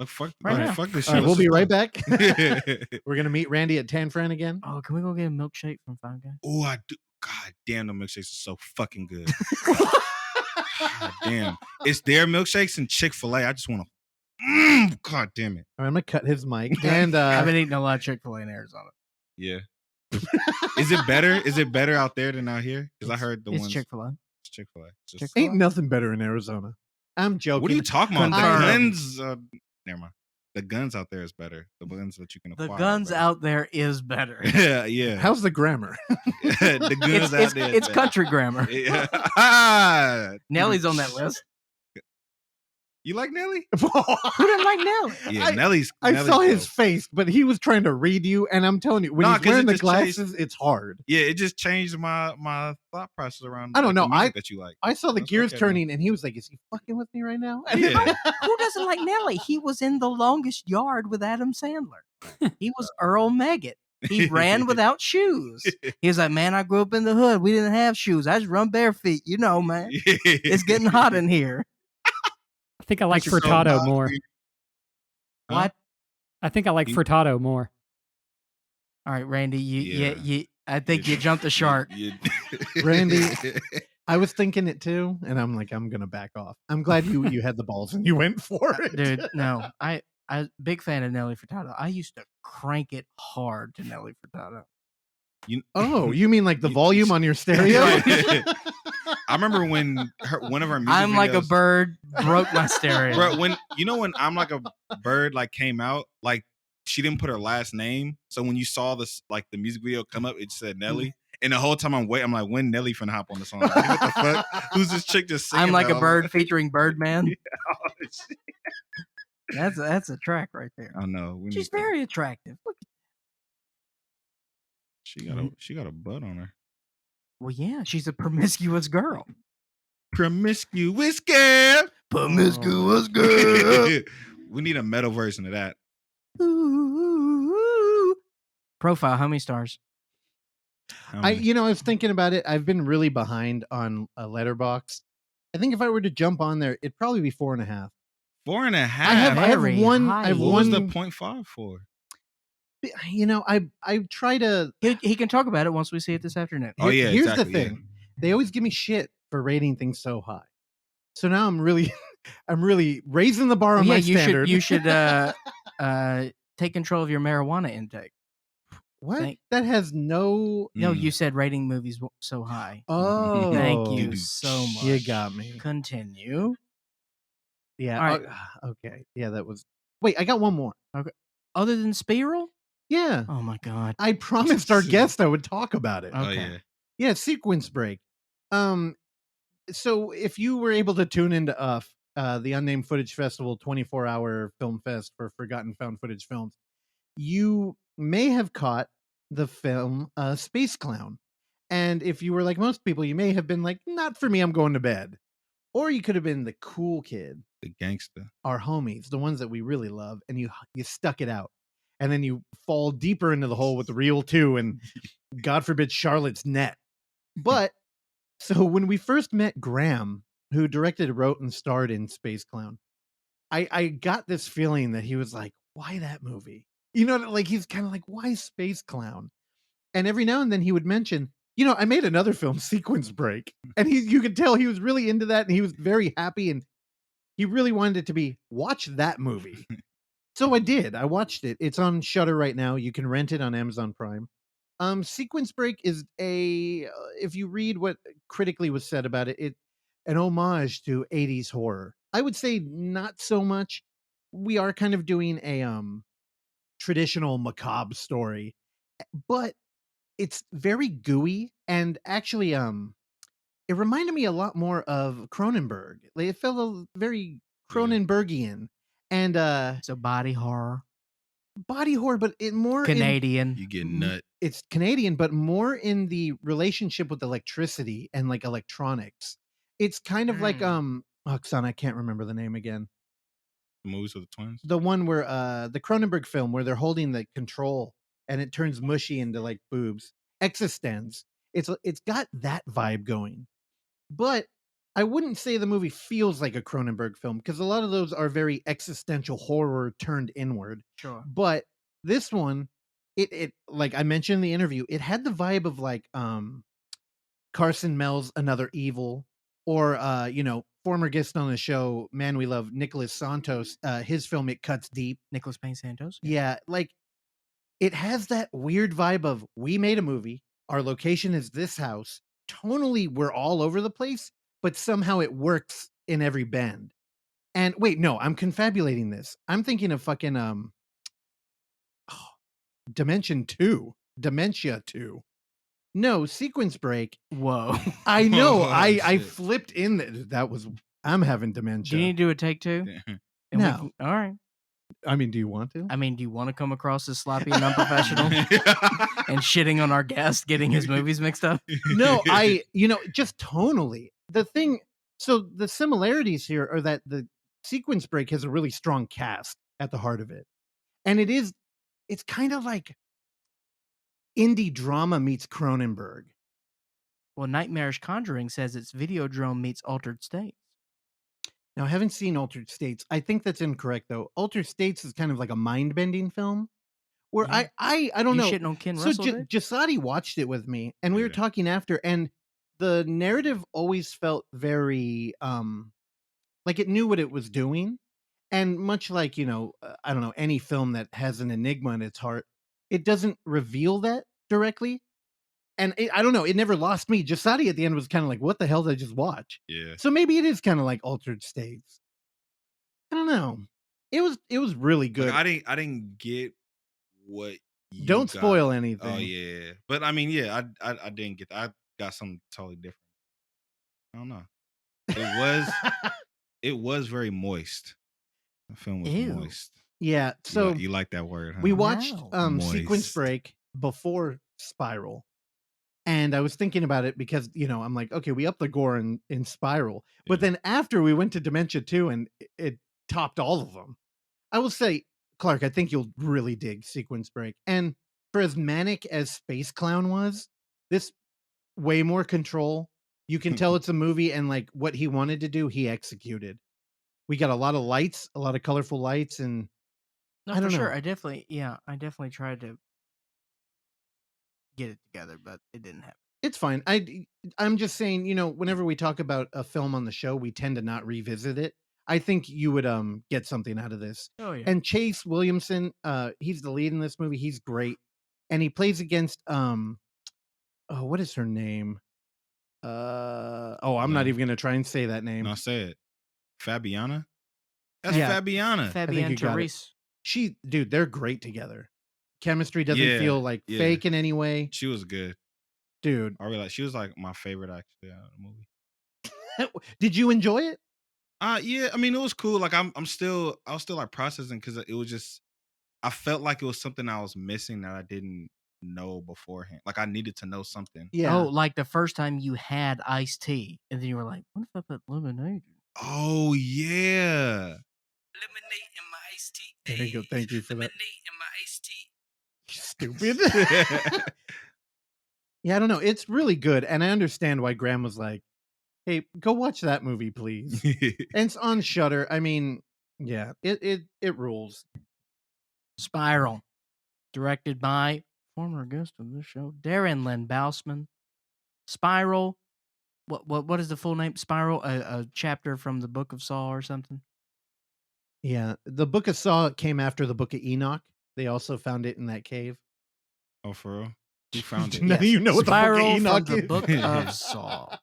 Speaker 4: Like, fuck,
Speaker 1: Right now.
Speaker 4: fuck this
Speaker 3: All
Speaker 4: shit.
Speaker 3: right, we'll
Speaker 4: Let's
Speaker 3: be
Speaker 4: just
Speaker 3: right
Speaker 4: go.
Speaker 3: back. We're gonna meet Randy at Tan Fran again.
Speaker 1: Oh, can we go get a milkshake from Five Guys?
Speaker 4: Oh, I do. God damn, the milkshakes are so fucking good. God damn. It's their milkshakes and Chick-fil-A. I just want to. God damn it.
Speaker 3: All right, I'm gonna cut his mic. And
Speaker 1: I've been eating a lot of Chick-fil-A in Arizona.
Speaker 4: Yeah. Is it better? Is it better out there than out here? Because I heard the
Speaker 1: It's
Speaker 4: ones.
Speaker 1: Chick-fil-A.
Speaker 4: It's Chick-fil-A. Just-
Speaker 1: Chick-fil-A.
Speaker 3: ain't nothing better in Arizona. I'm joking.
Speaker 4: What are you talking about?
Speaker 1: Confirmed.
Speaker 4: The guns. Never mind. The guns out there is better. The guns that you can
Speaker 1: The
Speaker 4: acquire.
Speaker 1: guns
Speaker 4: are better.
Speaker 1: out there is better.
Speaker 4: Yeah, yeah.
Speaker 3: How's the grammar?
Speaker 4: The guns out there.
Speaker 1: It's country grammar.
Speaker 4: Yeah. Ah,
Speaker 1: Nelly's on that list.
Speaker 4: You like Nelly?
Speaker 1: Who didn't like Nelly?
Speaker 4: Yeah, Nelly's.
Speaker 3: I
Speaker 4: Nelly's
Speaker 3: saw his
Speaker 4: dope.
Speaker 3: face, but he was trying to read you, and I'm telling you, when
Speaker 4: Nah,
Speaker 3: he's
Speaker 4: 'cause it
Speaker 3: wearing the
Speaker 4: just changed-
Speaker 3: glasses, it's hard.
Speaker 4: Yeah, it just changed my thought process around.
Speaker 3: I don't
Speaker 4: like,
Speaker 3: know.
Speaker 4: the music that you like.
Speaker 3: I saw the
Speaker 4: That's
Speaker 3: gears
Speaker 4: okay,
Speaker 3: turning, and he was like, "Is he fucking with me right now?" And
Speaker 4: Yeah.
Speaker 1: Who doesn't like Nelly? He was in The Longest Yard with Adam Sandler. He was Earl Maggot. He ran without shoes. He was like, man, I grew up in the hood. We didn't have shoes. I just run bare feet. You know, man. It's getting hot in here.
Speaker 2: I think I like
Speaker 4: That's so
Speaker 2: Furtado
Speaker 4: loud,
Speaker 2: more.
Speaker 4: dude. Huh?
Speaker 1: What?
Speaker 2: I think I like
Speaker 4: You-
Speaker 2: Furtado more.
Speaker 1: All right, Randy,
Speaker 4: Yeah.
Speaker 1: I think you jumped the shark.
Speaker 3: Randy. I was thinking it too, and I'm like, I'm gonna back off. I'm glad you had the balls and you went for it,
Speaker 1: Dude, no. I big fan of Nelly Furtado. I used to crank it hard to Nelly Furtado.
Speaker 3: Oh, you mean like the volume on your stereo?
Speaker 4: I remember when one of our music
Speaker 1: I'm like a
Speaker 4: videos-
Speaker 1: bird broke my stereo.
Speaker 4: Bro, when when I'm like a bird like came out, like she didn't put her last name, so when you saw this like the music video come up, it said Nelly, and the whole time I'm like, when Nelly finna hop on the song? Like, what the fuck? Who's this chick just singing?
Speaker 1: I'm like
Speaker 4: that?
Speaker 1: a bird featuring Birdman.
Speaker 4: Oh, shit.
Speaker 1: That's a track right there.
Speaker 4: I know. we
Speaker 1: She's
Speaker 4: need that.
Speaker 1: very attractive. Look.
Speaker 4: She got a butt on her.
Speaker 1: Well, yeah, she's a promiscuous girl.
Speaker 4: Promiscuous girl.
Speaker 1: Promiscuous girl.
Speaker 4: We need a metal version of that.
Speaker 1: Ooh. Profile, how many stars?
Speaker 3: I was thinking about it. I've been really behind on a Letterboxd. I think if I were to jump on there, it'd probably be 4.5.
Speaker 4: 4.5.
Speaker 3: I have
Speaker 1: Very
Speaker 3: one.
Speaker 1: high.
Speaker 3: I have
Speaker 4: What was
Speaker 3: one.
Speaker 4: the 0.5 for?
Speaker 3: I try to.
Speaker 1: He can talk about it once we see it this afternoon.
Speaker 4: Oh, yeah,
Speaker 3: Here's
Speaker 4: exactly,
Speaker 3: the
Speaker 4: yeah.
Speaker 3: thing. They always give me shit for rating things so high. So now I'm really, I'm really raising the bar
Speaker 1: Well,
Speaker 3: on
Speaker 1: yeah,
Speaker 3: my
Speaker 1: you
Speaker 3: standard.
Speaker 1: should take control of your marijuana intake.
Speaker 3: What?
Speaker 1: Thank-
Speaker 3: That has no.
Speaker 1: No,
Speaker 4: Mm.
Speaker 1: you said rating movies so high.
Speaker 3: Oh,
Speaker 1: Thank you so much.
Speaker 3: You got me.
Speaker 1: Continue.
Speaker 3: Yeah.
Speaker 1: All right.
Speaker 3: Okay. Yeah, that was. Wait, I got one more.
Speaker 1: Other than Spiral?
Speaker 3: Yeah.
Speaker 1: Oh my god.
Speaker 3: I promised our guest I would talk about it.
Speaker 4: Oh,
Speaker 1: Okay.
Speaker 4: yeah.
Speaker 3: Yeah, sequence break. So if you were able to tune into UF, the Unnamed Footage Festival 24-hour film fest for forgotten found footage films, you may have caught the film Space Clown. And if you were like most people, you may have been like, not for me, I'm going to bed. Or you could have been the cool kid,
Speaker 4: The gangster.
Speaker 3: our homies, the ones that we really love, and you stuck it out. And then you fall deeper into the hole with the Reel 2 and God forbid Charlotte's Net. But so when we first met Graham, who directed, wrote, and starred in Space Clown, I got this feeling that he was like, why that movie? You know, like he's kind of like, why Space Clown? And every now and then he would mention, I made another film, Sequence Break. And you could tell he was really into that and he was very happy and he really wanted it to be, watch that movie. So I did. I watched it. It's on Shudder right now. You can rent it on Amazon Prime. Sequence Break is if you read what critically was said about it, an homage to 80s horror. I would say not so much. we are kind of doing a traditional macabre story, but it's very gooey and actually it reminded me a lot more of Cronenberg. Like, it felt very Cronenbergian and
Speaker 1: So body horror,
Speaker 3: body horror, but it more in
Speaker 1: Canadian.
Speaker 4: You get nut.
Speaker 3: it's Canadian, but more in the relationship with electricity and like electronics. It's kind of like oh, son, I can't remember the name again.
Speaker 4: The movies with the twins.
Speaker 3: The one where the Cronenberg film where they're holding the control and it turns mushy into like boobs. eXistenZ. It's got that vibe going. But I wouldn't say the movie feels like a Cronenberg film because a lot of those are very existential horror turned inward.
Speaker 1: Sure.
Speaker 3: But this one, it like I mentioned in the interview, it had the vibe of like Carson Mell's Another Evil, or former guest on the show, Man We Love, Nicholas Santos, his film It Cuts Deep.
Speaker 1: Nicholas Payne Santos.
Speaker 3: Yeah, like it has that weird vibe of we made a movie, our location is this house. Tonally, we're all over the place, but somehow it works in every bend. And wait, no, I'm confabulating this. I'm thinking of fucking Dementia 2. No, Sequence Break.
Speaker 1: Whoa.
Speaker 3: I know.
Speaker 4: Oh,
Speaker 3: I
Speaker 4: shit.
Speaker 3: flipped in that was I'm having
Speaker 1: Do
Speaker 3: dementia.
Speaker 1: you need to do a take two?
Speaker 4: Yeah.
Speaker 1: And we
Speaker 3: No.
Speaker 1: all right.
Speaker 3: I mean, do you want to?
Speaker 1: I mean, do you want to come across as sloppy and unprofessional and shitting on our guest getting his movies mixed up?
Speaker 3: No, just tonally. So the similarities here are that the Sequence Break has a really strong cast at the heart of it. And it's kind of like indie drama meets Cronenberg.
Speaker 1: Well, Nightmarish Conjuring says it's Videodrome meets Altered States.
Speaker 3: Now, I haven't seen Altered States. I think that's incorrect, though. Altered States is kind of like a mind-bending film where
Speaker 1: Yeah.
Speaker 3: I don't
Speaker 1: You
Speaker 3: know.
Speaker 1: shitting on Ken
Speaker 3: So
Speaker 1: Russell, dude?
Speaker 3: Jasadi watched it with me, and we were
Speaker 4: Yeah.
Speaker 3: talking after, and the narrative always felt very like it knew what it was doing. And much like, I don't know, any film that has an enigma in its heart, it doesn't reveal that directly. And I don't know, it never lost me. Jasadi at the end was kind of like, what the hell did I just watch?
Speaker 4: Yeah.
Speaker 3: So maybe it is kind of like Altered States. I don't know. It was really good.
Speaker 4: Look, I didn't get what you
Speaker 3: Don't
Speaker 4: got.
Speaker 3: spoil anything.
Speaker 4: Oh yeah. But I mean, yeah, I didn't get that. I got something totally different. I don't know. It was very moist. The film was
Speaker 1: Ew.
Speaker 4: moist.
Speaker 3: Yeah. So
Speaker 4: you like that word, huh?
Speaker 3: we watched
Speaker 1: Wow.
Speaker 3: Sequence
Speaker 4: Moist.
Speaker 3: Break before Spiral. And I was thinking about it because, I'm like, okay, we upped the gore in Spiral. But
Speaker 4: Yeah.
Speaker 3: then after we went to Dementia 2 and it topped all of them. I will say, Clark, I think you'll really dig Sequence Break. And for as manic as Space Clown was, this way more control. You can tell it's a movie, and like what he wanted to do, he executed. We got a lot of lights, a lot of colorful lights, and
Speaker 1: No,
Speaker 3: I don't
Speaker 1: for sure.
Speaker 3: know.
Speaker 1: I definitely tried to get it together, but it didn't happen.
Speaker 3: It's fine. I'm just saying, whenever we talk about a film on the show, we tend to not revisit it. I think you would get something out of this.
Speaker 1: Oh yeah.
Speaker 3: And Chase Williamson, he's the lead in this movie. He's great, and he plays against what is her name? I'm not
Speaker 4: No.
Speaker 3: even gonna try and say that name.
Speaker 4: No, say it. Fabiana? That's
Speaker 3: Yeah.
Speaker 4: Fabiana.
Speaker 1: Fabienne
Speaker 3: you got it.
Speaker 1: Therese.
Speaker 3: Dude, they're great together. Chemistry doesn't
Speaker 4: Yeah,
Speaker 3: feel like
Speaker 4: yeah.
Speaker 3: fake in any way,
Speaker 4: She was good.
Speaker 3: dude.
Speaker 4: I really like. She was like my favorite actually out of the movie.
Speaker 3: Did you enjoy it?
Speaker 4: Yeah. I mean, it was cool. Like I was still like processing because it was just. I felt like it was something I was missing that I didn't know beforehand. Like I needed to know something.
Speaker 3: Yeah.
Speaker 1: Oh, like the first time you had iced tea, and then you were like, "What if I put lemonade?"
Speaker 4: Oh yeah.
Speaker 7: Lemonade in my iced tea.
Speaker 3: There you go. Thank you for that.
Speaker 7: Lemonade in my iced tea.
Speaker 3: Stupid. Yeah, I don't know. It's really good, and I understand why Graham was like, "Hey, go watch that movie, please." And it's on Shudder. I mean, yeah, it rules.
Speaker 1: Spiral, directed by former guest of this show, Darren Lynn Bousman. Spiral. What is the full name? Spiral, a chapter from the Book of Saw or something.
Speaker 3: Yeah, the Book of Saw came after the Book of Enoch. They also found it in that cave.
Speaker 4: Oh, for real? Who found it?
Speaker 3: None of you know what the Book of
Speaker 1: Spiral
Speaker 3: Enoch
Speaker 1: from the
Speaker 3: is.
Speaker 1: Book of Saw.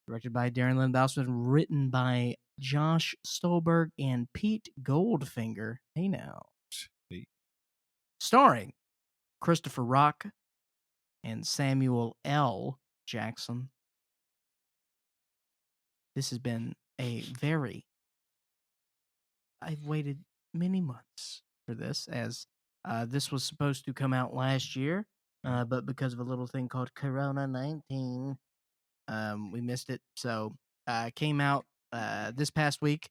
Speaker 1: Directed by Darren Lynn Bousman, written by Josh Stolberg, and Pete Goldfinger. Hey now.
Speaker 4: Sweet.
Speaker 1: Starring Christopher Rock and Samuel L. Jackson. This has been a very... I've waited many months for this, as this was supposed to come out last year, but because of a little thing called Corona-19, we missed it. So it came out this past week,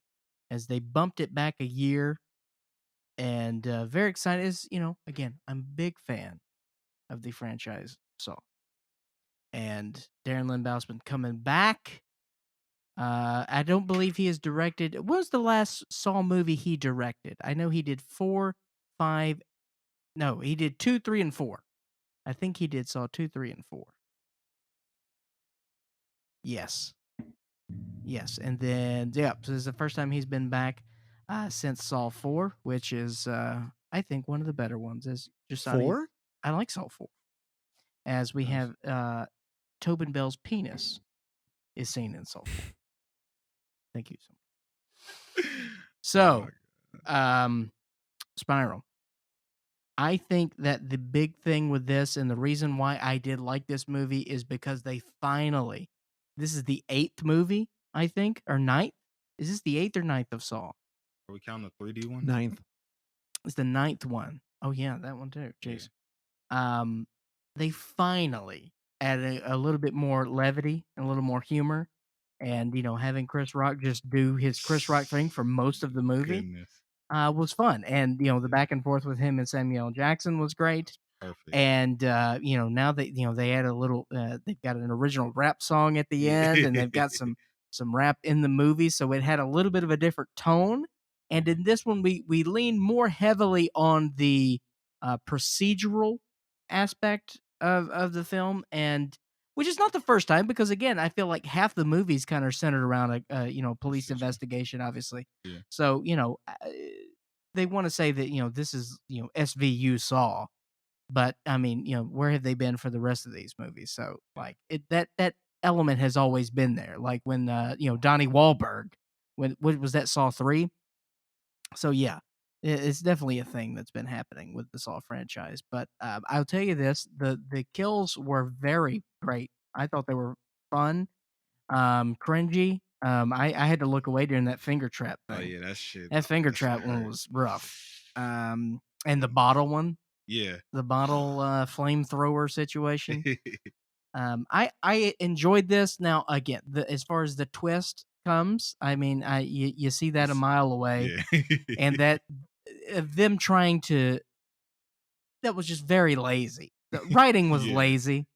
Speaker 1: as they bumped it back a year, and very excited. Is again, I'm a big fan of the franchise Saw, and Darren Lynn Bousman coming back. I don't believe he has directed. What was the last Saw movie he directed? I know he did 4, 5. No, he did 2, 3, and 4. I think he did Saw 2, 3, and 4. Yes. And then so this is the first time he's been back since Saw 4, which is I think one of the better ones. Is just
Speaker 3: 4?
Speaker 1: I like Saw 4, as we have Tobin Bell's penis is seen in Saw 4. Thank you so much. So, Spiral. I think that the big thing with this, and the reason why I did like this movie, is because they finally... This is the 8th movie, I think, or 9th? Is this the 8th or 9th of Saw?
Speaker 4: Are we counting the 3D one?
Speaker 3: 9th.
Speaker 1: It's the 9th one. Oh, yeah, that one too. Jeez. They finally added a little bit more levity and a little more humor. And, having Chris Rock just do his Chris Rock thing for most of the movie was fun. And, the back and forth with him and Samuel L. Jackson was great.
Speaker 4: Perfect.
Speaker 1: And, now that, they add a little, they've got an original rap song at the end, and they've got some rap in the movie. So it had a little bit of a different tone. And in this one, we lean more heavily on the procedural aspect of the film, and which is not the first time, because again, I feel like half the movies kind of centered around a police investigation, obviously.
Speaker 4: Yeah.
Speaker 1: So they want to say that this is SVU Saw, but I mean where have they been for the rest of these movies? So like that element has always been there. Like when Donnie Wahlberg, what was that, Saw 3? So yeah. It's definitely a thing that's been happening with the Saw franchise. But I'll tell you this, the kills were very great. I thought they were fun, cringy. I had to look away during that finger trap thing.
Speaker 4: Oh, yeah, that shit.
Speaker 1: That finger trap one was rough. And the bottle one.
Speaker 4: Yeah.
Speaker 1: The bottle flamethrower situation. I enjoyed this. Now, again, as far as the twist comes, I mean, you see that a mile away.
Speaker 4: Yeah.
Speaker 1: And that... them trying to... That was just very lazy. The writing was lazy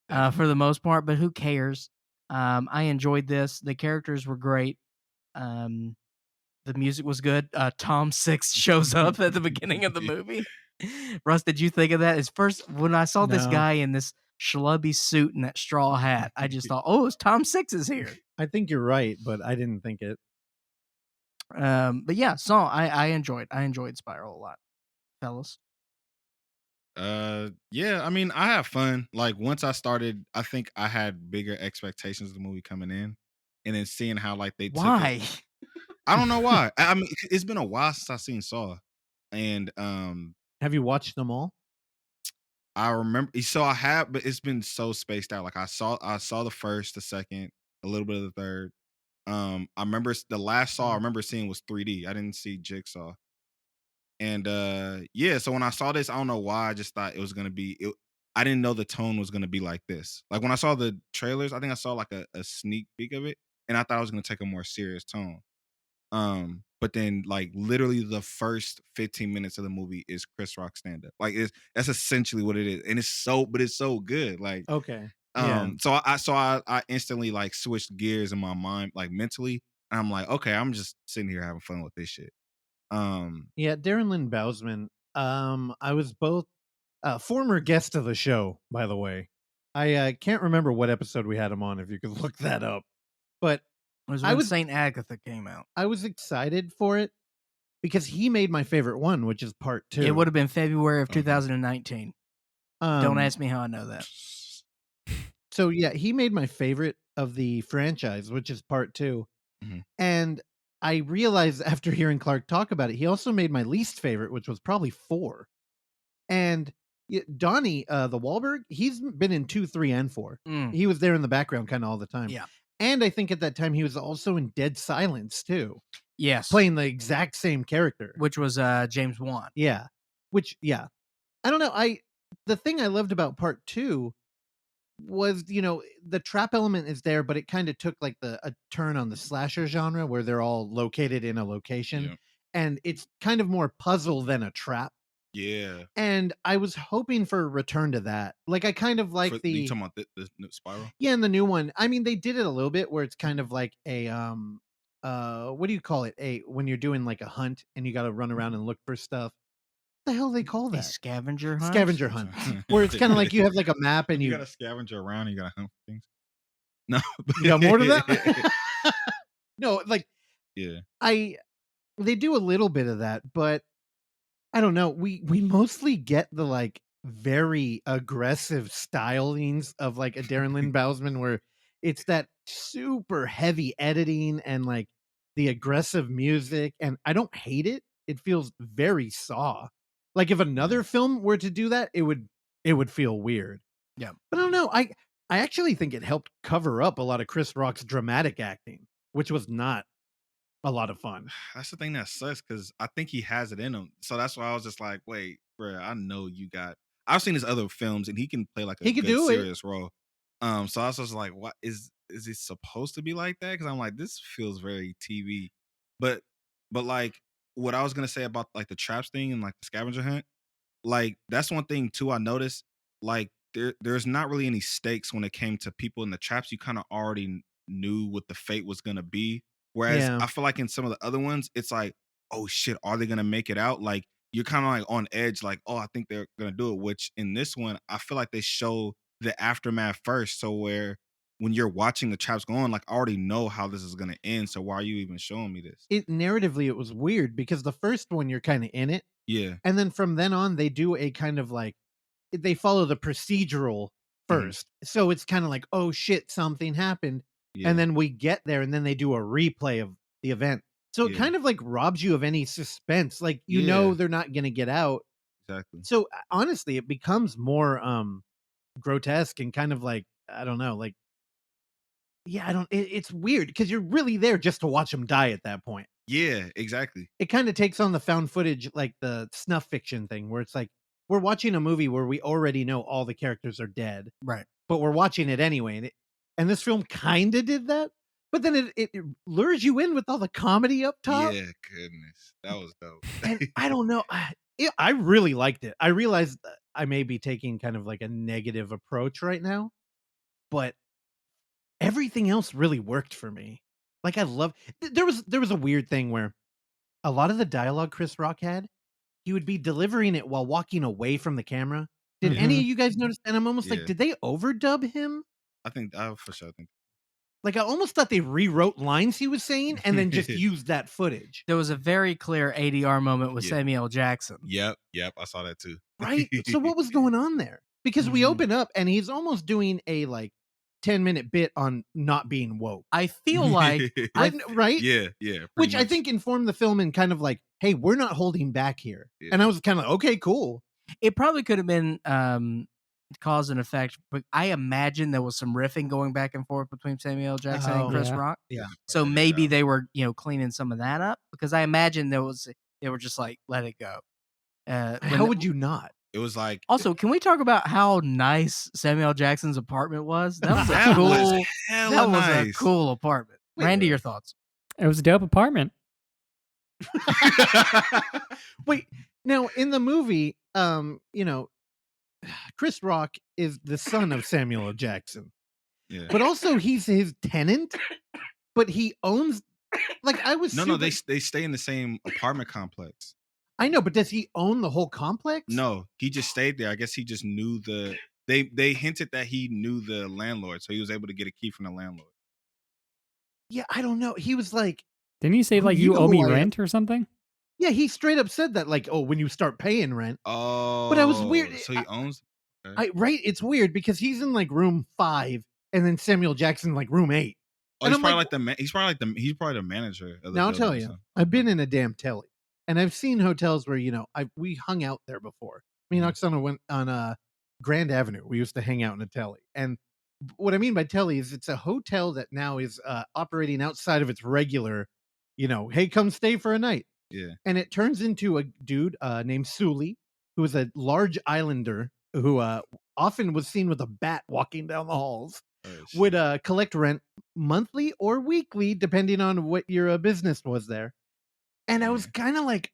Speaker 1: for the most part, but who cares? I enjoyed this. The characters were great. The music was good. Tom Six shows up at the beginning of the movie. Russ, did you think of that? When I saw this guy in this schlubby suit and that straw hat, I just thought, oh, it's Tom Six is here.
Speaker 3: I think you're right, but I didn't think it.
Speaker 1: But yeah, Saw, I enjoyed Spiral a lot, fellas.
Speaker 4: Yeah, I mean, I have fun. Like once I started, I think I had bigger expectations of the movie coming in, and then seeing how like they
Speaker 1: Why?
Speaker 4: took it. I don't know why. I mean, it's been a while since I've seen Saw, and
Speaker 3: have you watched them all?
Speaker 4: I remember. So I have, but it's been so spaced out. Like I saw the first, the second, a little bit of the third. I remember the last Saw I remember seeing was 3D. I didn't see Jigsaw. And yeah, so when I saw this, I don't know why, I just thought it was gonna be. I didn't know the tone was gonna be like this. Like when I saw the trailers, I think I saw like a sneak peek of it, and I thought I was gonna take a more serious tone. But then like literally the first 15 minutes of the movie is Chris Rock stand up. Like that's essentially what it is, and it's so good. Like
Speaker 3: okay,
Speaker 4: so I instantly like switched gears in my mind, like mentally, and I'm like, okay, I'm just sitting here having fun with this shit.
Speaker 3: Yeah, Darren Lynn Bousman. I was both former guest of the show, by the way. I can't remember what episode we had him on, if you could look that up. But
Speaker 1: it was when Saint Agatha came out.
Speaker 3: I was excited for it because he made my favorite one, which is part 2.
Speaker 1: It would have been February of 2019. Don't ask me how I know that.
Speaker 3: So yeah, he made my favorite of the franchise, which is part 2.
Speaker 4: Mm-hmm.
Speaker 3: And I realized after hearing Clark talk about it, he also made my least favorite, which was probably 4. And Donnie, the Wahlberg, he's been in 2, 3, and 4.
Speaker 1: Mm.
Speaker 3: He was there in the background kind of all the time.
Speaker 1: Yeah.
Speaker 3: And I think at that time he was also in Dead Silence too,
Speaker 1: Yes.
Speaker 3: playing the exact same character.
Speaker 1: Which was James Wan.
Speaker 3: Yeah. Which, yeah. I don't know. The thing I loved about part 2 was, the trap element is there, but it kind of took like a turn on the slasher genre where they're all located in a location.
Speaker 4: Yeah.
Speaker 3: And it's kind of more puzzle than a trap.
Speaker 4: Yeah.
Speaker 3: And I was hoping for a return to that. Like, I kind of like
Speaker 4: You talking about the Spiral?
Speaker 3: Yeah, and the new one. I mean, they did it a little bit where it's kind of like a what do you call it? When you're doing like a hunt and you got to run around and look for stuff. What the hell do they call
Speaker 1: A
Speaker 3: that?
Speaker 1: scavenger hunt.
Speaker 3: Scavenger hunt. Where it's kind of like you have like a map and
Speaker 4: you
Speaker 3: you
Speaker 4: got to scavenger around. You got to hunt things. No,
Speaker 3: you got more to that. No, like
Speaker 4: yeah.
Speaker 3: They do a little bit of that, but I don't know. We mostly get the like very aggressive stylings of like a Darren Lynn Bousman where it's that super heavy editing and like the aggressive music, and I don't hate it. It feels very Saw. Like if another film were to do that, it would feel weird.
Speaker 1: Yeah.
Speaker 3: But I don't know. I actually think it helped cover up a lot of Chris Rock's dramatic acting, which was not a lot of fun.
Speaker 4: That's the thing that sucks because I think he has it in him. So that's why I was just like, wait, bro, I know you got. I've seen his other films and he can play like a
Speaker 3: He could
Speaker 4: good
Speaker 3: do it.
Speaker 4: serious role. So I was just like, what is it supposed to be like that? Because I'm like, this feels very TV. But like what I was gonna say about like the traps thing and like the scavenger hunt, like that's one thing too. I noticed like there's not really any stakes when it came to people in the traps. You kind of already knew what the fate was gonna be. Whereas
Speaker 3: Yeah.
Speaker 4: I feel like in some of the other ones, it's like, oh shit, are they gonna make it out? Like you're kind of like on edge, like, oh, I think they're gonna do it. Which in this one, I feel like they show the aftermath first. So where when you're watching the traps go on, like I already know how this is gonna end. So why are you even showing me this?
Speaker 3: Narratively, it was weird because the first one you're kind of in it,
Speaker 4: Yeah.
Speaker 3: and then from then on they do a kind of like they follow the procedural first. So it's kind of like, oh shit, something happened.
Speaker 4: Yeah.
Speaker 3: And then we get there and then they do a replay of the event. So it
Speaker 4: Yeah.
Speaker 3: kind of like robs you of any suspense. Like, you
Speaker 4: Yeah.
Speaker 3: know, they're not going to get out.
Speaker 4: Exactly.
Speaker 3: So honestly, it becomes more grotesque and kind of like, I don't know, like, yeah, it's weird because you're really there just to watch them die at that point.
Speaker 4: Yeah, exactly.
Speaker 3: It kind of takes on the found footage, like the snuff fiction thing where it's like, we're watching a movie where we already know all the characters are dead.
Speaker 1: Right.
Speaker 3: But we're watching it anyway. And this film kind of did that. But then it lures you in with all the comedy up top.
Speaker 4: Yeah, goodness. That was dope.
Speaker 3: And I don't know. I really liked it. I realized that I may be taking kind of like a negative approach right now. But everything else really worked for me. Like I love there was a weird thing where a lot of the dialogue Chris Rock had, he would be delivering it while walking away from the camera. Did any of you guys notice? And I'm almost
Speaker 4: Yeah.
Speaker 3: like, did they overdub him?
Speaker 4: I think for sure. I think.
Speaker 3: Like I almost thought they rewrote lines he was saying and then just used that footage.
Speaker 1: There was a very clear ADR moment with
Speaker 4: Yeah.
Speaker 1: Samuel Jackson.
Speaker 4: Yep. I saw that too.
Speaker 3: Right? So what was going on there? Because we open up and he's almost doing a like 10-minute bit on not being woke.
Speaker 1: I feel like
Speaker 3: Right?
Speaker 4: Yeah.
Speaker 3: Which I
Speaker 4: much.
Speaker 3: think informed the film and kind of like, hey, we're not holding back here.
Speaker 4: Yeah.
Speaker 3: And I was kind of like, okay, cool.
Speaker 1: it probably could have been cause and effect, but I imagine there was some riffing going back and forth between Samuel Jackson
Speaker 3: Oh,
Speaker 1: and Chris
Speaker 2: yeah.
Speaker 1: Rock.
Speaker 3: Yeah.
Speaker 1: So maybe they were, cleaning some of that up because I imagine they were just like, let it go.
Speaker 3: How would you not?
Speaker 4: It was like
Speaker 1: Also, can we talk about how nice Samuel Jackson's apartment was? That was a
Speaker 4: that
Speaker 1: cool.
Speaker 4: was hella
Speaker 1: That was
Speaker 4: nice.
Speaker 1: a cool apartment.
Speaker 3: Wait,
Speaker 1: Randy,
Speaker 3: wait.
Speaker 1: your thoughts?
Speaker 2: It was a dope apartment.
Speaker 3: Wait, now in the movie, Chris Rock is the son of Samuel L. Jackson,
Speaker 4: Yeah.
Speaker 3: but also he's his tenant, but he owns. Like I was
Speaker 4: No, they stay in the same apartment complex.
Speaker 3: I know, but does he own the whole complex?
Speaker 4: No, he just stayed there. I guess he just knew they hinted that he knew the landlord, so he was able to get a key from the landlord.
Speaker 3: Yeah, I don't know. He was like,
Speaker 2: Didn't he say like
Speaker 3: You
Speaker 2: you
Speaker 3: know
Speaker 2: owe me
Speaker 3: who I am.
Speaker 2: rent or something?
Speaker 3: yeah, he straight up said that, like, oh, when you start paying rent.
Speaker 4: Oh,
Speaker 3: But I was weird.
Speaker 4: So he owns. Okay.
Speaker 3: Right? It's weird because he's in like room 5, and then Samuel Jackson like room 8.
Speaker 4: Oh,
Speaker 3: And
Speaker 4: he's
Speaker 3: I'm
Speaker 4: probably
Speaker 3: like-
Speaker 4: he's probably the manager. Of the
Speaker 3: Now I'll
Speaker 4: building
Speaker 3: tell
Speaker 4: or
Speaker 3: you,
Speaker 4: something.
Speaker 3: I've been in a damn telly, and I've seen hotels where we hung out there before. Me and Oksana went on Grand Avenue. We used to hang out in a telly, and what I mean by telly is it's a hotel that now is operating outside of its regular, hey, come stay for a night.
Speaker 4: Yeah.
Speaker 3: And it turns into a dude named Sully, who is a large islander who often was seen with a bat walking down the halls.
Speaker 4: Oh,
Speaker 3: Would
Speaker 4: shit.
Speaker 3: collect rent monthly or weekly, depending on what your business was there. And I was kind of like,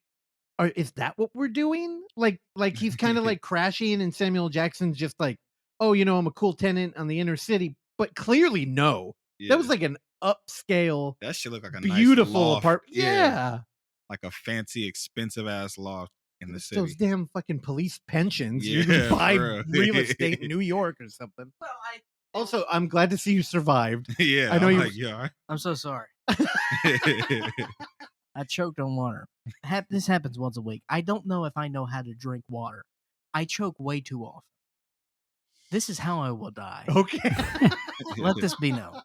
Speaker 3: is that what we're doing? Like he's kind of like crashing, and Samuel Jackson's just like, oh, I'm a cool tenant on the inner city. But clearly, no.
Speaker 4: Yeah.
Speaker 3: That was like an upscale,
Speaker 4: That shit look like a
Speaker 3: beautiful
Speaker 4: nice loft.
Speaker 3: apartment. Yeah.
Speaker 4: Like a fancy, expensive ass loft in the
Speaker 3: It's
Speaker 4: city.
Speaker 3: those damn fucking police pensions. You
Speaker 4: Yeah,
Speaker 3: can buy
Speaker 4: for
Speaker 3: real
Speaker 4: real.
Speaker 3: estate in New York or something.
Speaker 5: Well,
Speaker 3: Also, I'm glad to see you survived.
Speaker 4: Yeah,
Speaker 3: I know
Speaker 4: I'm
Speaker 3: you-
Speaker 4: like, yeah.
Speaker 1: I'm so sorry.
Speaker 4: all right.
Speaker 1: I choked on water. This happens once a week. I don't know if I know how to drink water. I choke way too often. This is how I will die.
Speaker 3: Okay.
Speaker 1: Let this be known.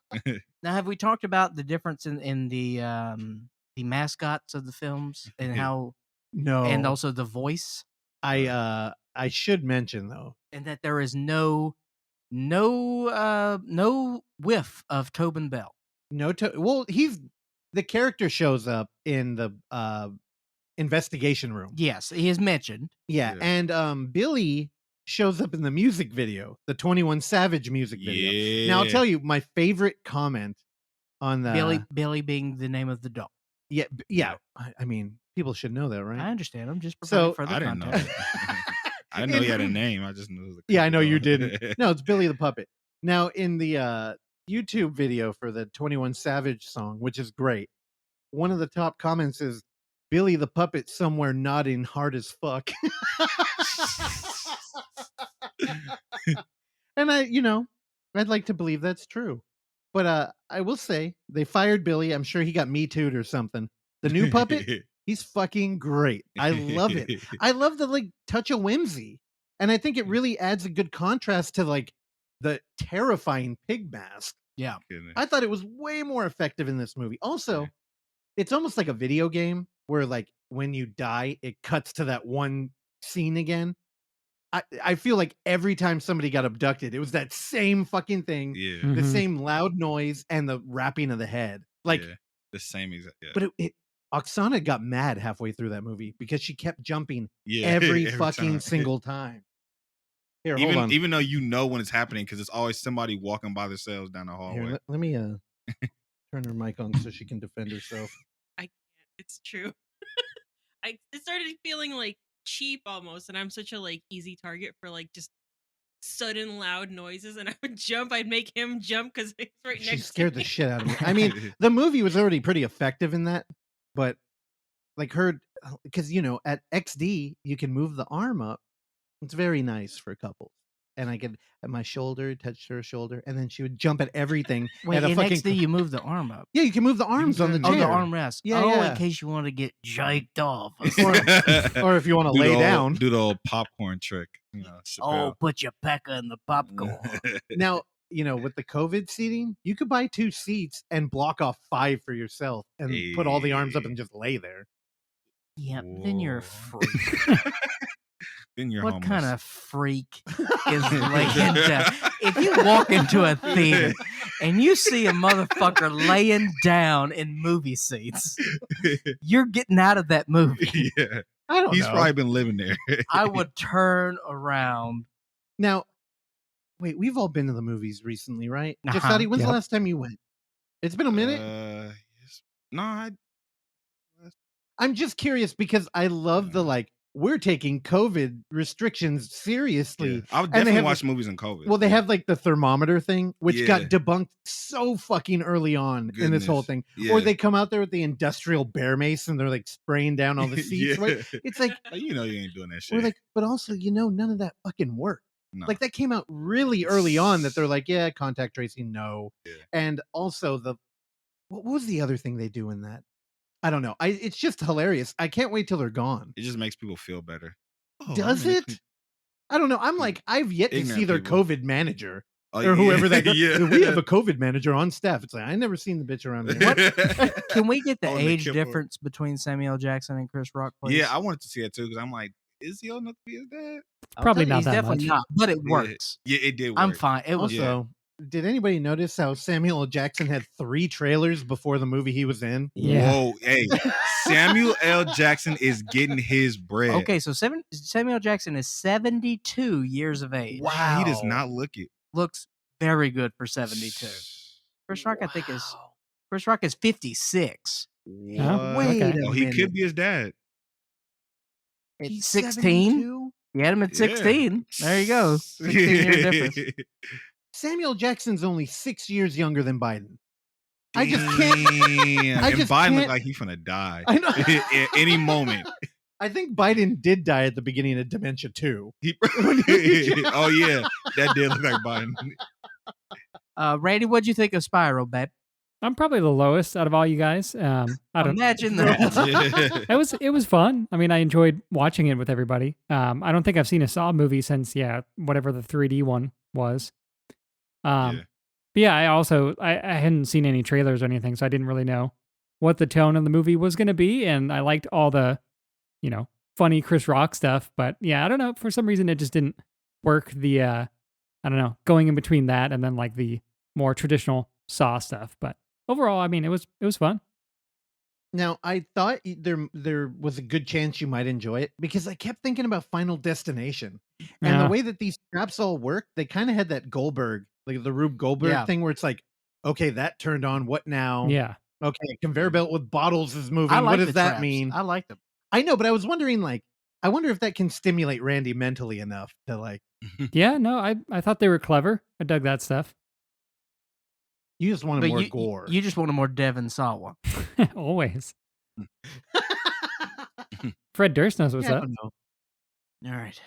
Speaker 1: Now, have we talked about the difference in the mascots of the films and how,
Speaker 3: No.
Speaker 1: and also the voice,
Speaker 3: I should mention though.
Speaker 1: and that there is no whiff of Tobin Bell.
Speaker 3: Well, the character shows up in the investigation room.
Speaker 1: Yes, he is mentioned.
Speaker 3: Yeah,
Speaker 4: Yeah.
Speaker 3: and Billy shows up in the music video, the 21 Savage music video.
Speaker 4: Yeah.
Speaker 3: Now I'll tell you my favorite comment on the
Speaker 1: Billy being the name of the dog.
Speaker 3: Yeah. I mean, people should know that, right?
Speaker 1: I understand. I'm just
Speaker 3: So,
Speaker 1: providing further
Speaker 4: I didn't know.
Speaker 1: context.
Speaker 4: I didn't know he had a name. I just knew it was a
Speaker 3: Yeah, I know you
Speaker 4: couple.
Speaker 3: didn't. No, it's Billy the Puppet. Now, in the YouTube video for the 21 Savage song, which is great, one of the top comments is Billy the Puppet somewhere nodding hard as fuck. And I'd like to believe that's true. But I will say they fired Billy. I'm sure he got Me Too'd or something. The new puppet, he's fucking great. I love it. I love the touch of whimsy. And I think it really adds a good contrast to the terrifying pig mask.
Speaker 1: Yeah.
Speaker 4: Goodness.
Speaker 3: I thought it was way more effective in this movie. Also,
Speaker 4: Yeah.
Speaker 3: it's almost like a video game where when you die, it cuts to that one scene again. I feel like every time somebody got abducted, it was that same fucking thing,
Speaker 4: Yeah.
Speaker 3: the
Speaker 2: Mhm.
Speaker 3: same loud noise and the wrapping of the head.
Speaker 4: Yeah. The same exact. Yeah.
Speaker 3: But Oksana got mad halfway through that movie because she kept jumping
Speaker 4: yeah.
Speaker 3: every fucking
Speaker 4: time.
Speaker 3: single time. Here, hold on.
Speaker 4: Even though you know when it's happening because it's always somebody walking by themselves down the hallway.
Speaker 3: Here, let me turn her mic on so she can defend herself.
Speaker 5: it's true. It started feeling cheap almost, and I'm such a easy target for just sudden loud noises, and I would jump. I'd make him jump because he's right
Speaker 3: She
Speaker 5: next
Speaker 3: scared
Speaker 5: to
Speaker 3: the
Speaker 5: me.
Speaker 3: shit out of me. I mean, the movie was already pretty effective in that, but because at XD you can move the arm up. It's very nice for couples. And I could at my shoulder, touch her shoulder, and then she would jump at everything.
Speaker 1: Wait,
Speaker 3: at a
Speaker 1: in
Speaker 3: fucking
Speaker 1: XD you move the arm up.
Speaker 3: Yeah, you can move the arms on the
Speaker 4: do
Speaker 1: Oh,
Speaker 3: chair.
Speaker 1: the armrest.
Speaker 3: Yeah,
Speaker 1: oh,
Speaker 3: yeah.
Speaker 1: in case you want to get jiked off.
Speaker 3: Or if you want to
Speaker 4: Do the
Speaker 3: lay
Speaker 4: old-
Speaker 3: down.
Speaker 4: do the old popcorn trick.
Speaker 1: Oh,
Speaker 4: Chappelle.
Speaker 1: put your pecker in the popcorn.
Speaker 3: Now, with the COVID seating, you could buy 2 seats and block off 5 for yourself and put all the arms up
Speaker 4: Hey.
Speaker 3: and just lay there.
Speaker 1: Yeah, then you're a
Speaker 4: Whoa.
Speaker 1: freak.
Speaker 4: Then you're
Speaker 1: What
Speaker 4: homeless.
Speaker 1: kind of freak is laying down? If you walk into a theater and you see a motherfucker laying down in movie seats, you're getting out of that movie.
Speaker 4: Yeah.
Speaker 3: I don't
Speaker 4: He's
Speaker 3: know.
Speaker 4: probably been living there.
Speaker 1: I would turn around.
Speaker 3: Now, wait, we've all been to the movies recently, right?
Speaker 1: Uh-huh,
Speaker 3: Jessati, when's
Speaker 1: yep.
Speaker 3: the last time you went? It's been a minute.
Speaker 4: Yes. No,
Speaker 3: I'm just curious because I love the we're taking COVID restrictions seriously.
Speaker 4: I would
Speaker 3: they
Speaker 4: definitely
Speaker 3: have
Speaker 4: watch movies in COVID.
Speaker 3: Well, they have the thermometer thing, which got
Speaker 4: Yeah.
Speaker 3: debunked so fucking early on in this whole
Speaker 4: Goodness.
Speaker 3: thing. Or
Speaker 4: Yeah.
Speaker 3: they come out there with the industrial bear mace and they're spraying down all the seats.
Speaker 4: Yeah.
Speaker 3: It's like,
Speaker 4: You know you ain't doing that shit.
Speaker 3: we're but also, none of that fucking worked.
Speaker 4: No.
Speaker 3: That came out really early on that they're yeah, contact tracing, no.
Speaker 4: Yeah.
Speaker 3: And also what was the other thing they do in that? I don't know. It's just hilarious. I can't wait till they're gone.
Speaker 4: It just makes people feel better. Oh,
Speaker 3: Does
Speaker 4: I'm in
Speaker 3: it? I don't know. I'm I've yet to see
Speaker 4: Ignorant
Speaker 3: their
Speaker 4: people.
Speaker 3: COVID manager. or whoever that goes,
Speaker 4: Yeah.
Speaker 3: we have a COVID manager on staff. It's like, I never seen the bitch around here.
Speaker 1: Can we get the
Speaker 4: On the
Speaker 1: age
Speaker 4: keyboard.
Speaker 1: difference between Samuel L. Jackson and Chris Rock, please?
Speaker 4: Yeah, I wanted to see that too because I'm like, is he old enough to be his dad?
Speaker 2: Probably
Speaker 1: He's
Speaker 2: not that
Speaker 1: definitely
Speaker 2: much.
Speaker 1: not, but it
Speaker 4: Yeah.
Speaker 1: works.
Speaker 4: Yeah, it did work.
Speaker 1: I'm fine. It was
Speaker 3: Also, did anybody notice how Samuel L. Jackson had 3 trailers before the movie he was in?
Speaker 2: Yeah.
Speaker 4: Whoa, hey, Samuel L. Jackson is getting his bread.
Speaker 1: okay. So Samuel L. Jackson is 72 years of age.
Speaker 4: Wow, he does not look it.
Speaker 1: Looks very good for 72. Chris Rock, I think Chris Rock is 56.
Speaker 4: What?
Speaker 3: Wait
Speaker 2: Okay.
Speaker 3: a
Speaker 4: Oh, he
Speaker 3: minute.
Speaker 4: could be his dad.
Speaker 1: It's
Speaker 3: He's
Speaker 1: 16.
Speaker 3: 72?
Speaker 1: You had him at
Speaker 4: Yeah.
Speaker 1: 16. There you go. 16-year difference.
Speaker 3: Samuel Jackson's only 6 years younger than Biden. I just can't.
Speaker 4: Damn.
Speaker 3: I
Speaker 4: And
Speaker 3: just
Speaker 4: Biden
Speaker 3: can't-
Speaker 4: looked like he's finna die
Speaker 3: I know.
Speaker 4: at any moment.
Speaker 3: I think Biden did die at the beginning of Dementia 2.
Speaker 4: He- oh yeah, that did look like Biden.
Speaker 1: Randy, what'd you think of Spiral, babe?
Speaker 2: I'm probably the lowest out of all you guys. I don't.
Speaker 1: Imagine that.
Speaker 2: It was fun. I mean, I enjoyed watching it with everybody. I don't think I've seen a Saw movie since whatever the 3D one was.
Speaker 4: Yeah.
Speaker 2: But yeah, I hadn't seen any trailers or anything, so I didn't really know what the tone of the movie was going to be, and I liked all the, funny Chris Rock stuff. But yeah, I don't know, for some reason it just didn't work. The I don't know, going in between that and then like the more traditional Saw stuff. But overall, I mean, it was fun.
Speaker 3: Now, I thought there was a good chance you might enjoy it because I kept thinking about Final Destination. And
Speaker 2: Yeah.
Speaker 3: the way that these traps all work, they kind of had that Goldberg, like the Rube Goldberg
Speaker 1: Yeah.
Speaker 3: thing where it's like, okay, that turned on. What now?
Speaker 2: Yeah.
Speaker 3: Okay, conveyor belt with bottles is moving.
Speaker 1: I like
Speaker 3: What
Speaker 1: the
Speaker 3: does that
Speaker 1: traps.
Speaker 3: mean?
Speaker 1: I like them.
Speaker 3: I know, but I was wondering, like, I wonder if that can stimulate Randy mentally enough to like,
Speaker 2: Yeah, no, I thought they were clever. I dug that stuff.
Speaker 3: you just wanted
Speaker 1: But
Speaker 3: more
Speaker 1: you,
Speaker 3: gore.
Speaker 1: you just want a more Devin Sawa.
Speaker 2: Always. Fred Durst knows what's
Speaker 3: Yeah, I
Speaker 2: up.
Speaker 3: don't know.
Speaker 1: All right.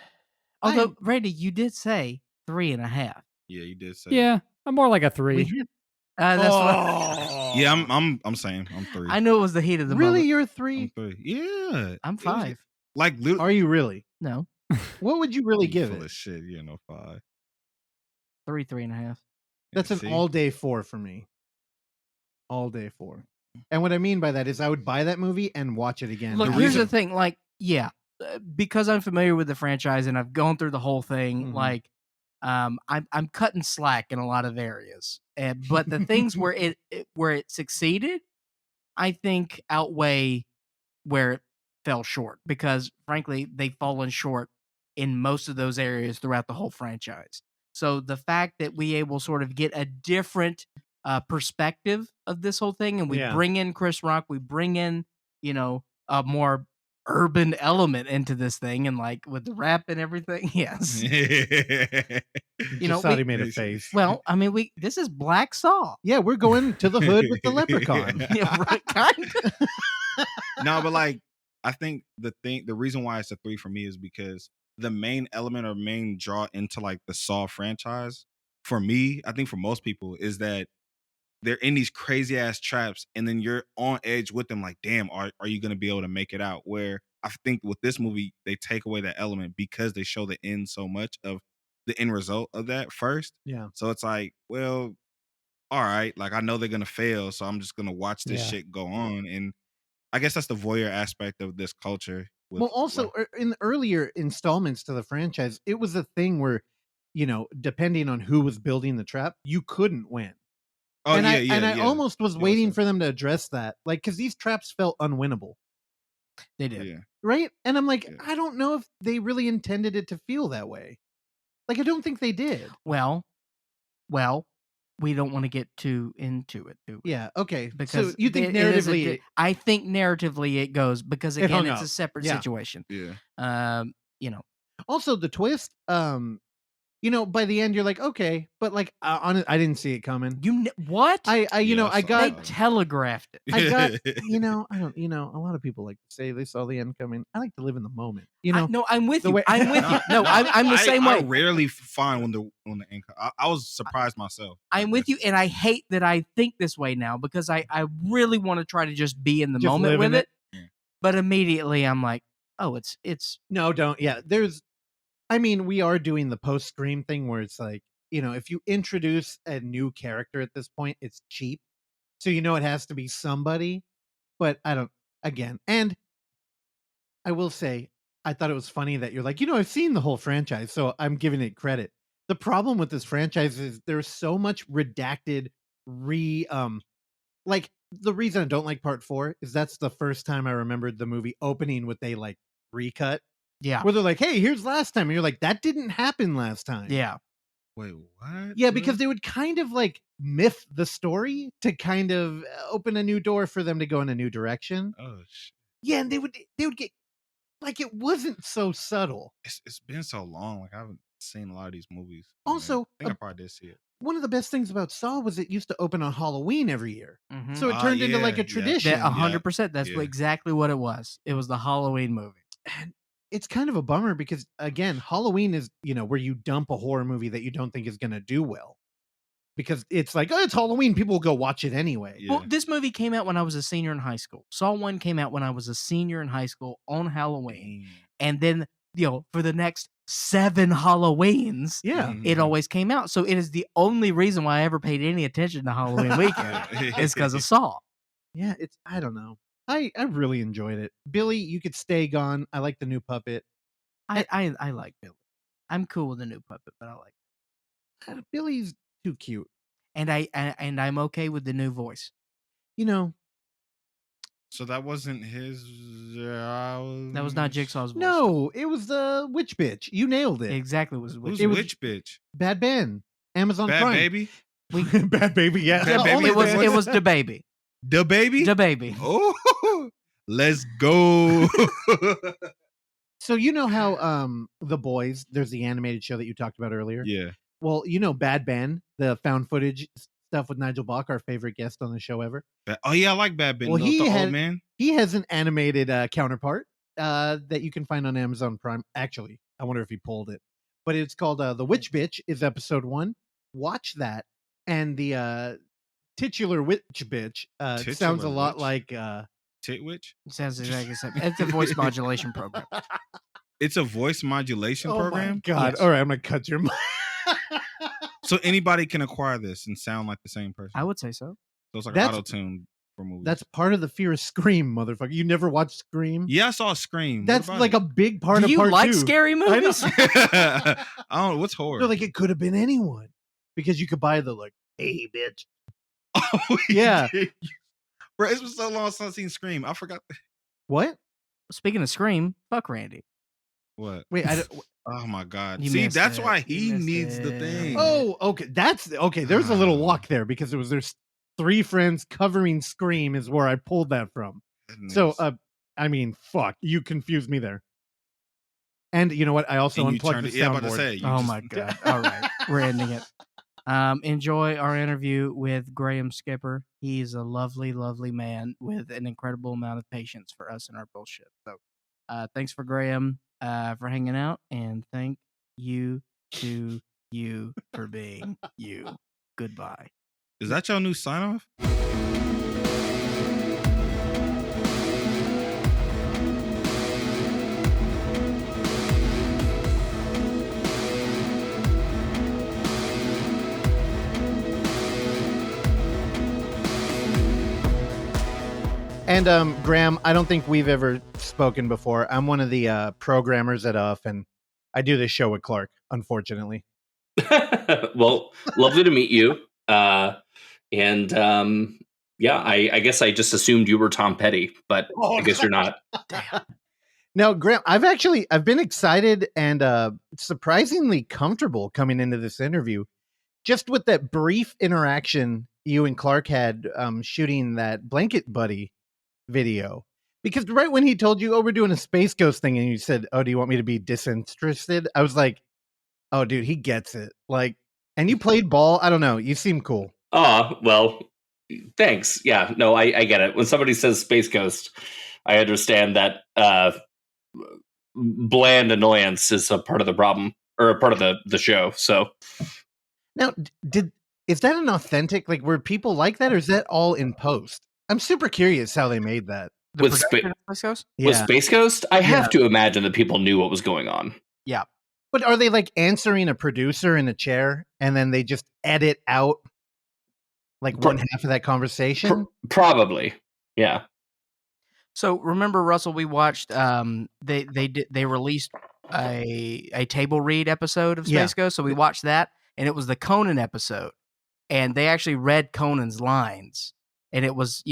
Speaker 1: Although, Randy, you did say 3.5.
Speaker 4: Yeah, you did say.
Speaker 2: Yeah, I'm more like a 3.
Speaker 1: That's what
Speaker 4: Yeah, I'm saying I'm 3.
Speaker 1: I knew it was the heat of the
Speaker 3: Really,
Speaker 1: moment.
Speaker 3: you're a
Speaker 4: I'm
Speaker 3: 3?
Speaker 4: 3. Yeah,
Speaker 1: I'm
Speaker 4: It was-
Speaker 1: 5.
Speaker 4: Like literally,
Speaker 3: Are you really?
Speaker 1: No,
Speaker 3: What would you really
Speaker 4: you
Speaker 3: give
Speaker 4: full
Speaker 3: it?
Speaker 4: of shit. You know, 5.
Speaker 1: 3.5.
Speaker 3: That's an
Speaker 4: See?
Speaker 3: all-day 4 for me. All day 4. And what I mean by that is I would buy that movie and watch it again.
Speaker 1: Look,
Speaker 4: The
Speaker 1: here's
Speaker 4: reason-
Speaker 1: the thing. Like, yeah, because I'm familiar with the franchise and I've gone through the whole thing.
Speaker 3: Mhm.
Speaker 1: Like, I'm cutting slack in a lot of areas. But the things where it succeeded, I think outweigh where it fell short. Because frankly, they've fallen short in most of those areas throughout the whole franchise. So the fact that we able sort of get a different perspective of this whole thing, and we
Speaker 3: Yeah.
Speaker 1: bring in Chris Rock, we bring in a more urban element into this thing, and like with the rap and everything. Yes.
Speaker 3: You
Speaker 1: know,
Speaker 3: thought
Speaker 1: we-
Speaker 3: he made a face.
Speaker 1: Well, I mean, this is Black Saw.
Speaker 3: Yeah, we're going to the hood with the leprechaun.
Speaker 1: Yeah, right, kind of.
Speaker 4: No, but like I think the reason why it's a 3 for me is because the main element or main draw into like the Saw franchise for me, I think for most people, is that they're in these crazy ass traps and then you're on edge with them like, damn, are you gonna be able to make it out? Where I think with this movie, they take away that element because they show the end so much of the end result of that first.
Speaker 3: Yeah.
Speaker 4: So it's like, well, all right, like I know they're gonna fail, so I'm just gonna watch this
Speaker 2: Yeah.
Speaker 4: shit go on. And I guess that's the voyeur aspect of this culture. with,
Speaker 3: Well, also
Speaker 4: like-
Speaker 3: in the earlier installments to the franchise, it was a thing where, depending on who was building the trap, you couldn't win.
Speaker 4: oh
Speaker 3: and
Speaker 4: yeah,
Speaker 3: I almost was
Speaker 4: Yeah,
Speaker 3: waiting
Speaker 4: so-
Speaker 3: for them to address that, like, because these traps felt unwinnable,
Speaker 1: They did.
Speaker 4: yeah.
Speaker 3: right? And I'm like,
Speaker 4: Yeah.
Speaker 3: I don't know if they really intended it to feel that way. Like, I don't think they did.
Speaker 1: Well, we don't want to get too into it, do we?
Speaker 3: Yeah. Okay.
Speaker 1: Because
Speaker 3: so you think
Speaker 1: it is
Speaker 3: narratively,
Speaker 1: I think narratively it goes because
Speaker 3: It
Speaker 1: again
Speaker 3: hung
Speaker 1: it's
Speaker 3: up.
Speaker 1: a separate
Speaker 3: Yeah.
Speaker 1: situation.
Speaker 4: Yeah.
Speaker 3: also the twist, by the end you're like, okay, but like, I didn't see it coming.
Speaker 1: What?
Speaker 3: I
Speaker 4: Yeah,
Speaker 3: I
Speaker 4: I
Speaker 3: got
Speaker 1: they telegraphed it.
Speaker 3: I got, I don't, a lot of people like to say they saw the end coming. I like to live in the moment,
Speaker 1: No, I'm with
Speaker 3: the
Speaker 1: you.
Speaker 3: way-
Speaker 1: I'm with you. No, I'm the same
Speaker 4: I
Speaker 1: way.
Speaker 4: rarely find when the end. I was surprised myself.
Speaker 1: I'm with you, and I hate that I think this way now because I really want to try to just be in the
Speaker 3: Just
Speaker 1: moment
Speaker 3: live
Speaker 1: with
Speaker 3: in
Speaker 1: it.
Speaker 4: Yeah.
Speaker 1: But immediately I'm like, oh, it's
Speaker 3: No, don't. Yeah, we are doing the post Scream thing where it's like if you introduce a new character at this point, it's cheap. So it has to be somebody. But I don't. Again, and I will say, I thought it was funny that you're like, I've seen the whole franchise, so I'm giving it credit. The problem with this franchise is there's so much redacted like the reason I don't like part 4 is that's the first time I remembered the movie opening with a like recut
Speaker 1: Yeah.
Speaker 3: where they're like, hey, here's last time. And you're like, that didn't happen last time.
Speaker 1: Yeah.
Speaker 4: Wait, what?
Speaker 3: Yeah, because they would kind of like myth the story to kind of open a new door for them to go in a new direction.
Speaker 4: Oh shit.
Speaker 3: Yeah, and they would get like it wasn't so subtle.
Speaker 4: It's been so long. Like I haven't seen a lot of these movies.
Speaker 3: Also,
Speaker 4: I think I probably did see it.
Speaker 3: One of the best things about Saw was it used to open on Halloween every year.
Speaker 1: Mhm.
Speaker 3: So it turned into like a
Speaker 4: yeah.
Speaker 3: tradition.
Speaker 1: That 100%. That's
Speaker 4: Yeah.
Speaker 1: exactly what it was. It was the Halloween movie.
Speaker 3: And it's kind of a bummer because again, Halloween is, where you dump a horror movie that you don't think is going to do well. Because it's like, oh, it's Halloween. People will go watch it anyway.
Speaker 4: Yeah.
Speaker 1: Well, this movie came out when I was a senior in high school. Saw 1 came out when I was a senior in high school on Halloween.
Speaker 4: Dang.
Speaker 1: And then, for the next 7 Halloweens,
Speaker 3: Yeah.
Speaker 1: it always came out. So it is the only reason why I ever paid any attention to Halloween weekend is because of Saw.
Speaker 3: Yeah, I don't know. I really enjoyed it. Billy, you could stay gone. I like the new puppet.
Speaker 1: I like Billy. I'm cool with the new puppet, but I like
Speaker 3: Billy's too cute.
Speaker 1: and I'm okay with the new voice.
Speaker 4: So that wasn't his.
Speaker 1: That was not Jigsaw's voice.
Speaker 3: No, it was the witch bitch. You nailed it.
Speaker 1: Exactly was
Speaker 4: Who's
Speaker 3: It was-
Speaker 4: which bitch?
Speaker 3: Bad Ben. Amazon
Speaker 4: Bad
Speaker 3: Prime.
Speaker 4: Baby.
Speaker 3: Bad baby, yeah.
Speaker 4: Bad Baby
Speaker 3: Only
Speaker 1: It was
Speaker 3: Ben.
Speaker 1: it was the baby.
Speaker 4: The baby.
Speaker 1: The baby.
Speaker 4: Oh, let's go.
Speaker 3: So you know how The Boys, there's the animated show that you talked about earlier?
Speaker 4: Yeah.
Speaker 3: Well, Bad Ben, the found footage stuff with Nigel Bach, our favorite guest on the show ever.
Speaker 4: Oh yeah, I like Bad Ben.
Speaker 3: Well,
Speaker 4: the
Speaker 3: he had-
Speaker 4: old man.
Speaker 3: He has an animated counterpart that you can find on Amazon Prime. Actually, I wonder if he pulled it. But it's called The Witch Bitch is episode 1. Watch that. And the titular witch bitch sounds a
Speaker 4: Titular
Speaker 3: lot
Speaker 4: witch?
Speaker 3: like...
Speaker 4: Titwitch.
Speaker 1: It sounds exactly the same. It's a voice modulation program.
Speaker 4: It's a voice modulation
Speaker 3: oh my
Speaker 4: program.
Speaker 3: God.
Speaker 1: Yes.
Speaker 3: All right, I'm going to cut your mic.
Speaker 4: So anybody can acquire this and sound like the same person.
Speaker 1: I would say so.
Speaker 4: So it's like
Speaker 3: That's-
Speaker 4: auto tune for movies.
Speaker 3: That's part of the fear of Scream, motherfucker. You never watched Scream?
Speaker 4: yeah, I saw Scream. What
Speaker 3: That's
Speaker 4: about
Speaker 3: like
Speaker 4: it?
Speaker 3: a big part
Speaker 1: Do
Speaker 3: of
Speaker 1: you
Speaker 3: part
Speaker 1: like
Speaker 3: 2.
Speaker 1: scary
Speaker 3: I know.
Speaker 1: movies?
Speaker 4: I don't know what's horror.
Speaker 3: They're like, it could have been anyone. Because you could buy the, like, hey, bitch.
Speaker 4: Oh,
Speaker 3: Yeah.
Speaker 4: Bro, it's been so long since I've seen Scream. I forgot.
Speaker 3: What?
Speaker 1: Speaking of Scream, fuck Randy.
Speaker 4: What?
Speaker 3: Wait, I don't...
Speaker 4: Oh my God.
Speaker 1: You
Speaker 4: See,
Speaker 1: missed
Speaker 4: that's
Speaker 1: it.
Speaker 4: why
Speaker 1: You
Speaker 4: he
Speaker 1: missed
Speaker 4: needs the
Speaker 1: it.
Speaker 4: thing.
Speaker 3: Oh, okay. That's okay. There's a little walk there because there's 3 friends covering Scream is where I pulled that from. So,
Speaker 4: Goodness.
Speaker 3: I mean, fuck, you confused me there. And you know what? I also
Speaker 4: And you
Speaker 3: unplugged
Speaker 4: turned
Speaker 3: the
Speaker 4: it. Yeah, I'm about to
Speaker 3: soundboard.
Speaker 4: say. You
Speaker 1: Oh
Speaker 4: just-
Speaker 1: my God. All right. We're ending it. Enjoy our interview with Graham Skipper. He's a lovely, lovely man with an incredible amount of patience for us and our bullshit. So thanks for Graham for hanging out, and thank you to you for being you. Goodbye.
Speaker 4: Is that your new sign off?
Speaker 3: And Graham, I don't think we've ever spoken before. I'm one of the programmers at UF, and I do this show with Clark, unfortunately.
Speaker 8: Well, lovely to meet you. Yeah, I guess I just assumed you were Tom Petty, but I guess you're not.
Speaker 3: No, Graham, I've been excited and surprisingly comfortable coming into this interview. Just with that brief interaction you and Clark had shooting that Blanket Buddy video. Because right when he told you, oh, we're doing a Space Ghost thing, and you said, oh, do you want me to be disinterested? I was like, oh, dude, he gets it. Like, and you played ball. I don't know. You seem cool.
Speaker 8: Well, thanks. Yeah, no, I get it. When somebody says Space Ghost, I understand that bland annoyance is a part of the problem or a part of the show. So
Speaker 3: Now, is that an authentic, like, were people like that, or is that all in post? I'm super curious how they made that.
Speaker 1: The
Speaker 8: With
Speaker 1: production of Space Ghost?
Speaker 8: with Space Ghost, I have to imagine that people knew what was going on.
Speaker 1: Yeah.
Speaker 3: But are they like answering a producer in a chair and then they just edit out like one half of that conversation?
Speaker 8: Probably. Yeah.
Speaker 1: So remember, Russell, we watched they released a table read episode of Space Ghost. So we watched that, and it was the Conan episode. And they actually read Conan's lines. And it was,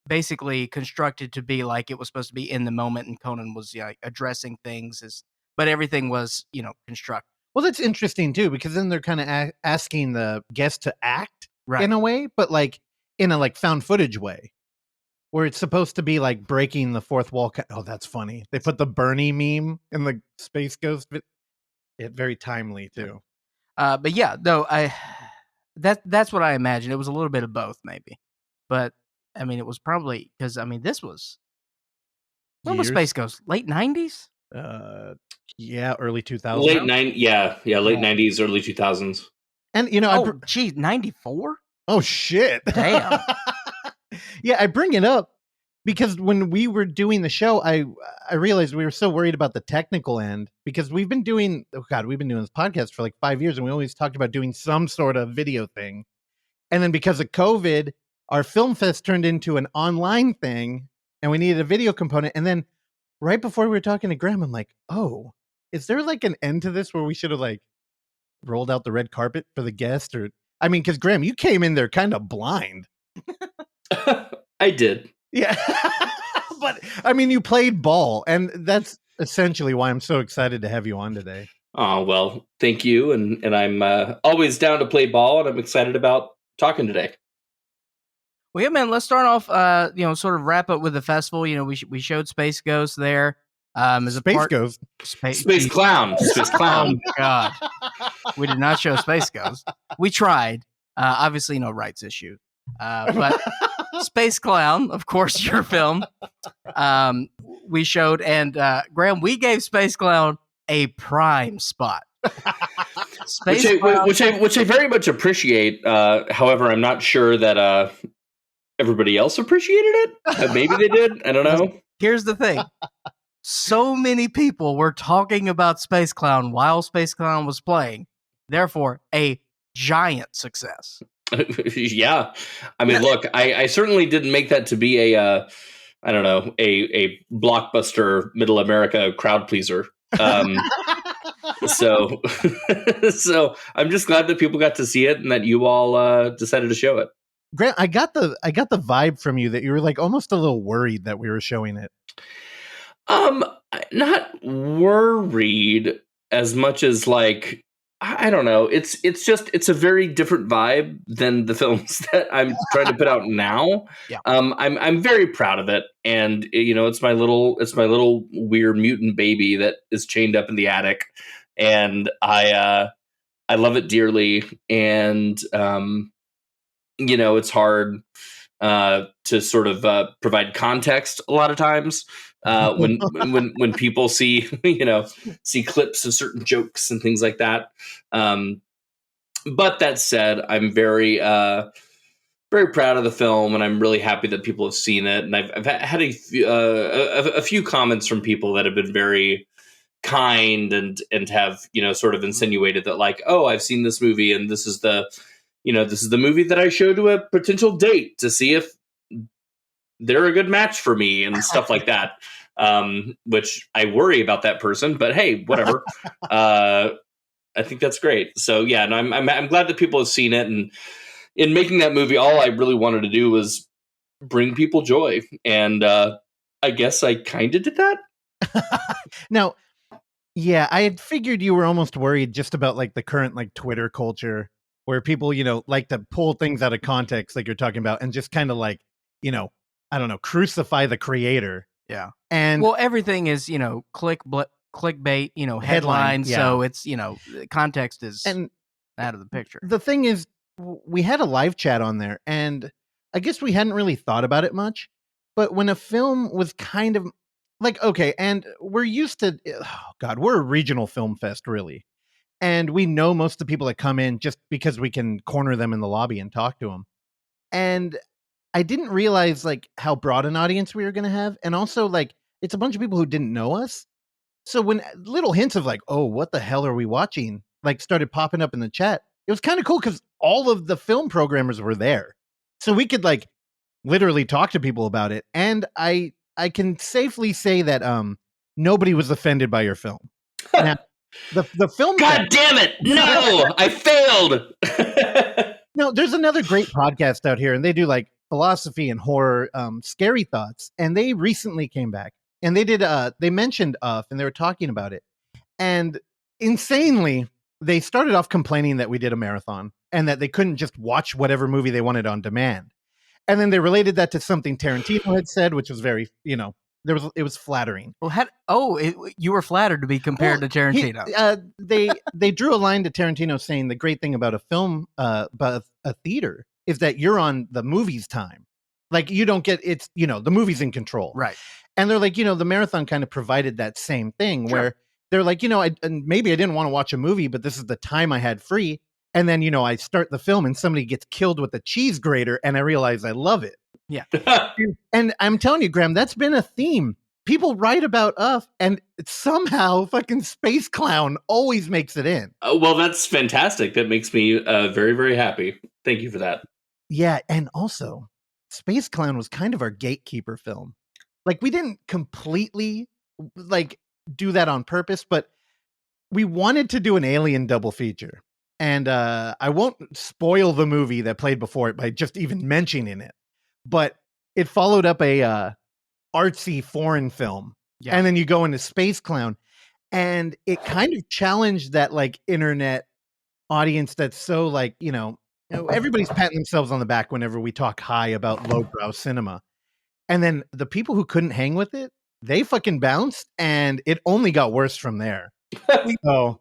Speaker 1: basically constructed to be like it was supposed to be in the moment, and Conan was addressing things but everything was, constructed.
Speaker 3: Well, that's interesting too, because then they're kind of asking the guest to act
Speaker 1: Right.
Speaker 3: in a way, but like in a like found footage way, where it's supposed to be like breaking the fourth wall. Oh, that's funny. They put the Bernie meme in the Space Ghost. It very timely too.
Speaker 1: But yeah, though that's what I imagined. It was a little bit of both, maybe. But I mean, it was probably because this was when was Space Ghost? Late 90s?
Speaker 3: Yeah, early 2000s.
Speaker 8: Late 90s, early 2000s.
Speaker 3: And
Speaker 1: 94?
Speaker 3: Oh shit!
Speaker 1: Damn.
Speaker 3: Yeah, I bring it up because when we were doing the show, I realized we were so worried about the technical end because we've been doing this podcast for like 5 years, and we always talked about doing some sort of video thing. And then because of COVID, our film fest turned into an online thing, and we needed a video component. And then right before we were talking to Graham, I'm like, oh, is there like an end to this where we should have like rolled out the red carpet for the guest? Or I mean, because Graham, you came in there kind of blind.
Speaker 8: I did.
Speaker 3: Yeah. But I mean, you played ball, and that's essentially why I'm so excited to have you on today.
Speaker 8: Oh, well, thank you. And I'm always down to play ball, and I'm excited about talking today.
Speaker 1: Well, yeah, man, let's start off, sort of wrap up with the festival. We showed Space Ghost there. As a
Speaker 3: Space Ghost?
Speaker 8: Space Clown. Space Clown.
Speaker 1: Oh, God. We did not show Space Ghost. We tried. Obviously, no rights issue. But Space Clown, of course, your film, we showed. And, Graham, we gave Space Clown a prime spot.
Speaker 8: Which I very much appreciate. However, I'm not sure that everybody else appreciated it. Maybe they did. I don't know.
Speaker 1: Here's the thing. So many people were talking about Space Clown while Space Clown was playing. Therefore, a giant success.
Speaker 8: Yeah. I mean, look, I certainly didn't make that to be a blockbuster middle America crowd pleaser. So I'm just glad that people got to see it and that you all decided to show it.
Speaker 3: Grant, I got the vibe from you that you were like almost a little worried that we were showing it.
Speaker 8: Not worried as much as like, I don't know. It's a very different vibe than the films that I'm trying to put out now.
Speaker 1: Yeah.
Speaker 8: I'm very proud of it. And it's my little weird mutant baby that is chained up in the attic. And I love it dearly. And, it's hard to sort of provide context a lot of times when people see clips of certain jokes and things like that. But that said, I'm very very proud of the film, and I'm really happy that people have seen it. And I've had a few comments from people that have been very kind and have sort of insinuated that like, oh, I've seen this movie, and this is the movie that I show to a potential date to see if they're a good match for me and stuff like that. Which I worry about that person, but hey, whatever. I think that's great. So yeah, and I'm glad that people have seen it. And in making that movie, all I really wanted to do was bring people joy, and I guess I kind of did that.
Speaker 3: Now, yeah, I had figured you were almost worried just about like the current like Twitter culture, where people like to pull things out of context, like you're talking about, and just kind of like I don't know, crucify the creator.
Speaker 1: Yeah.
Speaker 3: And
Speaker 1: well, everything is clickbait, headlines.
Speaker 3: yeah.
Speaker 1: So it's context is out of the picture.
Speaker 3: The thing is, we had a live chat on there, and I guess we hadn't really thought about it much. But when a film was kind of like, okay, and we're used to, we're a regional film fest, really. And we know most of the people that come in just because we can corner them in the lobby and talk to them. And I didn't realize like how broad an audience we were going to have. And also like, it's a bunch of people who didn't know us. So when little hints of like, oh, what the hell are we watching? Like started popping up in the chat. It was kind of cool because all of the film programmers were there. So we could like literally talk to people about it. And I can safely say that nobody was offended by your film. Now, the film
Speaker 8: God damn it! No, I failed.
Speaker 3: No, there's another great podcast out here, and they do like philosophy and horror, scary thoughts. And they recently came back, and they mentioned and they were talking about it. And insanely, they started off complaining that we did a marathon and that they couldn't just watch whatever movie they wanted on demand. And then they related that to something Tarantino had said, which was very, it was flattering.
Speaker 1: Well, you were flattered to be compared to Tarantino.
Speaker 3: They drew a line to Tarantino saying the great thing about a film, about a theater, is that you're on the movie's time. Like you don't get the movie's in control,
Speaker 1: right?
Speaker 3: And they're like, the marathon kind of provided that same thing where they're like, and maybe I didn't want to watch a movie, but this is the time I had free. And then, I start the film and somebody gets killed with a cheese grater and I realize I love it.
Speaker 1: Yeah.
Speaker 3: And I'm telling you, Graham, that's been a theme. People write about us and somehow fucking Space Clown always makes it in.
Speaker 8: Well, that's fantastic. That makes me very, very happy. Thank you for that.
Speaker 3: Yeah. And also, Space Clown was kind of our gatekeeper film. Like, we didn't completely do that on purpose, but we wanted to do an Alien double feature. And I won't spoil the movie that played before it by just even mentioning it. But it followed up a artsy foreign film. Yeah. And then you go into Space Clown. And it kind of challenged that internet audience that's so everybody's patting themselves on the back whenever we talk high about lowbrow cinema. And then the people who couldn't hang with it, they fucking bounced. And it only got worse from there. So...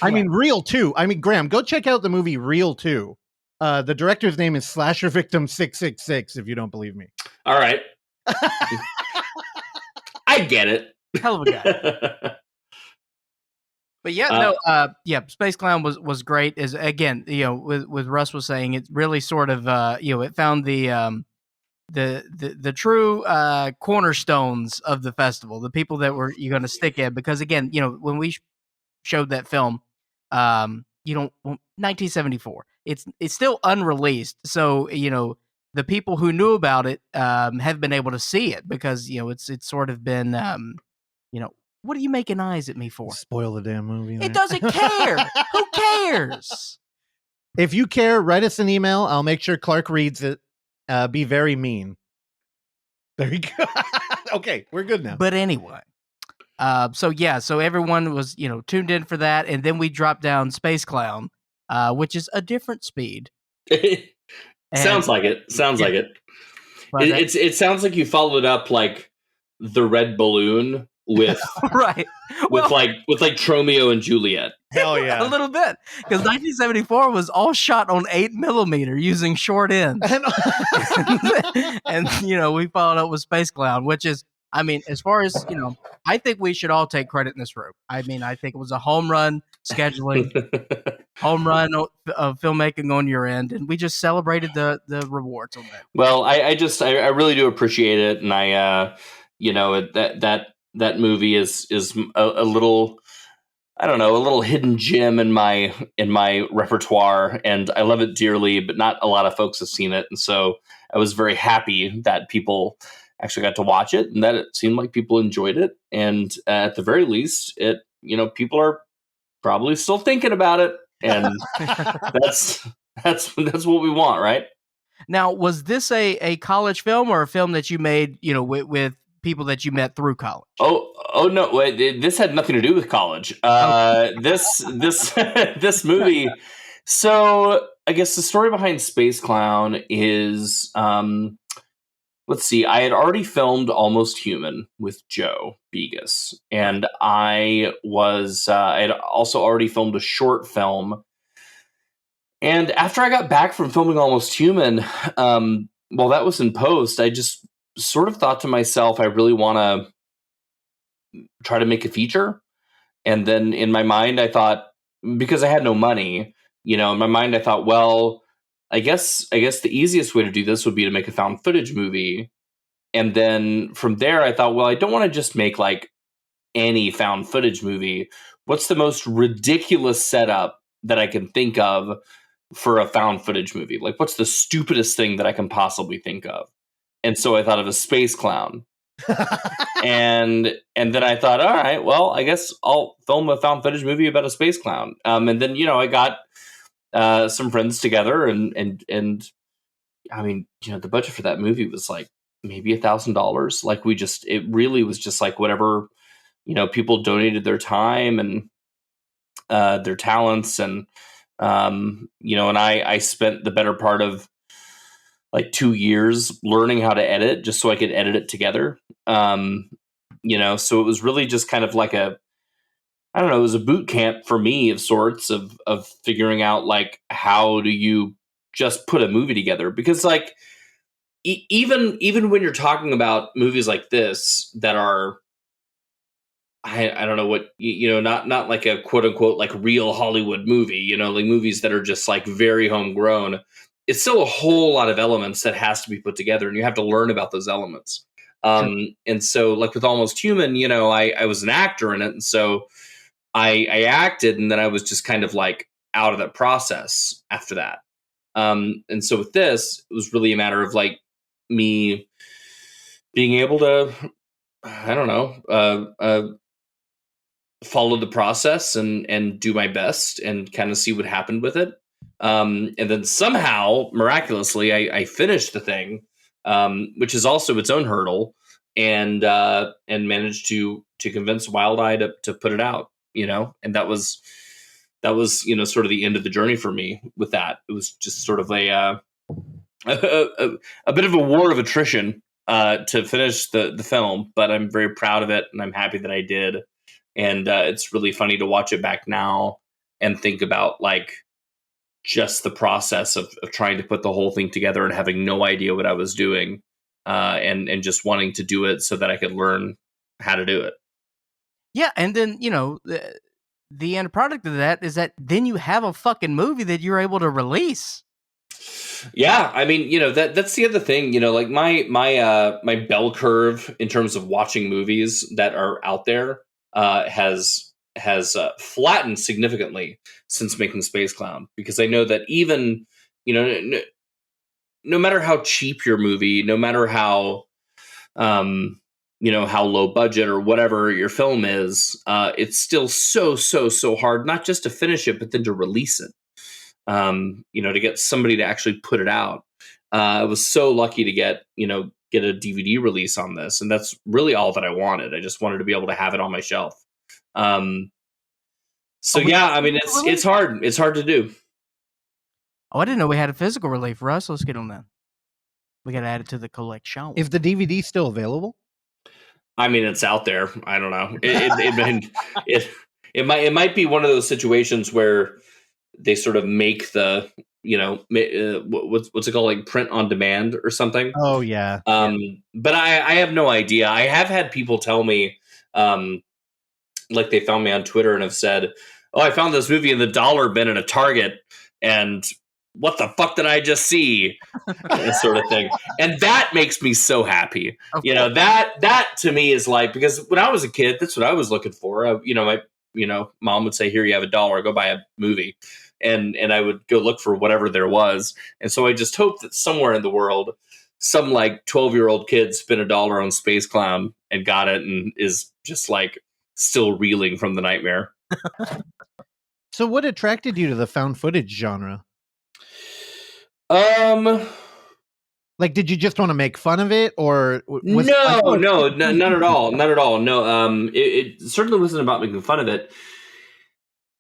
Speaker 3: I mean, Real 2. I mean, Graham, go check out the movie Real 2. The director's name is Slasher Victim 666, if you don't believe me.
Speaker 8: All right. I get it.
Speaker 1: Hell of a guy. But Space Clown was great. Is again, with Russ was saying, it really sort of it found the true cornerstones of the festival, the people that were you're going to stick in, because again, when we showed that film 1974, it's still unreleased, so the people who knew about it have been able to see it because it's sort of been what are you making eyes at me for?
Speaker 3: Spoil the damn movie.
Speaker 1: It doesn't care. Who cares?
Speaker 3: If you care, write us an email. I'll make sure Clark reads it. Be very mean. There you go. Okay, we're good now.
Speaker 1: But anyway, so everyone was tuned in for that, and then we dropped down Space Clown, which is a different speed.
Speaker 8: Sounds like it. It sounds like you followed up like the Red Balloon with
Speaker 1: right
Speaker 8: with Tromeo and Juliet.
Speaker 3: Hell yeah,
Speaker 1: a little bit, because 1974 was all shot on 8mm using short ends, and we followed up with Space Clown, which is. I mean, as far as, I think we should all take credit in this room. I mean, I think it was a home run scheduling, home run of filmmaking on your end, and we just celebrated the rewards on that.
Speaker 8: Well, I really do appreciate it, and I, that movie is a little, I don't know, a little hidden gem in my repertoire, and I love it dearly, but not a lot of folks have seen it, and so I was very happy that people actually got to watch it and that it seemed like people enjoyed it. And at the very least, people are probably still thinking about it. And that's what we want, right?
Speaker 1: Now, was this a college film or a film that you made, with people that you met through college?
Speaker 8: Oh no, this had nothing to do with college. This movie. So I guess the story behind Space Clown is, let's see, I had already filmed Almost Human with Joe Begas, and I had also already filmed a short film. And after I got back from filming Almost Human, while that was in post, I just sort of thought to myself, I really want to try to make a feature. And then in my mind, I thought, because I had no money, in my mind, I thought, well, I guess the easiest way to do this would be to make a found footage movie. And then from there, I thought, well, I don't want to just make like any found footage movie, what's the most ridiculous setup that I can think of for a found footage movie? Like, what's the stupidest thing that I can possibly think of? And so I thought of a space clown. and then I thought, all right, well, I guess I'll film a found footage movie about a space clown. And then, I got some friends together, and I mean, the budget for that movie was like maybe $1,000. Like, it really was just like whatever, people donated their time and their talents, and and I spent the better part of like 2 years learning how to edit just so I could edit it together. So it was really just kind of like it was a boot camp for me of sorts of figuring out like, how do you just put a movie together? Because like, even when you're talking about movies like this that are, I don't know what, not like a quote unquote, like real Hollywood movie, like movies that are just like very homegrown, it's still a whole lot of elements that has to be put together, and you have to learn about those elements. And so like with Almost Human, I was an actor in it. And so I acted, and then I was just kind of like out of that process after that. And so with this, it was really a matter of like me being able to, I don't know, follow the process and do my best and kind of see what happened with it. And then somehow, miraculously, I finished the thing, which is also its own hurdle, and managed to convince Wild Eye to put it out, and that was sort of the end of the journey for me with that. It was just sort of a bit of a war of attrition to finish the film, but I'm very proud of it, and I'm happy that I did. And it's really funny to watch it back now and think about like just the process of trying to put the whole thing together and having no idea what I was doing, and just wanting to do it so that I could learn how to do it.
Speaker 1: Yeah, and then the end product of that is that then you have a fucking movie that you're able to release.
Speaker 8: Yeah, I mean, that's the other thing, like my bell curve in terms of watching movies that are out there has flattened significantly since making Space Clown, because I know that even no matter how cheap your movie, no matter how how low budget or whatever your film is, it's still so hard not just to finish it, but then to release it. To get somebody to actually put it out. I was so lucky to get a DVD release on this, and that's really all that I wanted. I just wanted to be able to have it on my shelf. Yeah, I mean, it's hard. It's hard to do.
Speaker 1: Oh, I didn't know we had a physical release. Russ, let's get on that. We got to add it to the collection.
Speaker 3: Is the DVD still available?
Speaker 8: I mean, it's out there. I don't know. It might be one of those situations where they sort of make the, what's it called, like print on demand or something.
Speaker 3: Oh yeah.
Speaker 8: But I have no idea. I have had people tell me, like they found me on Twitter and have said, "Oh, I found this movie in the dollar bin at a Target, and what the fuck did I just see?" That sort of thing. And that makes me so happy. Okay. That to me is like, because when I was a kid, that's what I was looking for. My mom would say, "Here, you have $1, go buy a movie." And I would go look for whatever there was. And so I just hope that somewhere in the world, some like 12-year-old kid spent $1 on Space Clown and got it and is just like still reeling from the nightmare.
Speaker 3: So what attracted you to the found footage genre? Like, did you just want to make fun of it, or was
Speaker 8: no, not at all. Not at all. No, it certainly wasn't about making fun of it.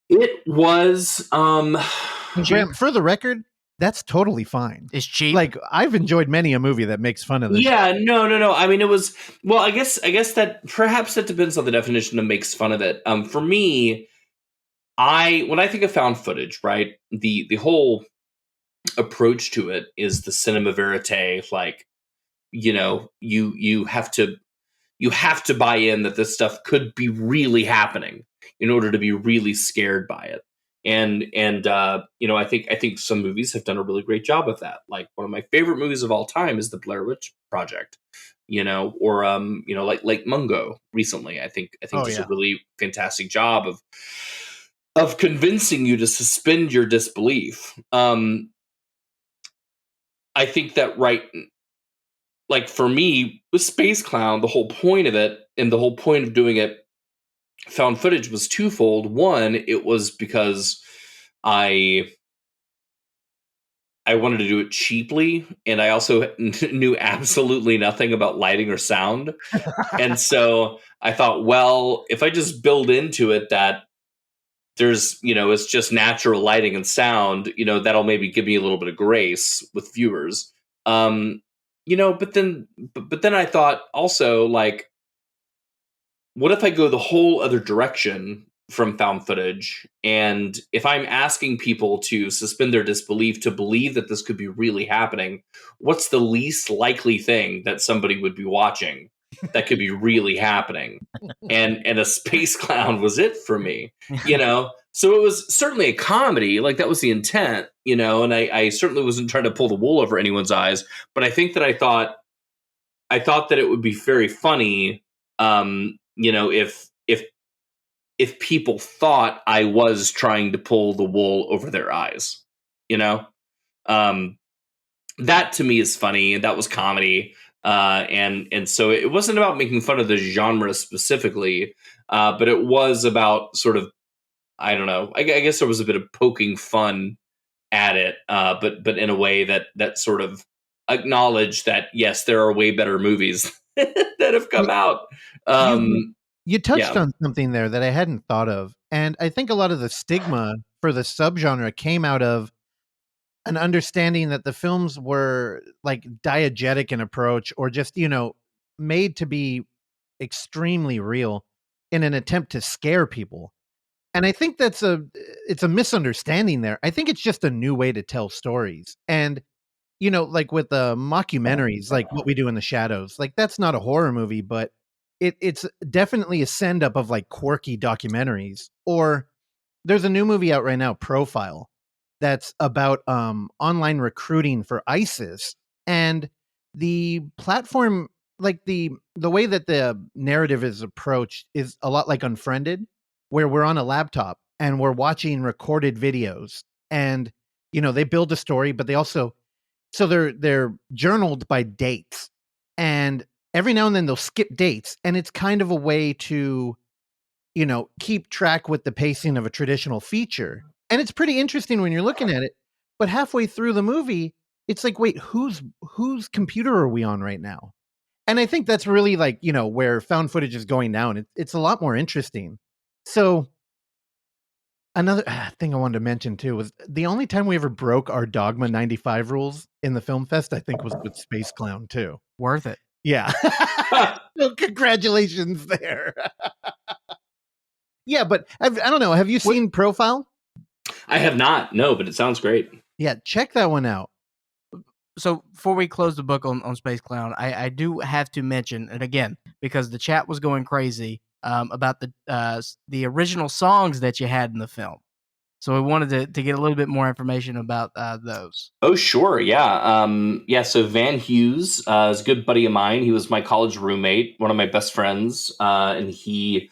Speaker 8: It was
Speaker 3: Graham, for the record, that's totally fine.
Speaker 1: It's cheap.
Speaker 3: Like, I've enjoyed many a movie that makes fun of this.
Speaker 8: Yeah, no. I mean, it was, well, I guess that perhaps that depends on the definition of makes fun of it. For me, when I think of found footage, right, the whole approach to it is the cinema verite. Like, you have to buy in that this stuff could be really happening in order to be really scared by it. And I think some movies have done a really great job of that. Like, one of my favorite movies of all time is the Blair Witch Project. or like Mungo recently. I think
Speaker 3: Oh,
Speaker 8: does
Speaker 3: yeah.
Speaker 8: a really fantastic job of convincing you to suspend your disbelief. I think that like for me with Space Clown, the whole point of it and the whole point of doing it found footage was twofold. One, it was because I wanted to do it cheaply, and I also knew absolutely nothing about lighting or sound. And so I thought, well, if I just build into it that there's, it's just natural lighting and sound, that'll maybe give me a little bit of grace with viewers. But then I thought also, like, what if I go the whole other direction from found footage? And if I'm asking people to suspend their disbelief to believe that this could be really happening, what's the least likely thing that somebody would be watching that could be really happening? And a Space Clown was it for me, So it was certainly a comedy, like that was the intent, and I certainly wasn't trying to pull the wool over anyone's eyes, but I think that I thought that it would be very funny, if people thought I was trying to pull the wool over their eyes, that to me is funny, and that was comedy. And so it wasn't about making fun of the genre specifically, but it was about sort of, I don't know, I guess there was a bit of poking fun at it, but in a way that sort of acknowledged that, yes, there are way better movies that have come out.
Speaker 3: You touched
Speaker 8: Yeah.
Speaker 3: on something there that I hadn't thought of. And I think a lot of the stigma for the subgenre came out of an understanding that the films were like diegetic in approach, or just, made to be extremely real in an attempt to scare people. And I think it's a misunderstanding there. I think it's just a new way to tell stories. And, like with the mockumentaries, like What We Do in the Shadows, like that's not a horror movie, but it's definitely a send up of like quirky documentaries. Or there's a new movie out right now, Profile, that's about online recruiting for ISIS. And the platform, like the way that the narrative is approached is a lot like Unfriended, where we're on a laptop and we're watching recorded videos. And they build a story, but they also, so they're journaled by dates, and every now and then they'll skip dates, and it's kind of a way to keep track with the pacing of a traditional feature. And it's pretty interesting when you're looking at it, but halfway through the movie it's like, wait, whose computer are we on right now? And I think that's really like, where found footage is going down. It's a lot more interesting. So another thing I wanted to mention too was the only time we ever broke our Dogma 95 rules in the film fest, I think, was with Space Clown too.
Speaker 1: Worth it.
Speaker 3: Yeah. Well, congratulations there. Yeah, but I don't know. Have you seen Profile?
Speaker 8: I have not, no, but it sounds great.
Speaker 3: Yeah, check that one out.
Speaker 1: So before we close the book on Space Clown, I do have to mention, and again, because the chat was going crazy about the original songs that you had in the film. So we wanted to get a little bit more information about those.
Speaker 8: Oh, sure. Yeah. So Van Hughes is a good buddy of mine. He was my college roommate, one of my best friends. And he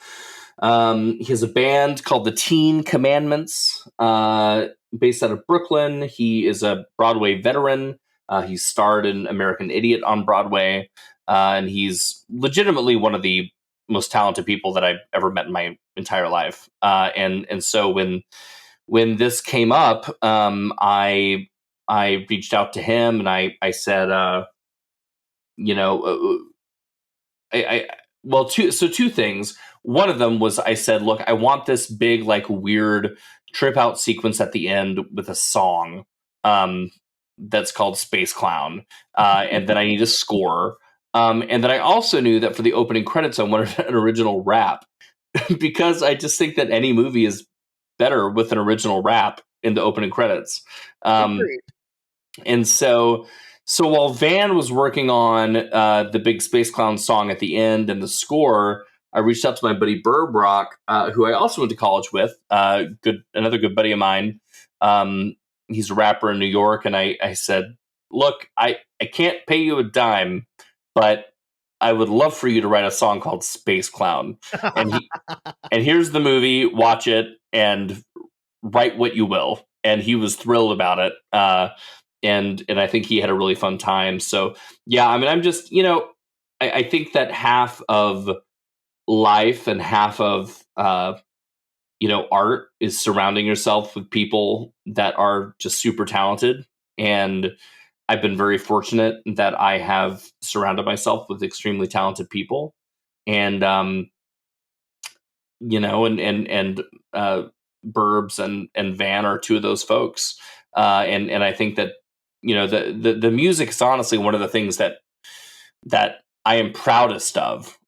Speaker 8: has a band called the Teen Commandments, based out of Brooklyn. He is a Broadway veteran. He starred in American Idiot on Broadway. And he's legitimately one of the most talented people that I've ever met in my entire life. And so when this came up, I reached out to him and I said, two things. One of them was, I said, look, I want this big, like, weird trip out sequence at the end with a song that's called Space Clown. And then I need a score. And then I also knew that for the opening credits, I wanted an original rap because I just think that any movie is better with an original rap in the opening credits. And so while Van was working on the big Space Clown song at the end and the score, I reached out to my buddy Burbrock, who I also went to college with, another good buddy of mine. He's a rapper in New York. And I said, look, I can't pay you a dime, but I would love for you to write a song called Space Clown. And here's the movie, watch it and write what you will. And he was thrilled about it. And I think he had a really fun time. So yeah, I mean, I'm just, I think that half of life and half of, art is surrounding yourself with people that are just super talented. And I've been very fortunate that I have surrounded myself with extremely talented people. And, Burbs and Van are two of those folks. And I think that, the music is honestly one of the things that I am proudest of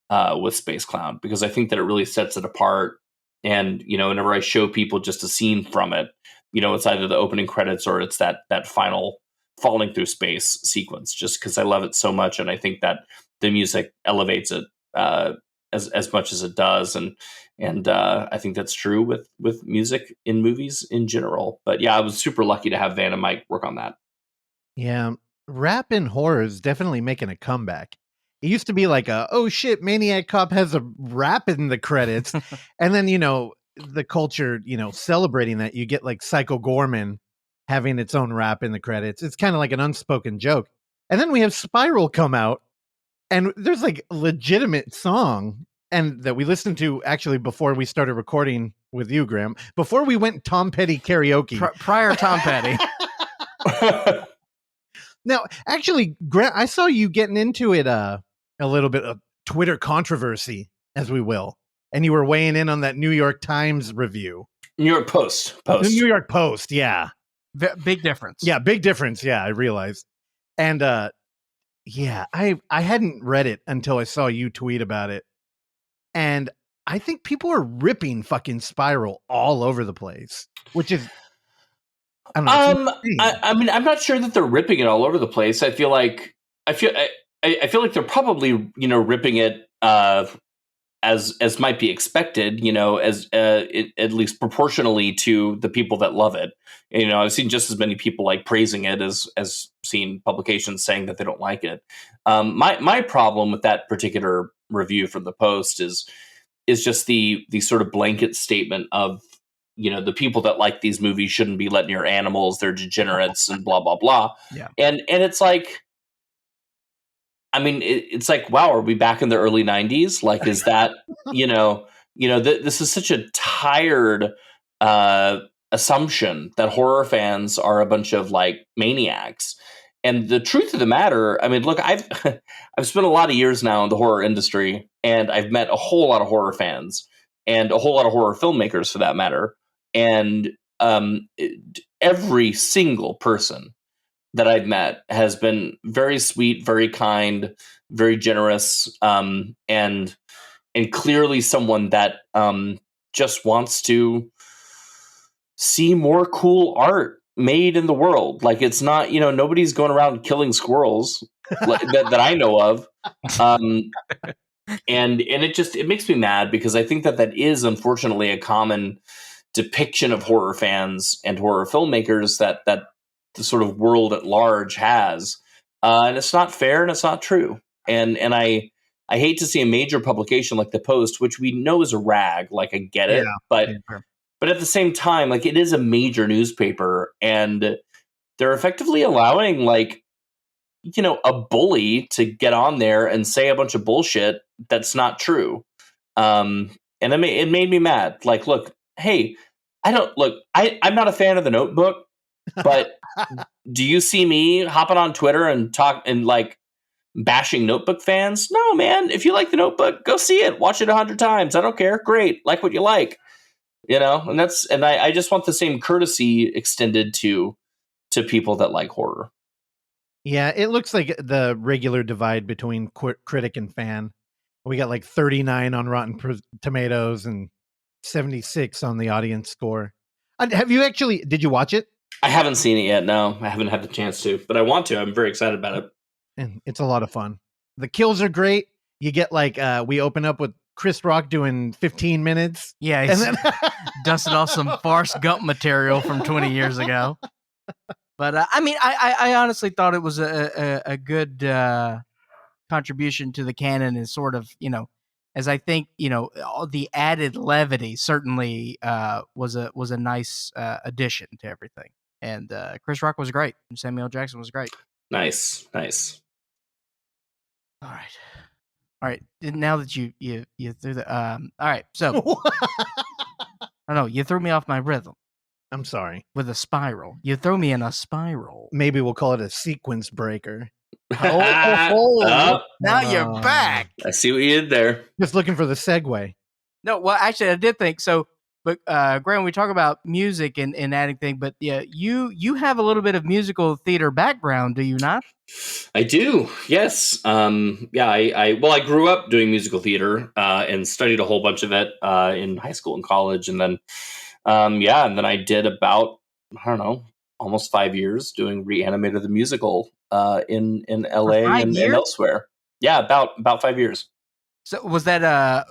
Speaker 8: with Space Clown, because I think that it really sets it apart. And, whenever I show people just a scene from it, it's either the opening credits or it's that final falling through space sequence, just because I love it so much. And I think that the music elevates it as much as it does. And I think that's true with music in movies in general. But yeah, I was super lucky to have Van and Mike work on that.
Speaker 3: Yeah, rap in horror is definitely making a comeback. It used to be like oh shit, Maniac Cop has a rap in the credits. And then, the culture, celebrating that. You get like Psycho Gorman having its own rap in the credits. It's kind of like an unspoken joke. And then we have Spiral come out, and there's like a legitimate song, and that we listened to actually before we started recording with you, Graham, before we went Tom Petty karaoke.
Speaker 1: Prior Tom Petty.
Speaker 3: Now, actually, Grant, I saw you getting into it a little bit of Twitter controversy, as we will, and you were weighing in on that New York Times review.
Speaker 8: New York Post.
Speaker 3: The New York Post, yeah.
Speaker 1: Big difference.
Speaker 3: Yeah, big difference. Yeah, I realized. And yeah, I hadn't read it until I saw you tweet about it. And I think people are ripping fucking Spiral all over the place, which is, I don't know.
Speaker 8: I mean, I'm not sure that they're ripping it all over the place. I feel like they're probably, ripping it as might be expected, at least proportionally to the people that love it. I've seen just as many people like praising it as seen publications saying that they don't like it. My problem with that particular review from the Post is just the sort of blanket statement of, the people that like these movies shouldn't be let near animals, they're degenerates and blah, blah, blah.
Speaker 1: Yeah.
Speaker 8: And it's like, I mean, it's like, wow, are we back in the early 90s? Like, is that, this is such a tired assumption that horror fans are a bunch of like maniacs. And the truth of the matter, I mean, look, I've spent a lot of years now in the horror industry, and I've met a whole lot of horror fans and a whole lot of horror filmmakers for that matter. And every single person that I've met has been very sweet, very kind, very generous, and clearly someone that just wants to see more cool art made in the world. Like, it's not, nobody's going around killing squirrels that I know of. And it makes me mad, because I think that is unfortunately a common depiction of horror fans and horror filmmakers that the sort of world at large has. And it's not fair and it's not true. And I hate to see a major publication like the Post, which we know is a rag, like I get it, but at the same time, like, it is a major newspaper, and they're effectively allowing like, a bully to get on there and say a bunch of bullshit that's not true. And it made me mad. Like, look, hey, I'm not a fan of The Notebook, but do you see me hopping on Twitter and talk and like bashing Notebook fans? No, man. If you like The Notebook, go see it. Watch it 100 times. I don't care. Great. Like what you like, and I just want the same courtesy extended to people that like horror.
Speaker 3: Yeah, it looks like the regular divide between critic and fan. We got like 39 on Rotten Tomatoes and 76 on the audience score. Did you watch it?
Speaker 8: I haven't seen it yet. No, I haven't had the chance to, but I want to. I'm very excited about it.
Speaker 3: And it's a lot of fun. The kills are great. You get like, we open up with Chris Rock doing 15 minutes.
Speaker 1: Yeah, he's dusted off some Forrest Gump material from 20 years ago. But I mean, I honestly thought it was a good contribution to the canon is sort of, as I think, all the added levity certainly was a nice addition to everything. And Chris Rock was great. And Samuel Jackson was great.
Speaker 8: Nice.
Speaker 1: All right. Now that you threw the all right. So I know you threw me off my rhythm
Speaker 3: I'm sorry.
Speaker 1: with a spiral. You threw me in a spiral.
Speaker 3: Maybe we'll call it a sequence breaker.
Speaker 8: Oh,
Speaker 1: Now you're back.
Speaker 8: I see what you did there.
Speaker 3: Just looking for the segue.
Speaker 1: No, well, actually, I did think so. But Graham, we talk about music and adding things, but yeah, you have a little bit of musical theater background, do you not?
Speaker 8: I do, yes. I grew up doing musical theater and studied a whole bunch of it in high school and college, and then and then I did about, I don't know, almost 5 years doing Re-Animator the musical in LA and elsewhere. Yeah, about 5 years.
Speaker 1: So was that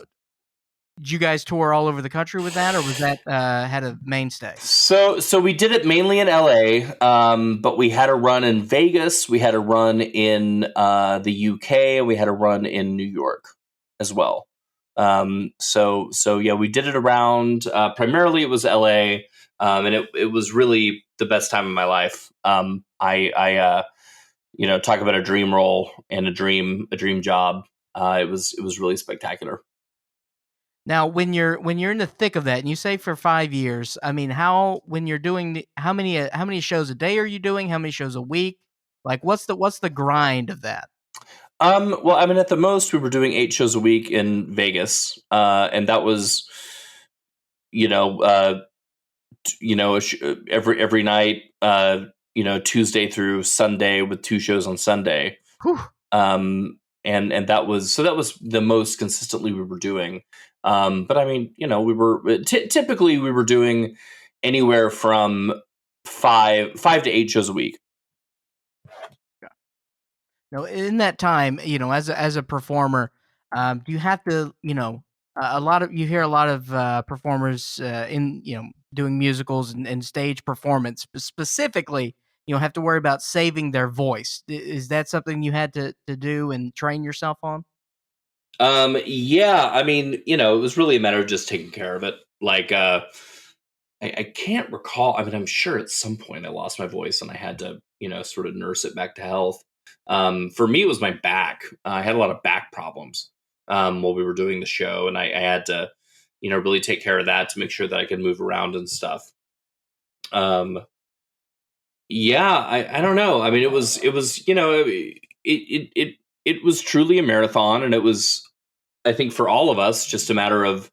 Speaker 1: did you guys tour all over the country with that, or was that had a mainstay?
Speaker 8: So we did it mainly in LA, but we had a run in Vegas, we had a run in the UK, and we had a run in New York as well. So we did it around. Primarily, it was LA, and it was really the best time of my life. I talk about a dream role and a dream job. It was really spectacular.
Speaker 1: Now, when you're in the thick of that, and you say for 5 years, I mean, when you're doing how many shows a day are you doing? How many shows a week? Like, what's the grind of that?
Speaker 8: Well, I mean, at the most, we were doing 8 shows a week in Vegas, and that was, every night, Tuesday through Sunday with 2 shows on Sunday.
Speaker 1: Whew.
Speaker 8: And that was the most consistently we were doing. But I mean, we were typically we were doing anywhere from 5 to 8 shows a week.
Speaker 1: Now, in that time, as a performer, do you have to, you hear a lot of performers in, doing musicals and stage performance specifically, have to worry about saving their voice. Is that something you had to do and train yourself on?
Speaker 8: Yeah, I mean, it was really a matter of just taking care of it. Like, I can't recall. I mean, I'm sure at some point I lost my voice and I had to, sort of nurse it back to health. For me, it was my back. I had a lot of back problems while we were doing the show, and I had to, really take care of that to make sure that I could move around and stuff. Yeah, I don't know. I mean, it was it was truly a marathon, and it was, I think, for all of us, just a matter of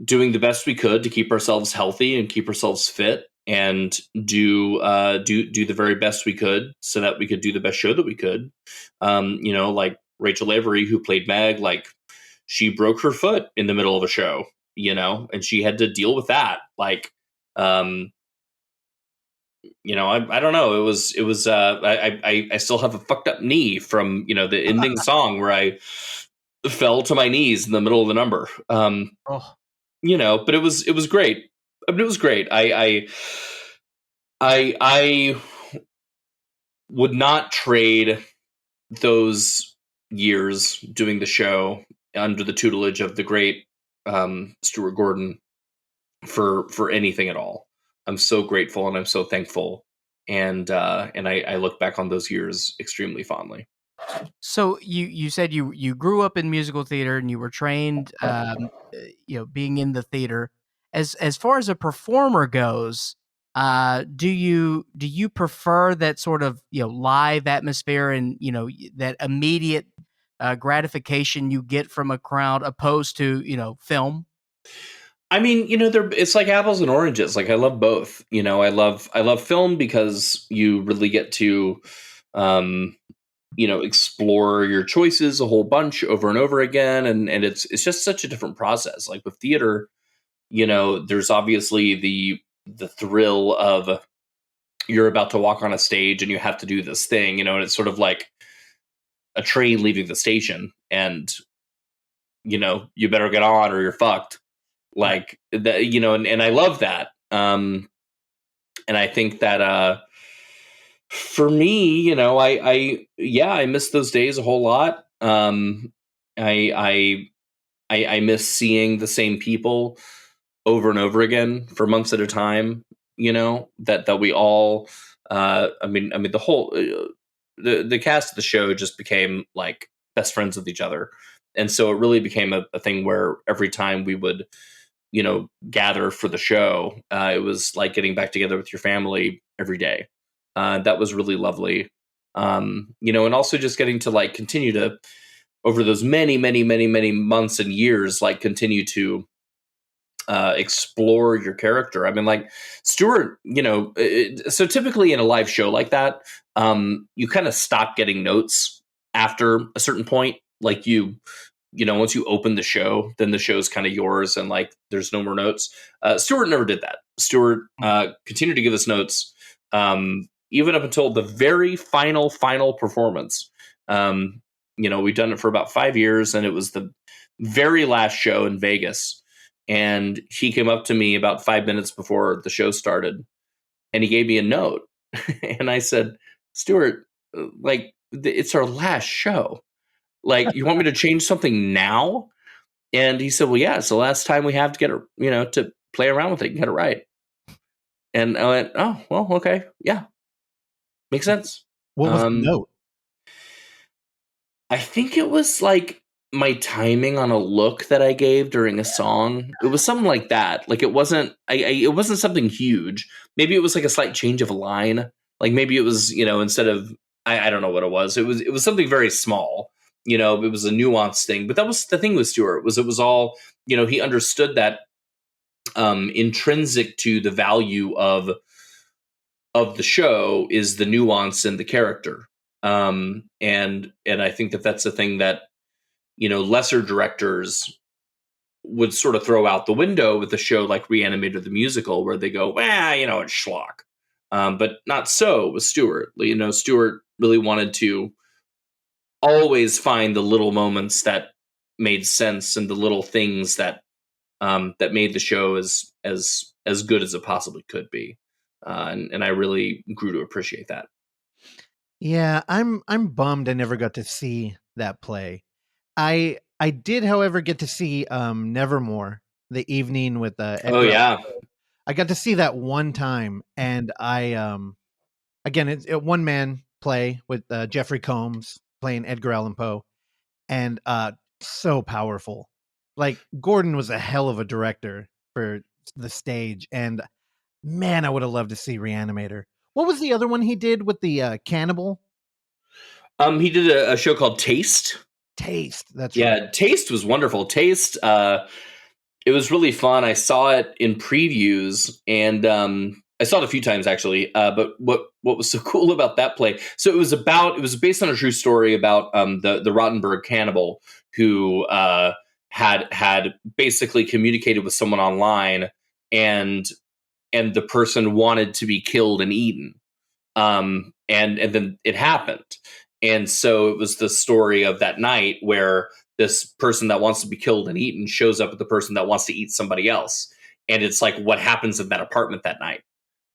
Speaker 8: doing the best we could to keep ourselves healthy and keep ourselves fit, and do the very best we could so that we could do the best show that we could. Like Rachel Avery, who played Meg, like, she broke her foot in the middle of a show, and she had to deal with that. Like, I don't know. It was I still have a fucked up knee from, the ending song where I fell to my knees in the middle of the number. But it was great. I mean, it was great. I would not trade those years doing the show under the tutelage of the great Stuart Gordon for anything at all. I'm so grateful and I'm so thankful, and I look back on those years extremely fondly.
Speaker 1: So you said you grew up in musical theater and you were trained, being in the theater. As far as a performer goes, do you prefer that sort of live atmosphere and that immediate gratification you get from a crowd opposed to film?
Speaker 8: I mean, it's like apples and oranges. Like, I love both. I love film because you really get to, explore your choices a whole bunch over and over again, and it's just such a different process. Like with theater, there's obviously the thrill of you're about to walk on a stage and you have to do this thing, and it's sort of like a train leaving the station, and you better get on or you're fucked. Like that, and I love that. And I think that for me, you know, I miss those days a whole lot. I miss seeing the same people over and over again for months at a time. You know, that we all. I mean, the whole the cast of the show just became like best friends with each other, and so it really became a thing where every time we would, you know, gather for the show, it was like getting back together with your family every day. That was really lovely. You know, and also just getting to like continue to, over those many months and years, like continue to explore your character. I mean, like Stuart, you know, so typically in a live show like that, you kind of stop getting notes after a certain point. Like you know, once you open the show, then the show's kind of yours and like there's no more notes. Stuart never did that. Stuart continued to give us notes even up until the very final performance. You know, we've done it for about 5 years, and it was the very last show in Vegas. And he came up to me about 5 minutes before the show started, and he gave me a note. And I said, Stuart, like, it's our last show. Like, you want me to change something now? And he said, well, yeah, it's the last time we have to get it, you know, to play around with it and get it right. And I went, oh, well, okay. Yeah. Makes sense.
Speaker 3: What was the note?
Speaker 8: I think it was like my timing on a look that I gave during a song. It was something like that. Like it wasn't something huge. Maybe it was like a slight change of a line. Like maybe it was, you know, instead of I don't know what it was. It was something very small. You know, it was a nuanced thing. But that was the thing with Stuart, it was all, you know, he understood that intrinsic to the value of the show is the nuance and the character. And I think that that's a thing that, you know, lesser directors would sort of throw out the window with a show like Re-Animator the musical, where they go, well, you know, it's schlock. But not so with Stuart. You know, Stuart really wanted to always find the little moments that made sense and the little things that that made the show as good as it possibly could be. And I really grew to appreciate that.
Speaker 3: Yeah, I'm bummed I never got to see that play. I did, however, get to see Nevermore, the evening with
Speaker 8: Oh yeah,
Speaker 3: I got to see that one time, and I again it's a one man play with Jeffrey Combs playing Edgar Allan Poe, and so powerful. Like Gordon was a hell of a director for the stage, and man, I would have loved to see Re-Animator. What was the other one he did with the cannibal?
Speaker 8: He did a show called Taste.
Speaker 3: Taste. That's
Speaker 8: right.
Speaker 3: right.
Speaker 8: Taste was wonderful. Taste. It was really fun. I saw it in previews, and I saw it a few times actually. But what was so cool about that play? So it was based on a true story about the Rottenberg cannibal who had basically communicated with someone online, and the person wanted to be killed and eaten. And then it happened. And so it was the story of that night where this person that wants to be killed and eaten shows up with the person that wants to eat somebody else. And it's like what happens in that apartment that night.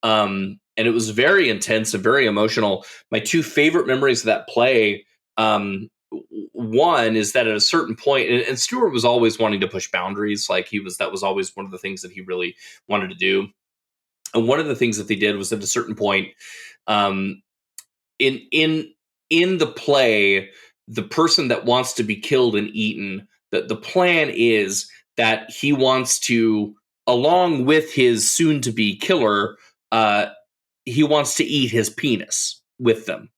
Speaker 8: And it was very intense and very emotional. My two favorite memories of that play, one is that at a certain point, and Stuart was always wanting to push boundaries. Like that was always one of the things that he really wanted to do. And one of the things that they did was at a certain point, in the play, the person that wants to be killed and eaten, the plan is that he wants to, along with his soon-to-be killer, he wants to eat his penis with them.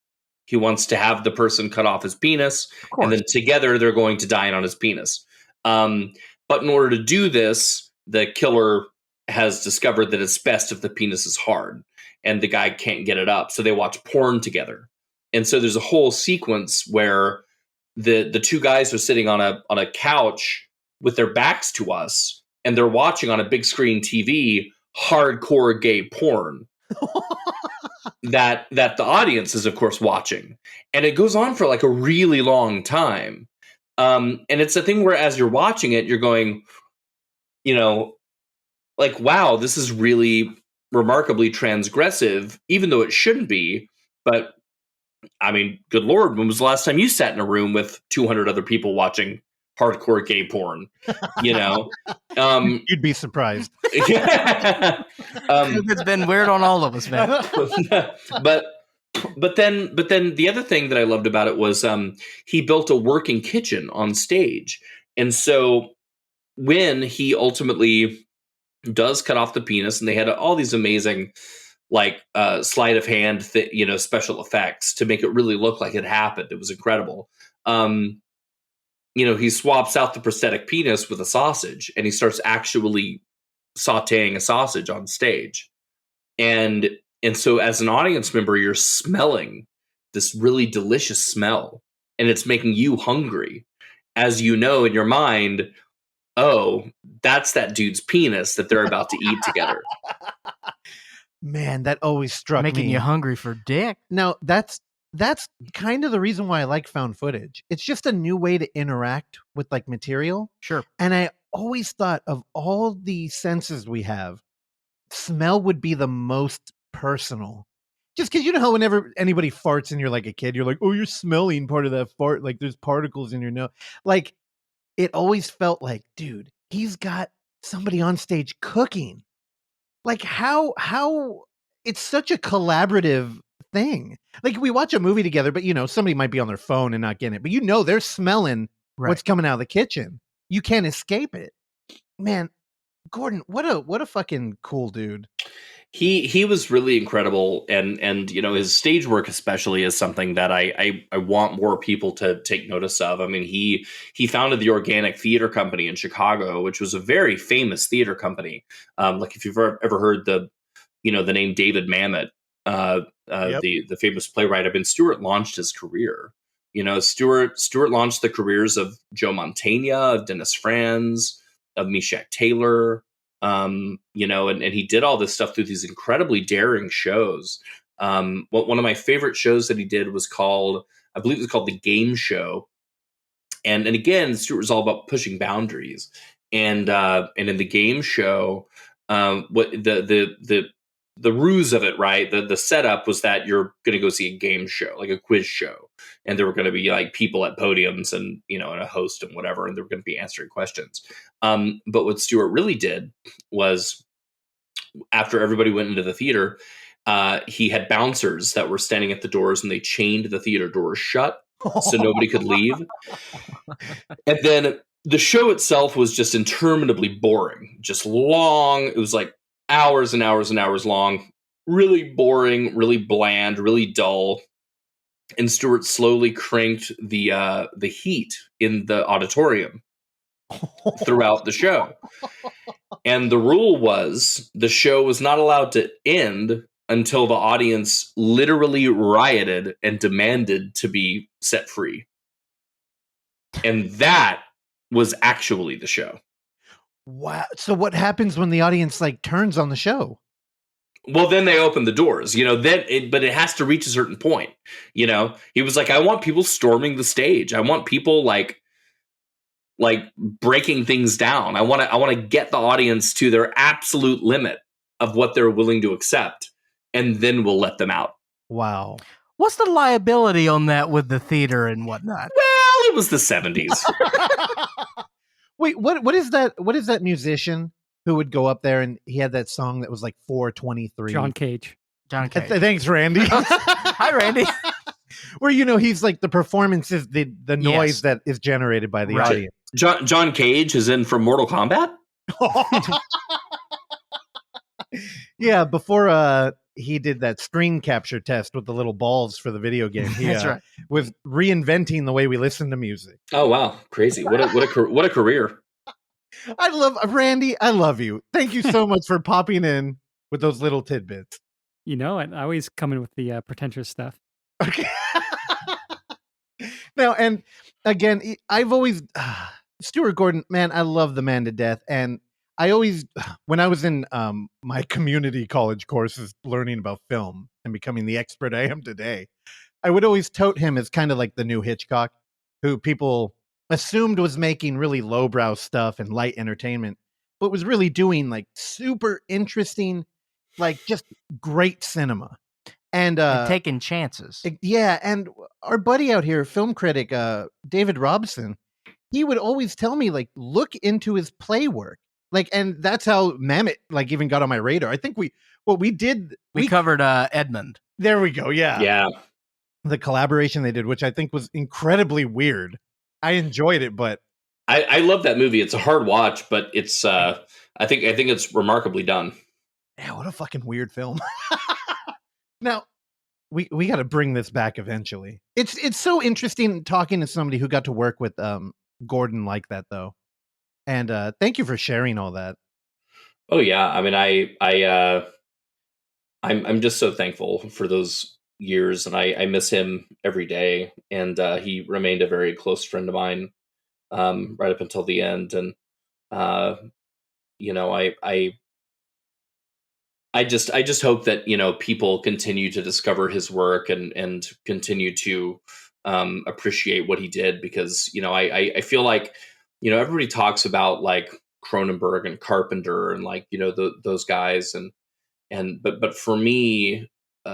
Speaker 8: He wants to have the person cut off his penis, and then together they're going to dine on his penis. But in order to do this, the killer has discovered that it's best if the penis is hard, and the guy can't get it up. So they watch porn together. And so there's a whole sequence where the two guys are sitting on a couch with their backs to us, and they're watching on a big screen TV hardcore gay porn that the audience is, of course, watching. And it goes on for like a really long time. And it's a thing where as you're watching it, you're going, you know, like, wow, this is really remarkably transgressive, even though it shouldn't be. But I mean, good Lord, when was the last time you sat in a room with 200 other people watching hardcore gay porn? You know,
Speaker 3: You'd be surprised.
Speaker 1: It's been weird on all of us, man.
Speaker 8: but then the other thing that I loved about it was he built a working kitchen on stage, and so when he ultimately does cut off the penis, and they had all these amazing like sleight of hand, special effects to make it really look like it happened. It was incredible. He swaps out the prosthetic penis with a sausage, and he starts actually sauteing a sausage on stage. And so as an audience member, you're smelling this really delicious smell, and it's making you hungry. As you know in your mind, oh, that's that dude's penis that they're about to eat together.
Speaker 3: Man, that always struck
Speaker 1: Making
Speaker 3: me.
Speaker 1: you hungry for dick.
Speaker 3: Now, that's kind of the reason why I like found footage. It's just a new way to interact with like material.
Speaker 1: Sure.
Speaker 3: And I always thought of all the senses we have, smell would be the most personal. Just because you know how whenever anybody farts and you're like a kid, you're like, oh, you're smelling part of that fart. Like there's particles in your nose. Like it always felt like, dude, he's got somebody on stage cooking. Like how it's such a collaborative thing. Like we watch a movie together, but somebody might be on their phone and not getting it. But they're smelling what's coming out of the kitchen. You can't escape it. Man, Gordon, what a fucking cool dude.
Speaker 8: He was really incredible, and his stage work especially is something that I want more people to take notice of. I mean, he founded the Organic Theater Company in Chicago, which was a very famous theater company. Like if you've ever heard the name David Mamet, the famous playwright. I mean, Stuart launched his career. Stuart launched the careers of Joe Mantegna, of Dennis Franz, of Meshach Taylor. And he did all this stuff through these incredibly daring shows. One of my favorite shows that he did was called, I believe it was called The Game Show. And again, Stuart was all about pushing boundaries. And in The Game Show, what the ruse of it, right? The setup was that you're going to go see a game show, like a quiz show. And there were going to be like people at podiums and, and a host and whatever, and they were going to be answering questions. But what Stuart really did was after everybody went into the theater, he had bouncers that were standing at the doors, and they chained the theater doors shut so nobody could leave. And then the show itself was just interminably boring, just long. It was like hours and hours and hours long, really boring, really bland, really dull. And Stuart slowly cranked the heat in the auditorium throughout the show. And the rule was the show was not allowed to end until the audience literally rioted and demanded to be set free. And that was actually the show.
Speaker 3: Wow. So what happens when the audience like turns on the show?
Speaker 8: Well, then they open the doors, but it has to reach a certain point. He was like, I want people storming the stage. I want people like breaking things down. I want to get the audience to their absolute limit of what they're willing to accept, and then we'll let them out.
Speaker 3: Wow.
Speaker 1: What's the liability on that with the theater and whatnot?
Speaker 8: Well, it was the 70s.
Speaker 3: Wait, what is that? What is that musician who would go up there and he had that song that was like 423?
Speaker 2: John Cage.
Speaker 3: Thanks, Randy.
Speaker 1: Hi, Randy.
Speaker 3: Where he's like the performance is the noise that is generated by the audience.
Speaker 8: John Cage is in from Mortal Kombat.
Speaker 3: Yeah, before he did that screen capture test with the little balls for the video game. He
Speaker 1: That's right.
Speaker 3: was reinventing the way we listen to music.
Speaker 8: Oh wow, crazy! What a career!
Speaker 3: I love Randy. I love you. Thank you so much for popping in with those little tidbits.
Speaker 2: I always come in with the pretentious stuff.
Speaker 3: Okay. Now, and again, I've always Stuart Gordon, man, I love the man to death, and I always, when I was in my community college courses learning about film and becoming the expert I am today, I would always tote him as kind of like the new Hitchcock, who people assumed was making really lowbrow stuff and light entertainment, but was really doing like super interesting, like just great cinema. And
Speaker 1: taking chances.
Speaker 3: Yeah, and our buddy out here, film critic David Robson, he would always tell me, like, look into his play work. Like, and that's how Mammoth, like, even got on my radar. I think we
Speaker 1: covered Edmond.
Speaker 3: There we go. Yeah.
Speaker 8: Yeah.
Speaker 3: The collaboration they did, which I think was incredibly weird. I enjoyed it, but
Speaker 8: I love that movie. It's a hard watch, but it's I think it's remarkably done.
Speaker 3: Yeah, what a fucking weird film. Now, we got to bring this back eventually. It's so interesting talking to somebody who got to work with Gordon like that, though. And thank you for sharing all that.
Speaker 8: Oh yeah, I mean, I'm just so thankful for those years, and I miss him every day. And he remained a very close friend of mine right up until the end. And you know, I just hope that, you know, people continue to discover his work and continue to appreciate what he did, because, you know, I feel like, you know, everybody talks about like Cronenberg and Carpenter and like, you know, those guys but for me,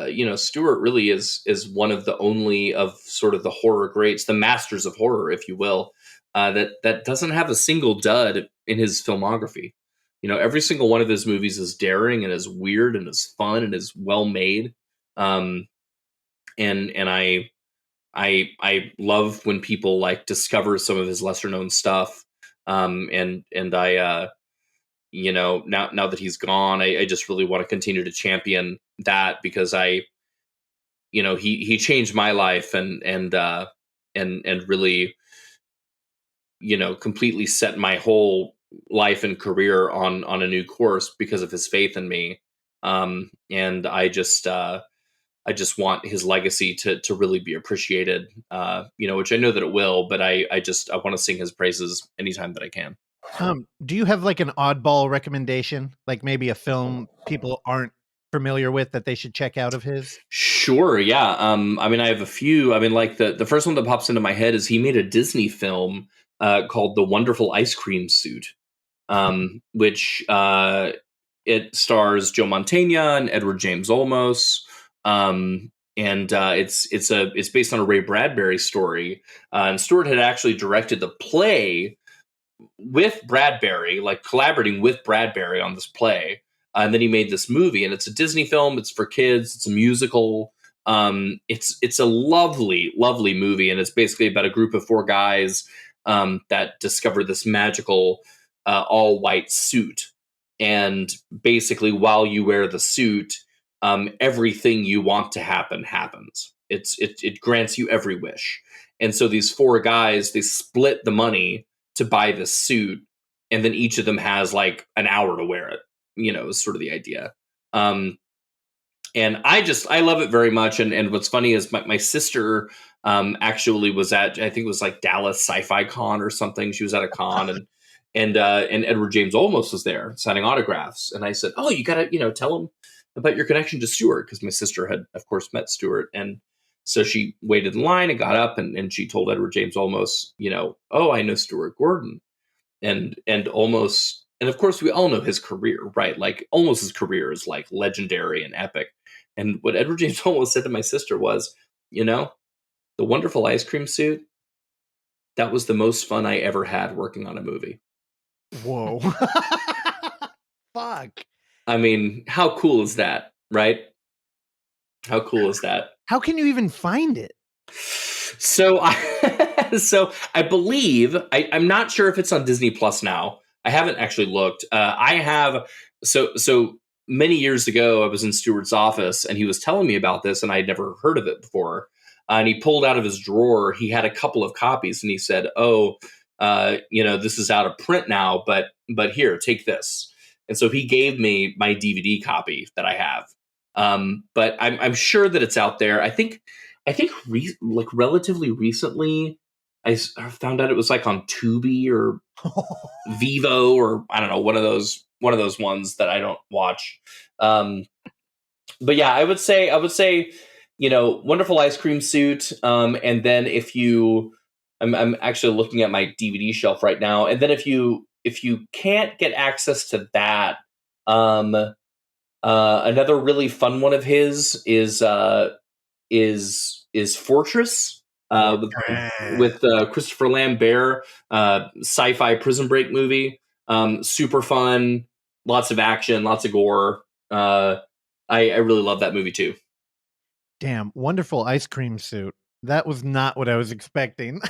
Speaker 8: you know, Stuart really is one of the only of sort of the horror greats, the masters of horror, if you will, that doesn't have a single dud in his filmography. You know, every single one of his movies is daring and is weird and is fun and is well made. And I love when people like discover some of his lesser known stuff. And I, you know, now that he's gone, I just really want to continue to champion that, because you know, he changed my life and really, you know, completely set my whole life and career on a new course because of his faith in me. And I just want his legacy to really be appreciated, you know, which I know that it will, but I want to sing his praises anytime that I can.
Speaker 3: Do you have like an oddball recommendation, like maybe a film people aren't familiar with that they should check out of his?
Speaker 8: Sure. Yeah. I mean, I have a few. I mean, like the first one that pops into my head is he made a Disney film called The Wonderful Ice Cream Suit, which it stars Joe Mantegna and Edward James Olmos. And it's based on a Ray Bradbury story. And Stuart had actually directed the play with Bradbury, like collaborating with Bradbury on this play. And then he made this movie, and it's a Disney film. It's for kids. It's a musical. It's a lovely, lovely movie, and it's basically about a group of 4 guys that discover this magical all white suit. And basically, while you wear the suit, everything you want to happen happens. It grants you every wish. And so these 4 guys, they split the money to buy this suit, and then each of them has like an hour to wear it. You know, is sort of the idea. And I love it very much. And what's funny is my sister actually was at, I think it was like Dallas Sci-Fi Con or something. She was at a con, and Edward James Olmos was there signing autographs. And I said, oh, you gotta, you know, tell him about your connection to Stuart, because my sister had, of course, met Stuart. And so she waited in line and got up, and she told Edward James Olmos, you know, oh, I know Stuart Gordon. And Olmos, and of course we all know his career, right? Like almost his career is like legendary and epic. And what Edward James Olmos said to my sister was, you know, The Wonderful Ice Cream Suit, that was the most fun I ever had working on a movie.
Speaker 3: Whoa. Fuck.
Speaker 8: I mean, how cool is that, right? How cool is that?
Speaker 3: How can you even find it?
Speaker 8: So I believe, I'm not sure if it's on Disney Plus now. I haven't actually looked. I have. So many years ago, I was in Stuart's office, and he was telling me about this, and I'd never heard of it before. And he pulled out of his drawer, he had a couple of copies, and he said, oh, you know, this is out of print now, but here, take this. And so he gave me my DVD copy that I have. But I'm sure that it's out there. I think like relatively recently, I found out it was like on Tubi or Vivo, or I don't know, one of those ones that I don't watch. But yeah, I would say, you know, Wonderful Ice Cream Suit. And then if you, I'm actually looking at my DVD shelf right now. And then if you can't get access to that, Another really fun one of his is Fortress, with Christopher Lambert, sci-fi prison break movie. Super fun, lots of action, lots of gore. I really love that movie too.
Speaker 3: Damn, wonderful ice cream suit. That was not what I was expecting.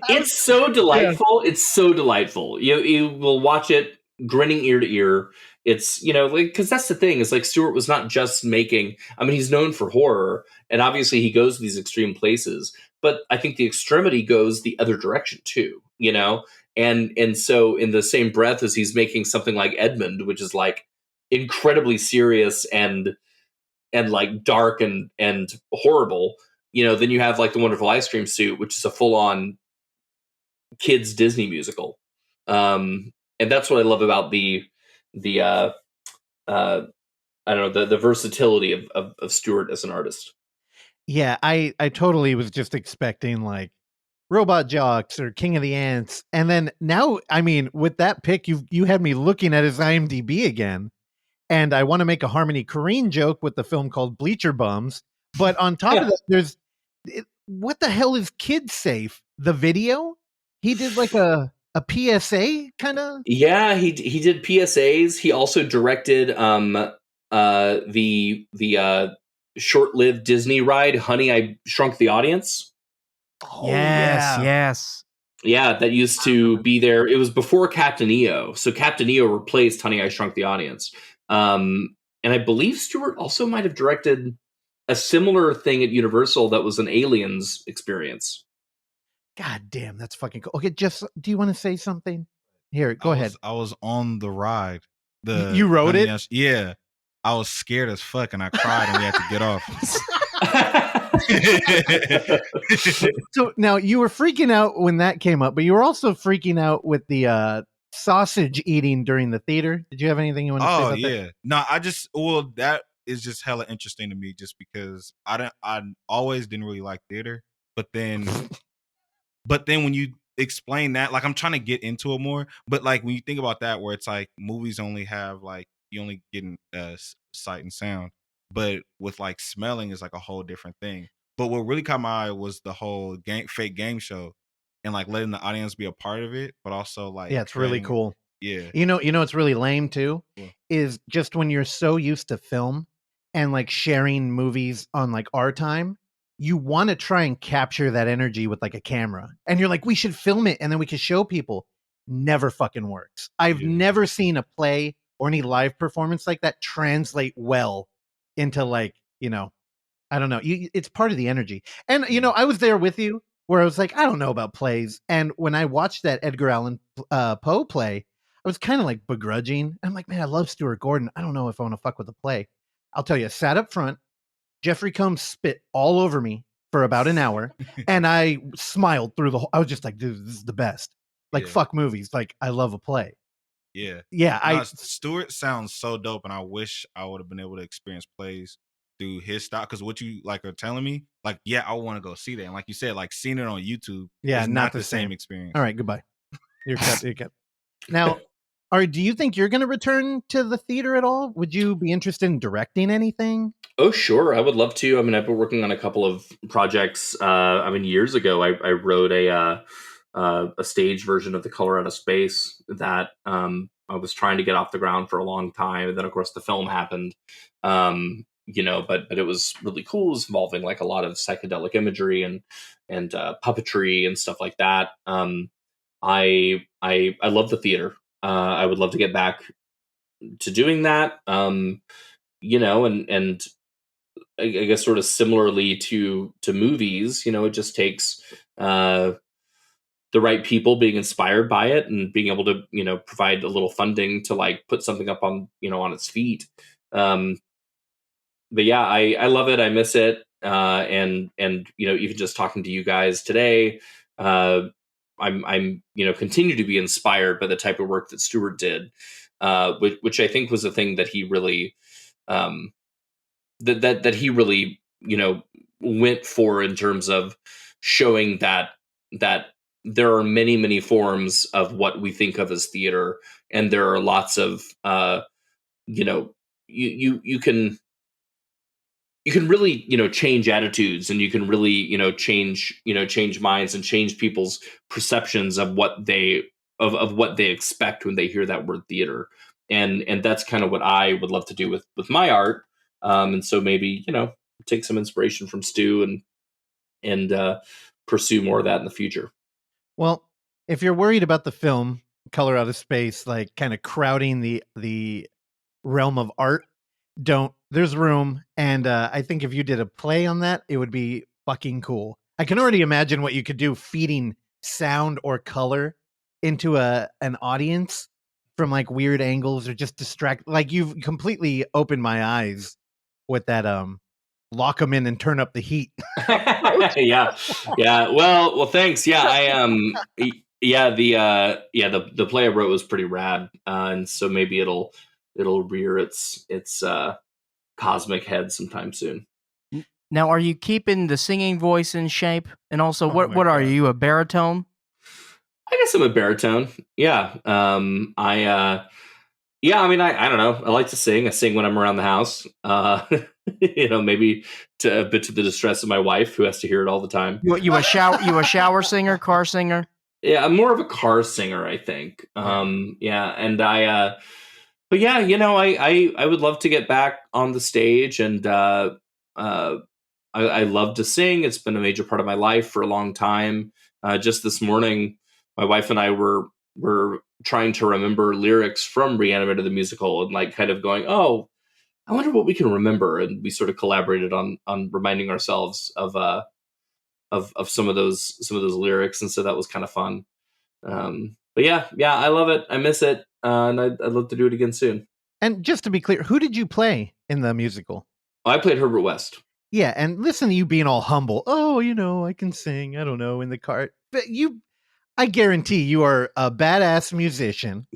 Speaker 8: It's so delightful. It's so delightful. You will watch it grinning ear to ear. It's, because that's the thing. It's like Stuart was not just making, I mean, he's known for horror, and obviously he goes to these extreme places, but I think the extremity goes the other direction too, And so in the same breath as he's making something like Edmond, which is like incredibly serious and like dark and horrible, then you have like The Wonderful Ice Cream Suit, which is a full-on kids Disney musical. And that's what I love about the I don't know, the versatility of Stuart as an artist.
Speaker 3: Yeah, I totally was just expecting like Robot Jocks or King of the Ants. And then now, I mean, with that pick, you had me looking at his IMDb again. And I want to make a Harmony Korine joke with the film called Bleacher Bums. But on top of that, what the hell is Kid Safe? The video? He did like a PSA kind of?
Speaker 8: Yeah, he did PSAs. He also directed the short-lived Disney ride Honey, I Shrunk the Audience.
Speaker 3: Oh,
Speaker 1: yes.
Speaker 8: Yeah, that used to be there. It was before Captain EO. So Captain EO replaced Honey, I Shrunk the Audience. And I believe Stuart also might have directed a similar thing at Universal that was an Aliens experience.
Speaker 3: God damn, that's fucking cool. Okay, Jeff, do you want to say something? Here, go ahead.
Speaker 4: I was on the ride.
Speaker 3: You wrote
Speaker 4: Honey,
Speaker 3: it?
Speaker 4: Yeah. I was scared as fuck and I cried and we had to get off.
Speaker 3: So now you were freaking out when that came up, but you were also freaking out with the sausage eating during the theater. Did you have anything you want to say about that?
Speaker 4: No, that is just hella interesting to me just because I always didn't really like theater, but then when you explain that, like I'm trying to get into it more, but like when you think about that where it's like movies only have like you only getting sight and sound, but with like smelling is like a whole different thing. But what really caught my eye was the whole fake game show and like letting the audience be a part of it, but also like
Speaker 3: it's really cool.
Speaker 4: Yeah.
Speaker 3: You know it's really lame too, is just when you're so used to film and like sharing movies on like our time, you want to try and capture that energy with like a camera. And you're like, we should film it and then we can show people. Never fucking works. I've never seen a play or any live performance like that translate well into like, I don't know. It's part of the energy. And, I was there with you where I was like, I don't know about plays. And when I watched that Edgar Allan Poe play, I was kind of like begrudging. I'm like, man, I love Stuart Gordon. I don't know if I want to fuck with the play. I'll tell you, I sat up front. Jeffrey Combs spit all over me for about an hour. And I smiled through the whole, I was just like, dude, this is the best. Like, fuck movies. Like, I love a play.
Speaker 4: Yeah.
Speaker 3: Yeah.
Speaker 4: Stuart sounds so dope. And I wish I would have been able to experience plays through his style. Because what you like are telling me, like, yeah, I want to go see that. And like you said, like seeing it on YouTube is not the same experience.
Speaker 3: All right. Goodbye. You're kept. Now, do you think you're going to return to the theater at all? Would you be interested in directing anything?
Speaker 8: Oh, sure. I would love to. I mean, I've been working on a couple of projects. Years ago, I wrote a stage version of The Color Out of Space that I was trying to get off the ground for a long time. And then, of course, the film happened. But it was really cool. It was involving like a lot of psychedelic imagery and puppetry and stuff like that. I love the theater. I would love to get back to doing that. And I guess sort of similarly to movies, it just takes the right people being inspired by it and being able to, provide a little funding to like put something up on, on its feet. But yeah, I love it. I miss it. And even just talking to you guys today, I'm continue to be inspired by the type of work that Stuart did, which I think was a thing that he really, that he really, went for in terms of showing that there are many, many forms of what we think of as theater. And there are lots of, you can really, change attitudes, and you can really, change minds and change people's perceptions of what they expect when they hear that word theater. And that's kind of what I would love to do with my art. And so maybe, take some inspiration from Stu and pursue more of that in the future.
Speaker 3: Well, if you're worried about the film Color Out of Space, like kind of crowding the realm of art, don't. There's room, and I think if you did a play on that, it would be fucking cool. I can already imagine what you could do feeding sound or color into an audience from like weird angles or just distract. Like, you've completely opened my eyes with that lock them in and turn up the heat.
Speaker 8: yeah. Well, thanks. Yeah, the play I wrote was pretty rad, and so maybe it'll rear its cosmic head sometime soon.
Speaker 1: Now, are you keeping the singing voice in shape? And also,
Speaker 3: Oh
Speaker 1: what
Speaker 3: my
Speaker 1: are
Speaker 3: God.
Speaker 1: you, a baritone?
Speaker 8: I guess I'm a baritone. Yeah. I mean, I don't know. I like to sing. I sing when I'm around the house. Maybe a bit to the distress of my wife, who has to hear it all the time.
Speaker 1: You a shower singer, car singer?
Speaker 8: Yeah, I'm more of a car singer, I think. And but yeah, I would love to get back on the stage, and I love to sing. It's been a major part of my life for a long time. Just this morning, my wife and I were trying to remember lyrics from Re-Animator the musical, and like kind of going, oh, I wonder what we can remember. And we sort of collaborated on reminding ourselves of some of those lyrics, and so that was kind of fun. But yeah, I love it. I miss it, and I'd love to do it again soon.
Speaker 3: And just to be clear, who did you play in the musical?
Speaker 8: I played Herbert West.
Speaker 3: Yeah, and listen to you being all humble. Oh, I can sing. I don't know, in the car. But I guarantee you are a badass musician,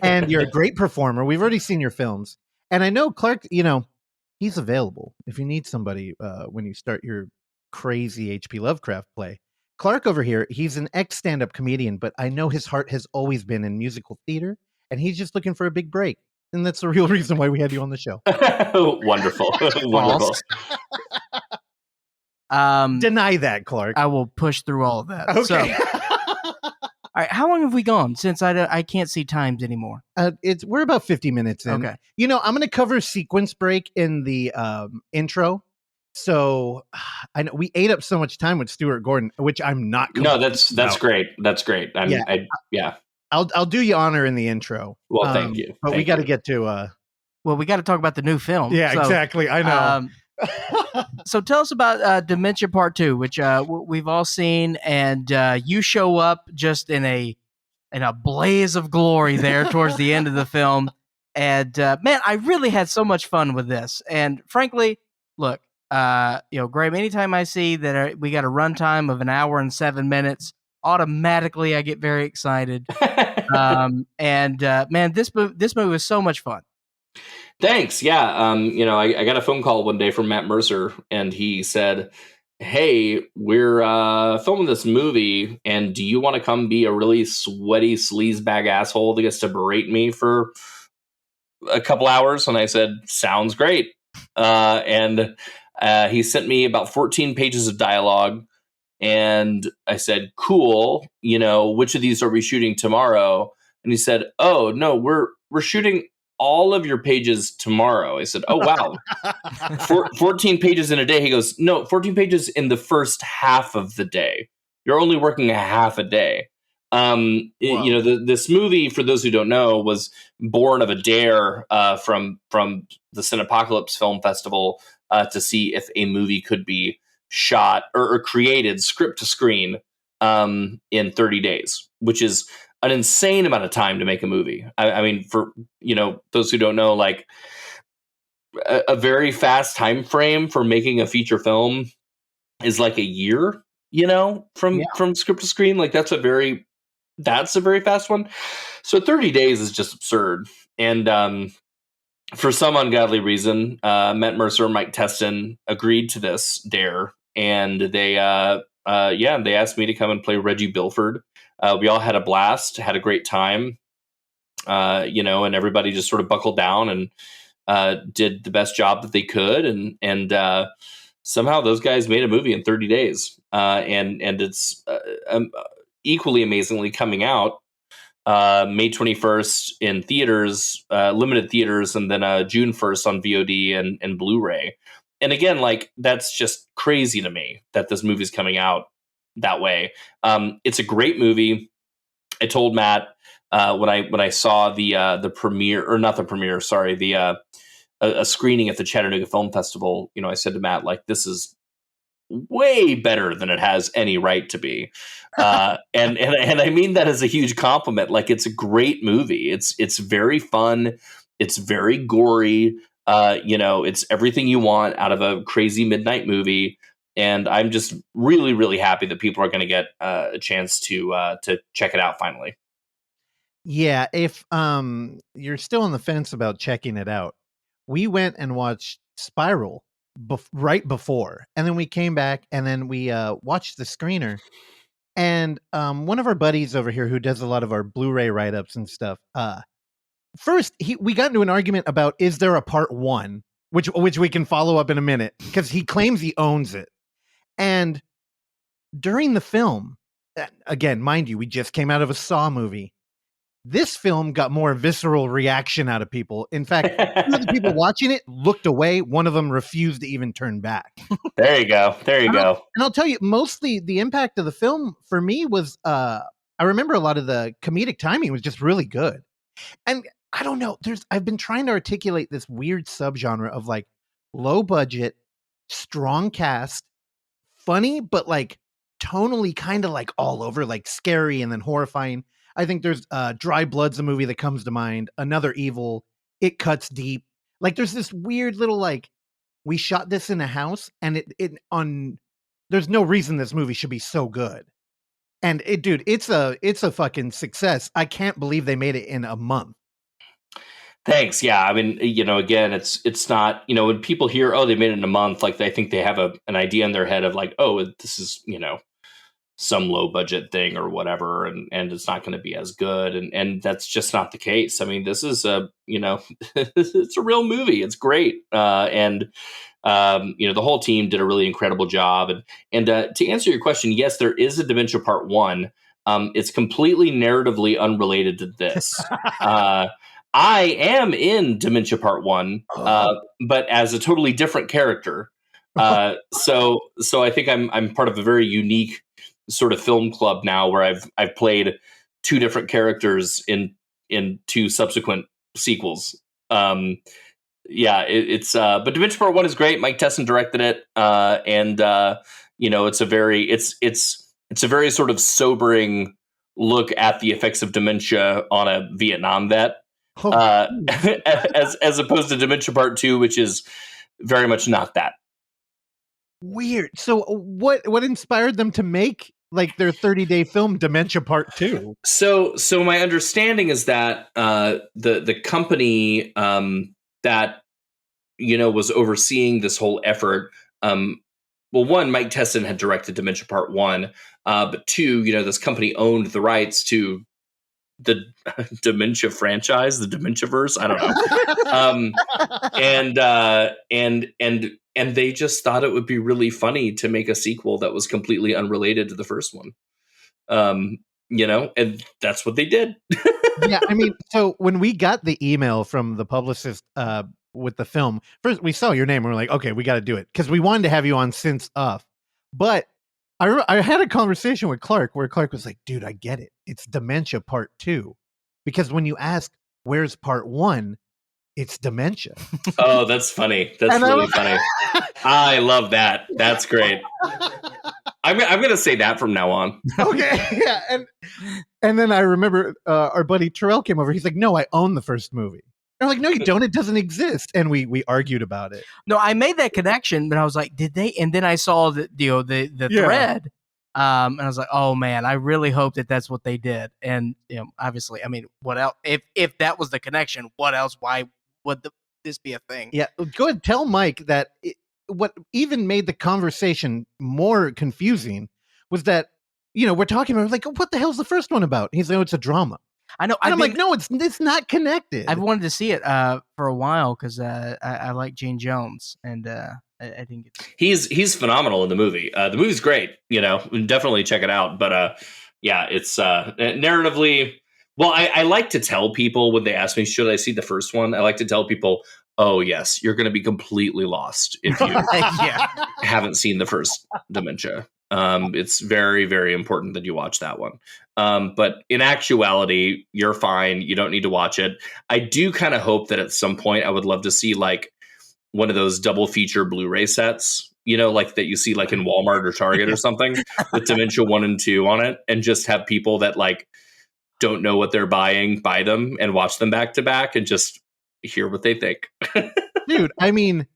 Speaker 3: and you're a great performer. We've already seen your films. And I know Clark, he's available if you need somebody when you start your crazy H.P. Lovecraft play. Clark over here, he's an ex-stand-up comedian, but I know his heart has always been in musical theater, and he's just looking for a big break. And that's the real reason why we had you on the show.
Speaker 8: Wonderful. Wonderful.
Speaker 3: Deny that, Clark.
Speaker 1: I will push through all of that.
Speaker 3: Okay.
Speaker 1: So, all right, how long have we gone? Since I can't see times anymore.
Speaker 3: We're about 50 minutes in.
Speaker 1: Okay.
Speaker 3: I'm going to cover sequence break in the intro. So I know we ate up so much time with Stuart Gordon, which I'm not.
Speaker 8: No, that's great. That's great.
Speaker 3: I'll do you honor in the intro.
Speaker 8: Well, thank you.
Speaker 3: But we got to get to.
Speaker 1: Well, we got to talk about the new film.
Speaker 3: Yeah,
Speaker 1: so,
Speaker 3: exactly. I know.
Speaker 1: So tell us about Dementia Part II, which we've all seen, and you show up just in a blaze of glory there towards the end of the film. And man, I really had so much fun with this. And frankly, look, Graham, anytime I see that we got a runtime of 1 hour and 7 minutes, automatically I get very excited. Man, this movie was so much fun.
Speaker 8: Thanks. Yeah. I got a phone call one day from Matt Mercer, and he said, hey, we're filming this movie, and do you want to come be a really sweaty sleazebag asshole that gets to berate me for a couple hours? And I said, sounds great. And he sent me about 14 pages of dialogue, and I said, cool, which of these are we shooting tomorrow? And he said, oh, no, we're shooting all of your pages tomorrow. I said, oh, wow. 14 pages in a day. He goes, no, 14 pages in the first half of the day. You're only working a half a day. This movie, for those who don't know, was born of a dare from the Cinepocalypse Film Festival to see if a movie could be shot or created script to screen in 30 days, which is an insane amount of time to make a movie. I mean, for those who don't know, like a very fast time frame for making a feature film is like a year. From script to screen, like that's a very fast one. So 30 days is just absurd. And for some ungodly reason, Matt Mercer and Mike Teston agreed to this dare, and they asked me to come and play Reggie Bilford. We all had a blast, had a great time, and everybody just sort of buckled down and did the best job that they could, and somehow those guys made a movie in 30 days, and it's equally amazingly coming out May 21st in theaters, limited theaters, and then June 1st on VOD and Blu-ray. And again, like, that's just crazy to me that this movie's coming out that way. It's a great movie. I told Matt when I saw the premiere, or not the premiere, sorry, a screening at the Chattanooga Film Festival. I said to Matt, like, this is way better than it has any right to be, and I mean that as a huge compliment. Like, it's a great movie. It's very fun. It's very gory. It's everything you want out of a crazy midnight movie. And I'm just really, really happy that people are going to get a chance to check it out finally.
Speaker 3: Yeah, if you're still on the fence about checking it out, we went and watched Spiral right before, and then we came back and then we watched the screener. And one of our buddies over here who does a lot of our Blu-ray write-ups and stuff, first we got into an argument about, is there a part 1, which we can follow up in a minute, because he claims he owns it. And during the film, again, mind you, we just came out of a Saw movie. This film got more visceral reaction out of people. In fact, two of the people watching it looked away. One of them refused to even turn back.
Speaker 8: There you go.
Speaker 3: And I'll tell you, mostly the impact of the film for me was, I remember a lot of the comedic timing was just really good. And I don't know, I've been trying to articulate this weird subgenre of like low budget, strong cast, funny, but like tonally kind of like all over, like scary and then horrifying. I think there's Dry Blood's a movie that comes to mind. Another Evil. It Cuts Deep. Like, there's this weird little, like, we shot this in a house, and there's no reason this movie should be so good. And it's a fucking success. I can't believe they made it in a month.
Speaker 8: Thanks. Yeah. I mean, again, it's not, when people hear, oh, they made it in a month, like, I think they have an idea in their head of like, oh, this is, some low budget thing or whatever, and it's not going to be as good, and that's just not the case. I mean, this is it's a real movie. It's great, and the whole team did a really incredible job. And to answer your question, yes, there is a Dementia Part 1. It's completely narratively unrelated to this. I am in Dementia Part 1, but as a totally different character. So I think I'm part of a very unique sort of film club now, where I've played two different characters in two subsequent sequels. But Dementia Part 1 is great. Mike Tesson directed it, and it's a very sort of sobering look at the effects of dementia on a Vietnam vet, as opposed to Dementia Part 2, which is very much not that.
Speaker 3: Weird. So what inspired them to make like their 30-day film Dementia Part 2?
Speaker 8: So my understanding is that the company that was overseeing this whole effort, one, Mike Tesson had directed Dementia Part 1, but two, this company owned the rights to the Dementia franchise, the Dementiaverse. I don't know. And they just thought it would be really funny to make a sequel that was completely unrelated to the first one. And that's what they did.
Speaker 3: Yeah, I mean, so when we got the email from the publicist with the film, first we saw your name and we're like, okay, we got to do it, because we wanted to have you on since Up. But I had a conversation with Clark where Clark was like, dude, I get it. It's Dementia Part 2. Because when you ask, where's Part 1? It's dementia. Oh,
Speaker 8: that's funny. That's really funny. I love that. That's great. I'm going to say that from now on.
Speaker 3: Okay. Yeah. And then I remember our buddy Terrell came over. He's like, no, I own the first movie. I'm like, no, you don't. It doesn't exist. And we argued about it.
Speaker 1: No, I made that connection, but I was like, did they? And then I saw the thread. And I was like, oh man, I really hope that that's what they did. And obviously, I mean, what else? If that was the connection, what else? Why would this be a thing?
Speaker 3: Yeah, go ahead. Tell Mike that what even made the conversation more confusing was that we're talking about like, what the hell's the first one about? He's like, oh, it's a drama.
Speaker 1: I know.
Speaker 3: And I'm like, no, it's not connected.
Speaker 1: I've wanted to see it for a while because I like Gene Jones, and I think it's
Speaker 8: He's phenomenal in the movie. The movie's great. Definitely check it out. But yeah, it's narratively. Well, I like to tell people when they ask me, should I see the first one? I like to tell people, oh yes, you're going to be completely lost if you haven't seen the first Dementia. It's very, very important that you watch that one. But in actuality, you're fine. You don't need to watch it. I do kind of hope that at some point I would love to see like one of those double feature Blu-ray sets, like that you see like in Walmart or Target or something with Dementia 1 and 2 on it, and just have people that like don't know what they're buying, buy them and watch them back to back and just hear what they think.
Speaker 3: Dude, I mean,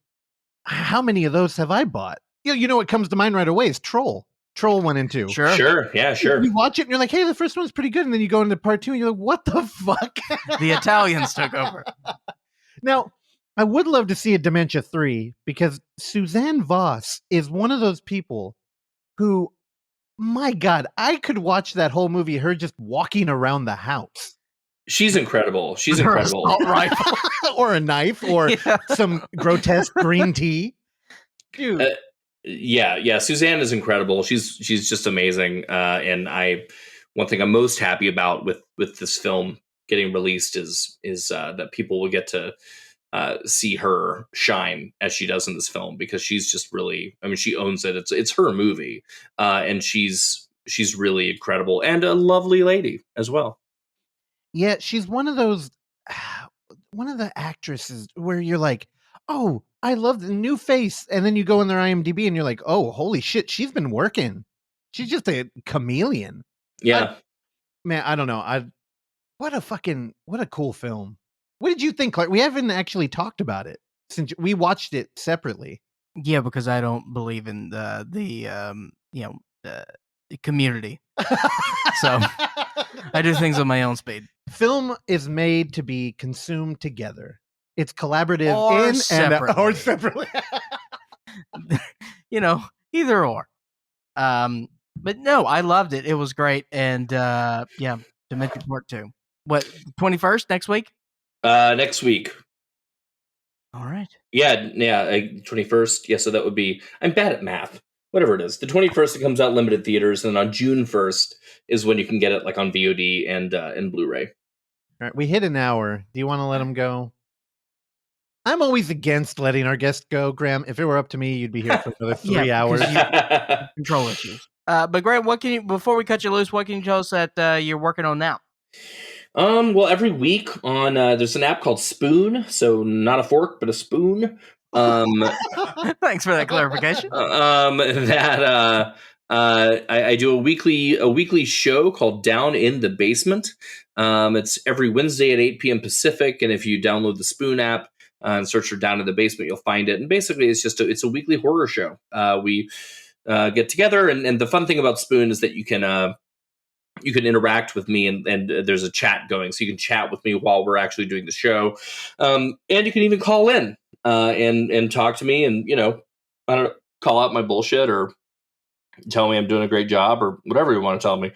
Speaker 3: how many of those have I bought? What comes to mind right away is Troll 1 and 2.
Speaker 8: Sure. Yeah, sure.
Speaker 3: You watch it and you're like, hey, the first one's pretty good. And then you go into part 2 and you're like, what the fuck?
Speaker 1: The Italians took over.
Speaker 3: Now, I would love to see a Dementia 3 because Suzanne Voss is one of those people who, my God, I could watch that whole movie, her just walking around the house.
Speaker 8: She's incredible. She's incredible.
Speaker 3: Or a knife or some grotesque green tea. Dude.
Speaker 8: Yeah. Suzanne is incredible. She's just amazing. And one thing I'm most happy about with this film getting released is that people will get to see her shine as she does in this film, because she's just really, I mean, she owns it. It's her movie. And she's really incredible and a lovely lady as well.
Speaker 3: Yeah, she's one of those, one of the actresses where you're like, oh, I love the new face. And then you go in their IMDb and you're like, oh, holy shit, she's been working. She's just a chameleon.
Speaker 8: Yeah.
Speaker 3: Man, I don't know. What a cool film. What did you think, Clark? We haven't actually talked about it since we watched it separately.
Speaker 1: Yeah, because I don't believe in the community. So I do things on my own speed.
Speaker 3: Film is made to be consumed together. It's collaborative
Speaker 1: or separately. Either or. But no, I loved it. It was great. And Dementia Part II. What, 21st next week?
Speaker 8: Next week.
Speaker 1: All right.
Speaker 8: Yeah, 21st. Yeah, so that would be, I'm bad at math. Whatever it is. The 21st it comes out limited theaters, and on June 1st is when you can get it like on VOD and Blu-ray.
Speaker 3: All right, we hit an hour. Do you want to let them go? I'm always against letting our guests go, Graham. If it were up to me, you'd be here for another 3 hours.
Speaker 1: Control issues. But Graham, before we cut you loose, what can you tell us that you're working on now?
Speaker 8: Well, every week on there's an app called Spoon, so not a fork but a spoon.
Speaker 1: Thanks for that clarification.
Speaker 8: I do a weekly show called Down in the Basement. It's every Wednesday at 8 p.m. Pacific, and if you download the Spoon app and search for Down in the Basement, you'll find it. And basically, it's a weekly horror show. We get together, and the fun thing about Spoon is that you can interact with me, and there's a chat going, so you can chat with me while we're actually doing the show, and you can even call in and talk to me, and I don't know, call out my bullshit or tell me I'm doing a great job or whatever you want to tell me.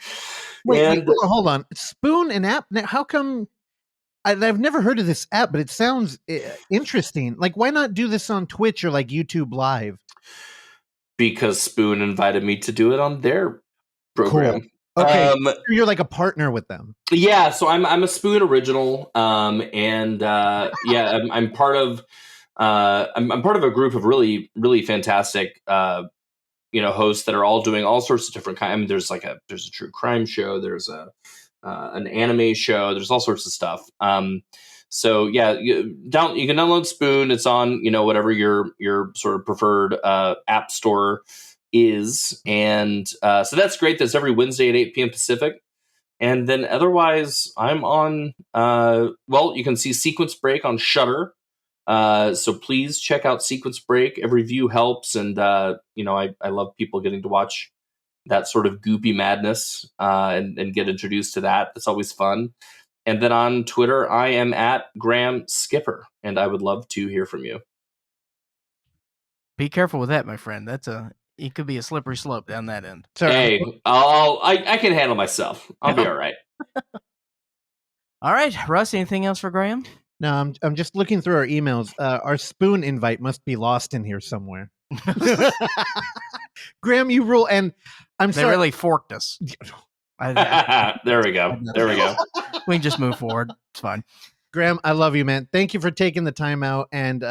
Speaker 3: Wait, hold on. Spoon an app? Now, how come? I've never heard of this app, but it sounds interesting. Like, why not do this on Twitch or like YouTube Live?
Speaker 8: Because Spoon invited me to do it on their program.
Speaker 3: Cool. Okay, you're like a partner with them.
Speaker 8: Yeah, so I'm a Spoon original, and I'm part of I'm part of a group of really, really fantastic hosts that are all doing all sorts of different kinds. I mean, there's a true crime show, there's an anime show, there's all sorts of stuff. So yeah, you can download Spoon. It's on whatever your sort of preferred app store is, and so that's great. That's every Wednesday at 8 p.m. Pacific. And then otherwise, I'm on. You can see Sequence Break on Shudder. So please check out Sequence Break. Every view helps, and I love people getting to watch that sort of goopy madness and get introduced to that. That's always fun. And then on Twitter, I am at Graham Skipper, and I would love to hear from you.
Speaker 1: Be careful with that, my friend. It could be a slippery slope down that end.
Speaker 8: Hey, I can handle myself. I'll be all right.
Speaker 1: All right, Russ, anything else for Graham?
Speaker 3: No, I'm just looking through our emails. Our spoon invite must be lost in here somewhere. Graham, you rule, and I'm
Speaker 1: They
Speaker 3: sorry.
Speaker 1: really forked us.
Speaker 8: There we go. There we go.
Speaker 1: We can just move forward. It's fine.
Speaker 3: Graham, I love you, man. Thank you for taking the time out, and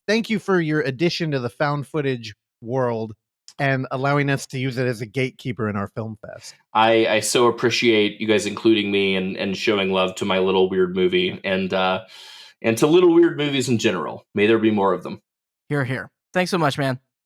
Speaker 3: thank you for your addition to the found footage world and allowing us to use it as a gatekeeper in our film fest.
Speaker 8: I so appreciate you guys including me and showing love to my little weird movie and to little weird movies in general. May there be more of them.
Speaker 1: Here, here. Thanks so much, man.